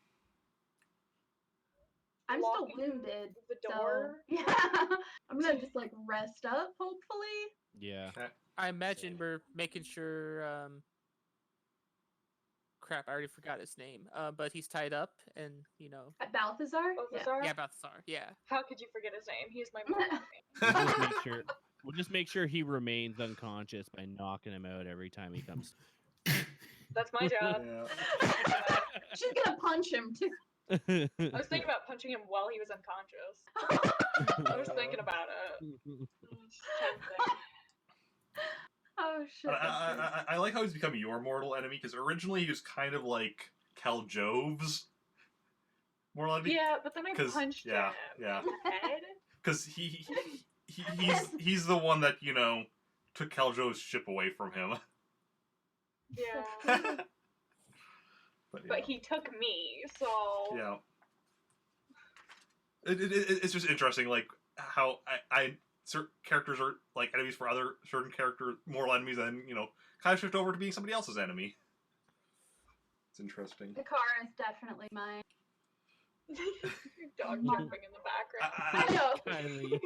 I'm still Locking wounded. the So, door. yeah. I'm gonna just like rest up, hopefully. Yeah. I imagine we're making sure. Crap, I already forgot his name. But he's tied up, and At Balthazar? Balthazar? yeah, Balthasar. Yeah. How could you forget his name? He's my brother. We'll just make sure he remains unconscious by knocking him out every time he comes. That's my job. Yeah. She's gonna punch him too. I was thinking about punching him while he was unconscious. I was thinking about it. It's tempting. Oh shit. I like how he's become your mortal enemy, because originally he was kind of like Cal Jove's mortal enemy. Yeah, but then I 'Cause- punched yeah, him yeah. in the head. Because he's the one that took Cal Jove's ship away from him. Yeah. But But he took me, so... yeah. It's just interesting, like how certain characters are like enemies for other certain mortal enemies, and kind of shift over to being somebody else's enemy. It's interesting. Kakara is definitely mine. Your dog jumping in the background. I know.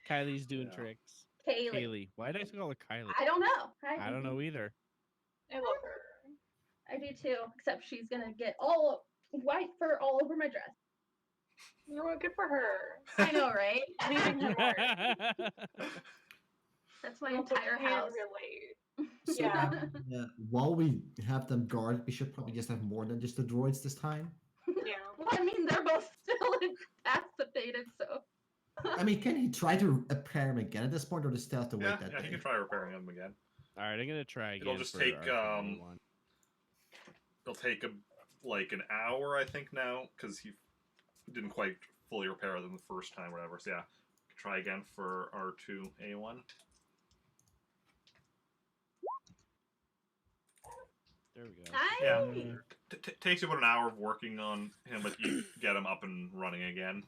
Kylie's doing Yeah. tricks. Kaylee. Why did I call her Kylie? I don't know. I don't know either. I love her. I do too, except she's gonna get all white fur all over my dress. You know what? Good for her. I know, right? Leaving her mark. That's my I also entire can house. relate. So, Yeah. while we have them guarded, we should probably just have more than just the droids this time. Yeah. Well, I mean, they're both still incapacitated, so. I mean, can he try to repair him again at this point, or does still have to wait Yeah, that yeah, day? he can try repairing him again. All right, I'm gonna try again. It'll just for take, Arcane one. It'll take like an hour, I think, now, because he didn't quite fully repair them the first time, or whatever. So yeah, try again for R2A1. There we go. Yeah, takes you about an hour of working on him, but you get him up and running again.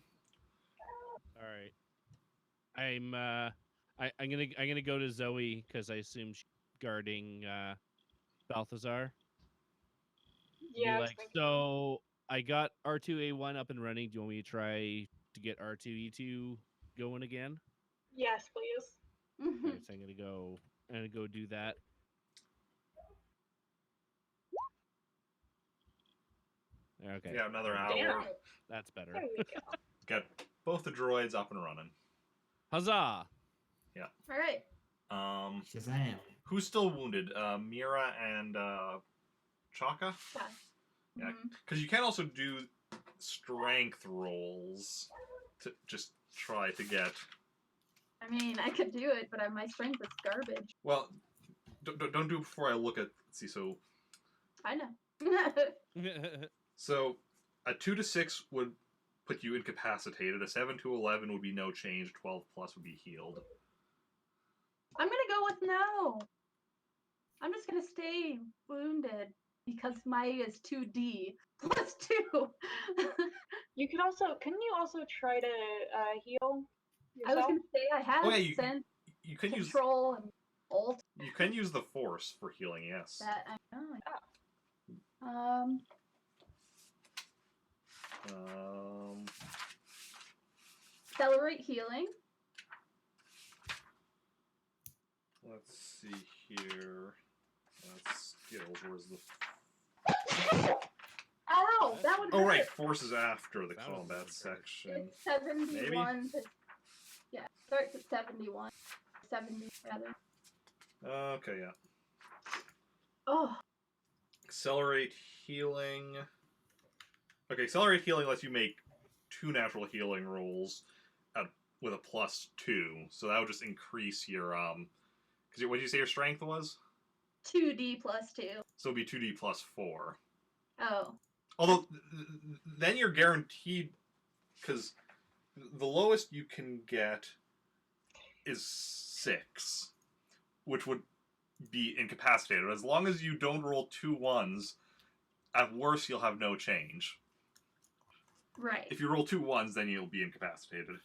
All right. I'm gonna go to Zoe because I assume she's guarding Balthazar. Yeah. I Be was like, thinking- so I got R2A1 up and running. Do you want me to try to get R2E2 going again? Yes, please. Mm-hmm. Alright, so I'm gonna go do that. Okay. Yeah, another hour. Damn. That's better. There we go. Get both the droids up and running. Huzzah! All right. Shazam. Who's still wounded? Mira and Chaka? Yeah, Mhm. because you can also do strength rolls to just try to get. I mean, I could do it, but my strength is garbage. Well, don't do it before I look at. Let's see, so I know. so a 2 to 6 would put you incapacitated. A 7 to 11 would be no change. 12 plus would be healed. I'm gonna go with no. I'm just gonna stay wounded because my is 2D plus 2. You could also. Couldn't you also try to heal I was yourself? gonna say I have Oh, yeah, sense, You can use control, and ult. you can use the force for healing. Yes. That I know. Oh. Accelerate healing. Let's see here. Skills. Where's the? Ow! That would Oh hurt. right, force is after the That would combat hurt. section. It's 71 to... Yeah, it starts at 71. 70, rather. Okay, yeah. Oh, Accelerate healing. Okay, accelerate healing lets you make 2 natural healing rolls with a +2, so that would just increase your Because what did you say your strength was? 2d plus 2. So it'd be 2d plus 4. Oh. Although then you're guaranteed, because the lowest you can get is 6, which would be incapacitated. As long as you don't roll 2 1s, at worst you'll have no change. Right. If you roll 2 1s, then you'll be incapacitated.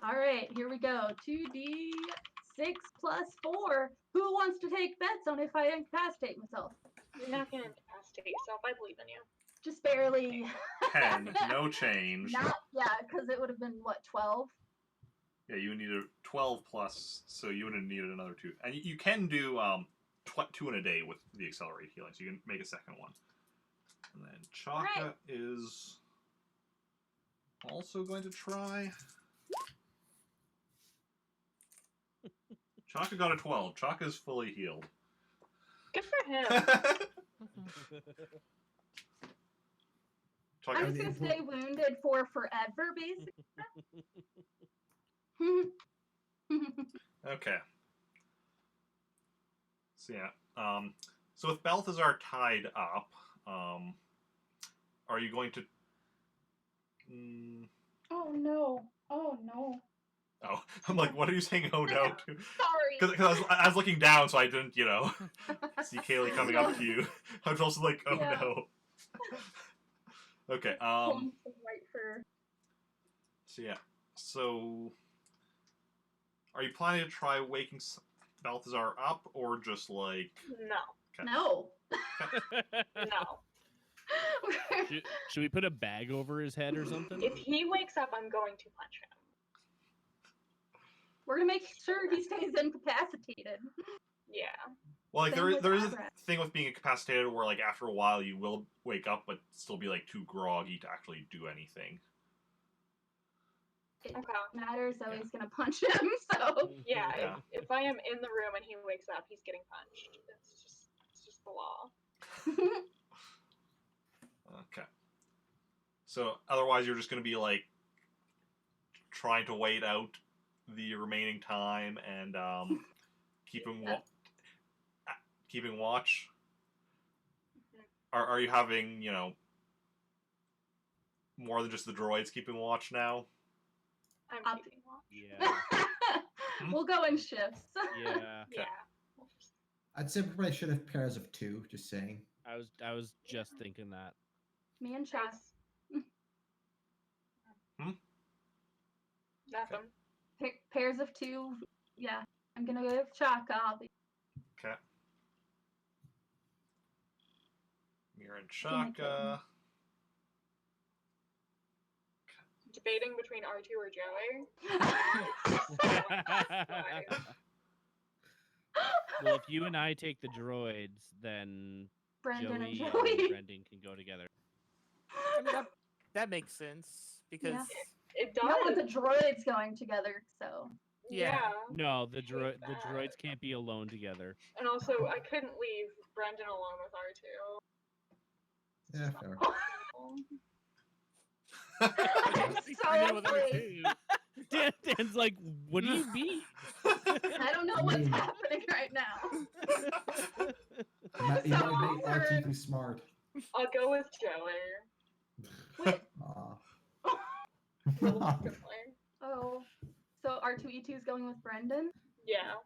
Alright, here we go. 2d6 plus 4. Who wants to take bets on if I incapacitate myself? You're not gonna incapacitate yourself. I believe in you. Just barely. 10, no change. Not, yeah, because it would have been, what, 12? Yeah, you would need a 12 plus, so you would have needed another 2. And you can do 2 in a day with the accelerated healing, so you can make a second one. And then Chaka Right. is also going to try. Chaka got a 12. Chaka is fully healed. Good for him. Chaka, I'm just gonna stay wounded for forever, basically. okay. So yeah. So with Balthazar tied up, are you going to? Oh no! Oh no! Oh, I'm like, what are you saying? Oh no! To? Sorry. Because I was looking down, so I didn't, see Kaylee coming up to you. I was also like, oh Yeah. no. Okay. Some white fur. So yeah. So, are you planning to try waking Balthazar up, or just like? No. No. No. Should we put a bag over his head or something? If he wakes up, I'm going to punch him. We're gonna make sure he stays incapacitated. Yeah. Well, like Same with there is a Abra. thing with being incapacitated where like after a while you will wake up, but still be like too groggy to actually do anything. It Okay. matters. Zoe's gonna punch him. So Yeah. Yeah. If I am in the room and he wakes up, he's getting punched. It's just the law. Okay. So otherwise, you're just going to be like trying to wait out the remaining time and keeping keeping watch. Are you having more than just the droids keeping watch now? I'm I'll keeping watch. Yeah. we'll go in shifts. Yeah. Yeah. I'd say we probably should have pairs of 2, just saying. I was just thinking that. Me and Chas. Nothing. Pairs of 2. Yeah. I'm gonna go with Chaka. Okay. Mira and Gonna kill him. Chaka. Debating between R2 or Joey. Well, if you and I take the droids, then Brendan and Joey and Joey. Brendan can go together. I mean, that makes sense because Yeah. It You don't want does. the droids going together, so. Yeah. No, the Hate that. droids can't be alone together. And also, I couldn't leave Brendan alone with R2. Yeah, fair. I'm so afraid. Dan's like, what do you mean? I don't know what's happening right now. You might make R2 too smart. I'll go with Joey. Wait, Reluctantly. oh. So R2E2 is going with Brendan? Yeah.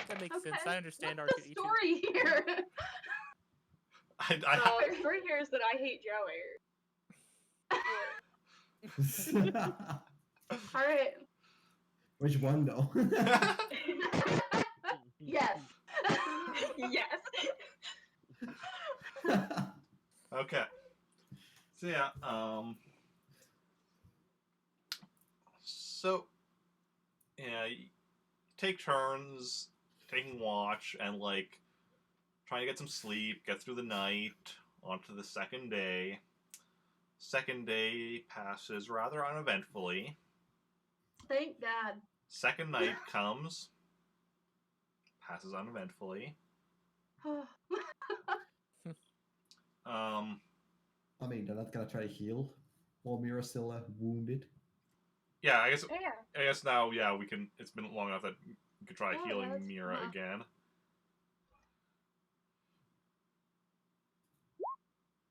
That makes Okay. sense. I understand What's the R2D2. story here? The story here is that I hate Joey. Alright. Which one, though? Yes. Yes. Okay. So yeah, so yeah, you take turns taking watch and like trying to get some sleep, get through the night, on to the second day. Second day passes rather uneventfully. Thank God. Second night comes, passes uneventfully. I mean, they're not gonna try to heal while Mira's still wounded. Yeah, I guess Yeah. now, yeah, we can. It's been long enough that we could try Oh, yeah, healing that's- Mira huh. again.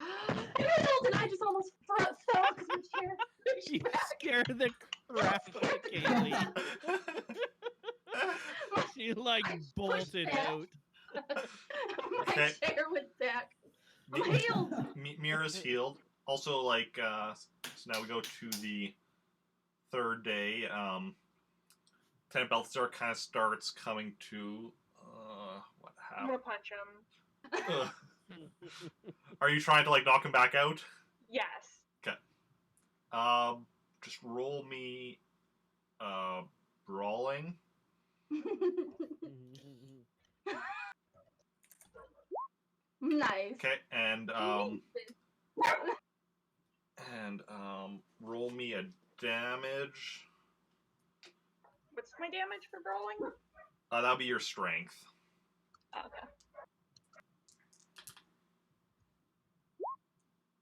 And I just almost fell because my chair. You scare the crap out of Kaylee. She like bolted back. out. My Okay. chair went back. I'm Mi- healed. Mira's healed. Also, like, so now we go to the third day. Lieutenant Balthazar kind of starts coming to. What I'm happened? gonna punch him. Are you trying to like knock him back out? Yes. Just roll me, brawling. Nice. Okay, and roll me a damage. What's my damage for brawling? That'll be your strength. Okay.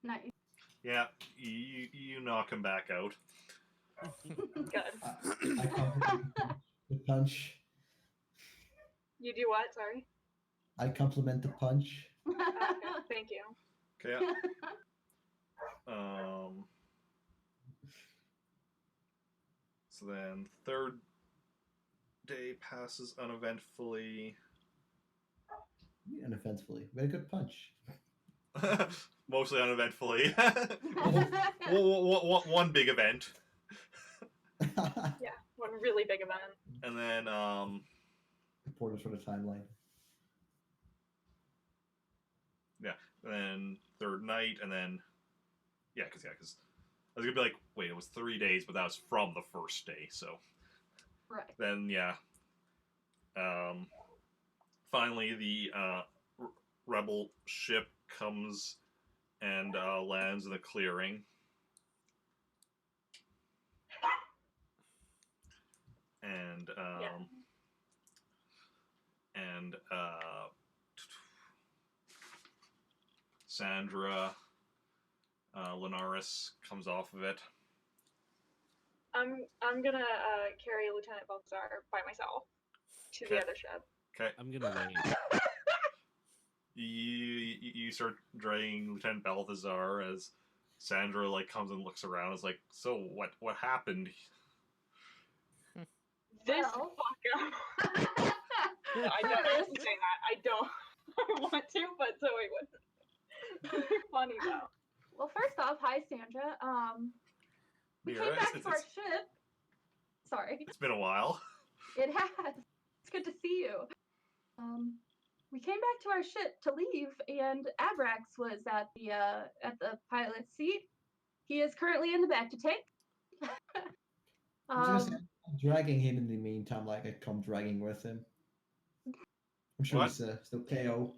Nice. Yeah, you knock him back out. Good. I compliment the punch. You do what? Sorry. I compliment the punch. Okay. Thank you. Okay. So then third day passes uneventfully. Unoffensively. Very good punch. Mostly uneventfully. One big event. Yeah. One really big event. And then Reporters for the timeline. then third night, and then because I was gonna be like, wait, it was 3 days, but that was from the first day, so Right. then finally the rebel ship comes and lands in the clearing, and Sandra Linares comes off of it. I'm gonna carry Lieutenant Balthazar by myself to the Okay. other ship. Okay, I'm gonna wait. you start dragging Lieutenant Balthazar as Sandra like comes and looks around. Is like, so what happened? This Well. fucker. I don't have to say that. I don't want to, but Zoe would. Funny though. Well, first off, hi Sandra. We Mira, came back it's- to our it's- ship. Sorry. It's been a while. It has. It's good to see you. We came back to our ship to leave, and Abrax was at the pilot's seat. He is currently in the back to tank. I was gonna say, I'm dragging him in the meantime, like I come dragging with him. I'm sure What? he's still KO.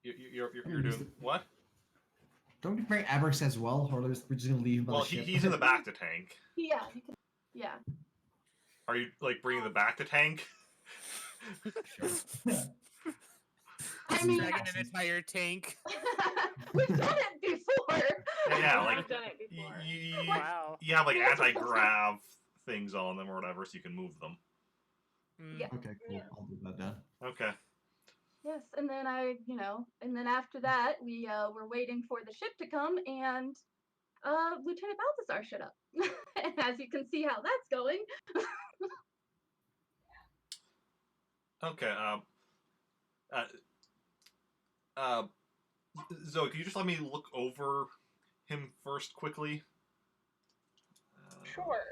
You're doing what? Don't we bring Abrax as well, or we're just gonna leave him by Well, the ship? he's in the back to tank. Yeah. Yeah. Are you like bringing the back to tank? I mean, Dragging an entire tank. we've done it before. Yeah, I've like done it before. Wow. you have like Multiple anti-grav things on them or whatever, so you can move them. Yeah. Okay, cool. Yeah. I'll do that then. Okay. Yes, and then and then after that, we were waiting for the ship to come, and Lieutenant Balthazar showed up. And as you can see how that's going. Okay. Zoe, can you just let me look over him first quickly? Sure.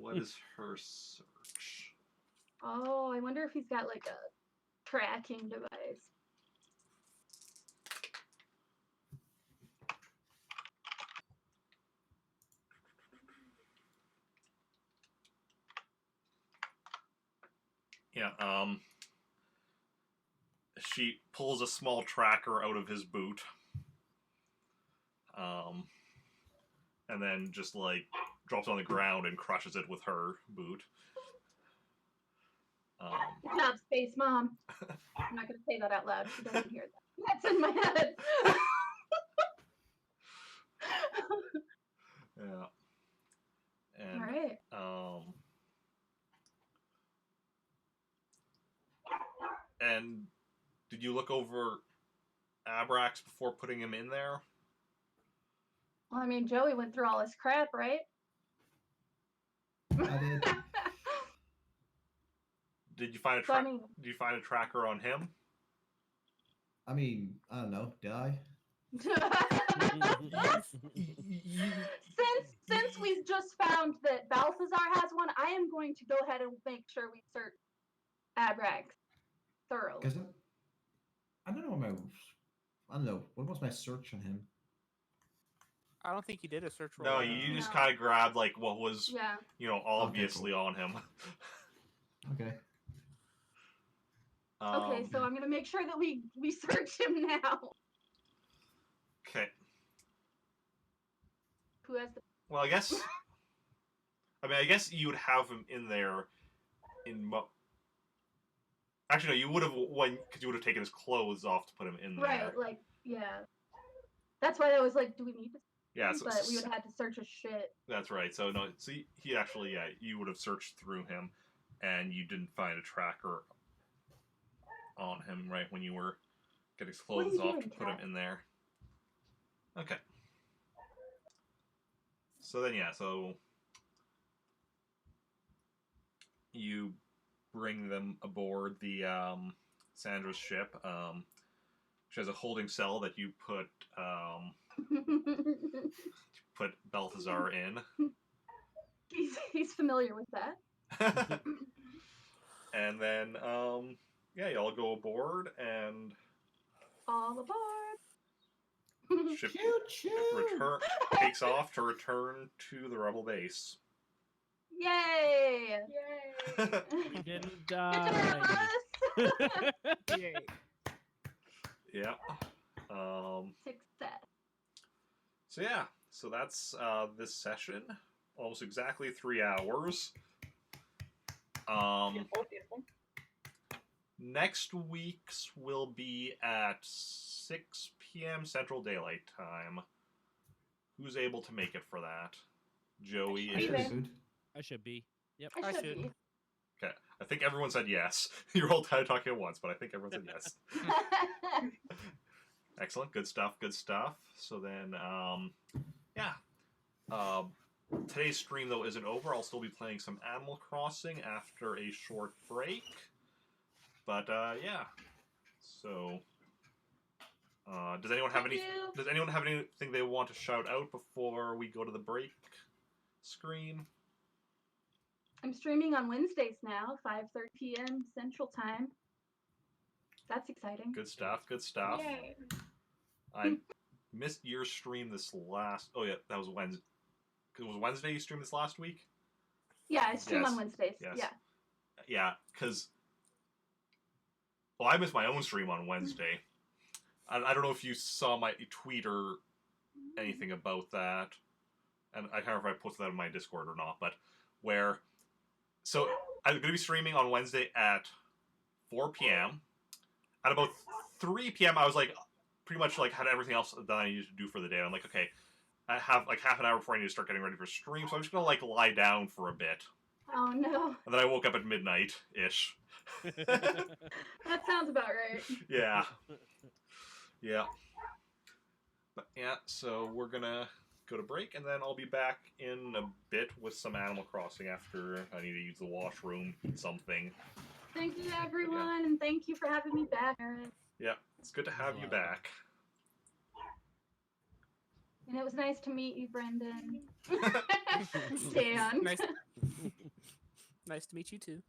What is her search? Oh, I wonder if he's got like a tracking device. Yeah. she pulls a small tracker out of his boot. And then just, like, drops it on the ground and crushes it with her boot. Good job, Space Mom. I'm not going to say that out loud. She doesn't hear that. That's in my head. Yeah. And, All right. And did you look over Abrax before putting him in there? Well, I mean, Joey went through all his crap, right? I did. Did you find a So, I mean, Did you find a tracker on him? I mean, I don't know. Did I? since we've just found that Balthazar has one, I am going to go ahead and make sure we search Abrax thoroughly. Because I don't know I don't know. What was my search on him? I don't think you did a search roll. No, you just No. kind of grabbed like what was, Yeah. obviously on him. Okay. Okay, so I'm gonna make sure that we search him now. Okay. Who has the? Well, I guess you would have him in there Actually, no, you would have because you would have taken his clothes off to put him in there. Right, like yeah. That's why I was like, do we need to? Yeah, But we would have had to search his shit. That's right. So no, see, he actually, you would have searched through him, and you didn't find a tracker on him right when you were getting his What are clothes you off doing, to put him Kat? in there. Okay. So then, so you bring them aboard the Sandra's ship. She has a holding cell that you put Balthazar in. He's familiar with that. And then, y'all go aboard, and All aboard. ship Choo-choo! takes off to return to the rebel base. Yay! Yay! We didn't Good die. job, us! Yay. Yeah. Success. So that's this session. Almost exactly 3 hours. Beautiful, beautiful. Next week's will be at 6 p.m. Central Daylight Time. Who's able to make it for that? Joey I is. should be good. I should be. Yep. I I should should. be. Okay, I think everyone said yes. You're all kind of talking at once, but I think everyone said yes. Excellent, good stuff, good stuff. So then, today's stream though isn't over. I'll still be playing some Animal Crossing after a short break. But so does anyone have anything they want to shout out before we go to the break screen? I'm streaming on Wednesdays now, 5:30 p.m. Central Time. That's exciting. Good stuff, good stuff. Yay. I missed your stream this last. Oh yeah, that was Wednesday. It was Wednesday you streamed this last week. Yeah, I stream Yes, on Wednesdays. yes. Yeah. Yeah, because I missed my own stream on Wednesday. I don't know if you saw my tweet or anything about that, and I can't remember if I posted that in my Discord or not. But so I'm going to be streaming on Wednesday at 4 p.m. At about 3 p.m., I was like, pretty much like had everything else that I needed to do for the day. I'm like, okay, I have like half an hour before I need to start getting ready for stream, so I'm just gonna like lie down for a bit. Oh no. And then I woke up at midnight ish. That sounds about right. Yeah. Yeah. But yeah, so we're gonna go to break, and then I'll be back in a bit with some Animal Crossing after I need to use the washroom, something. Thank you, everyone, and thank you for having me back, Aaron. Yeah, it's good to have you back. And it was nice to meet you, Brendan. Dan. Nice to meet you too.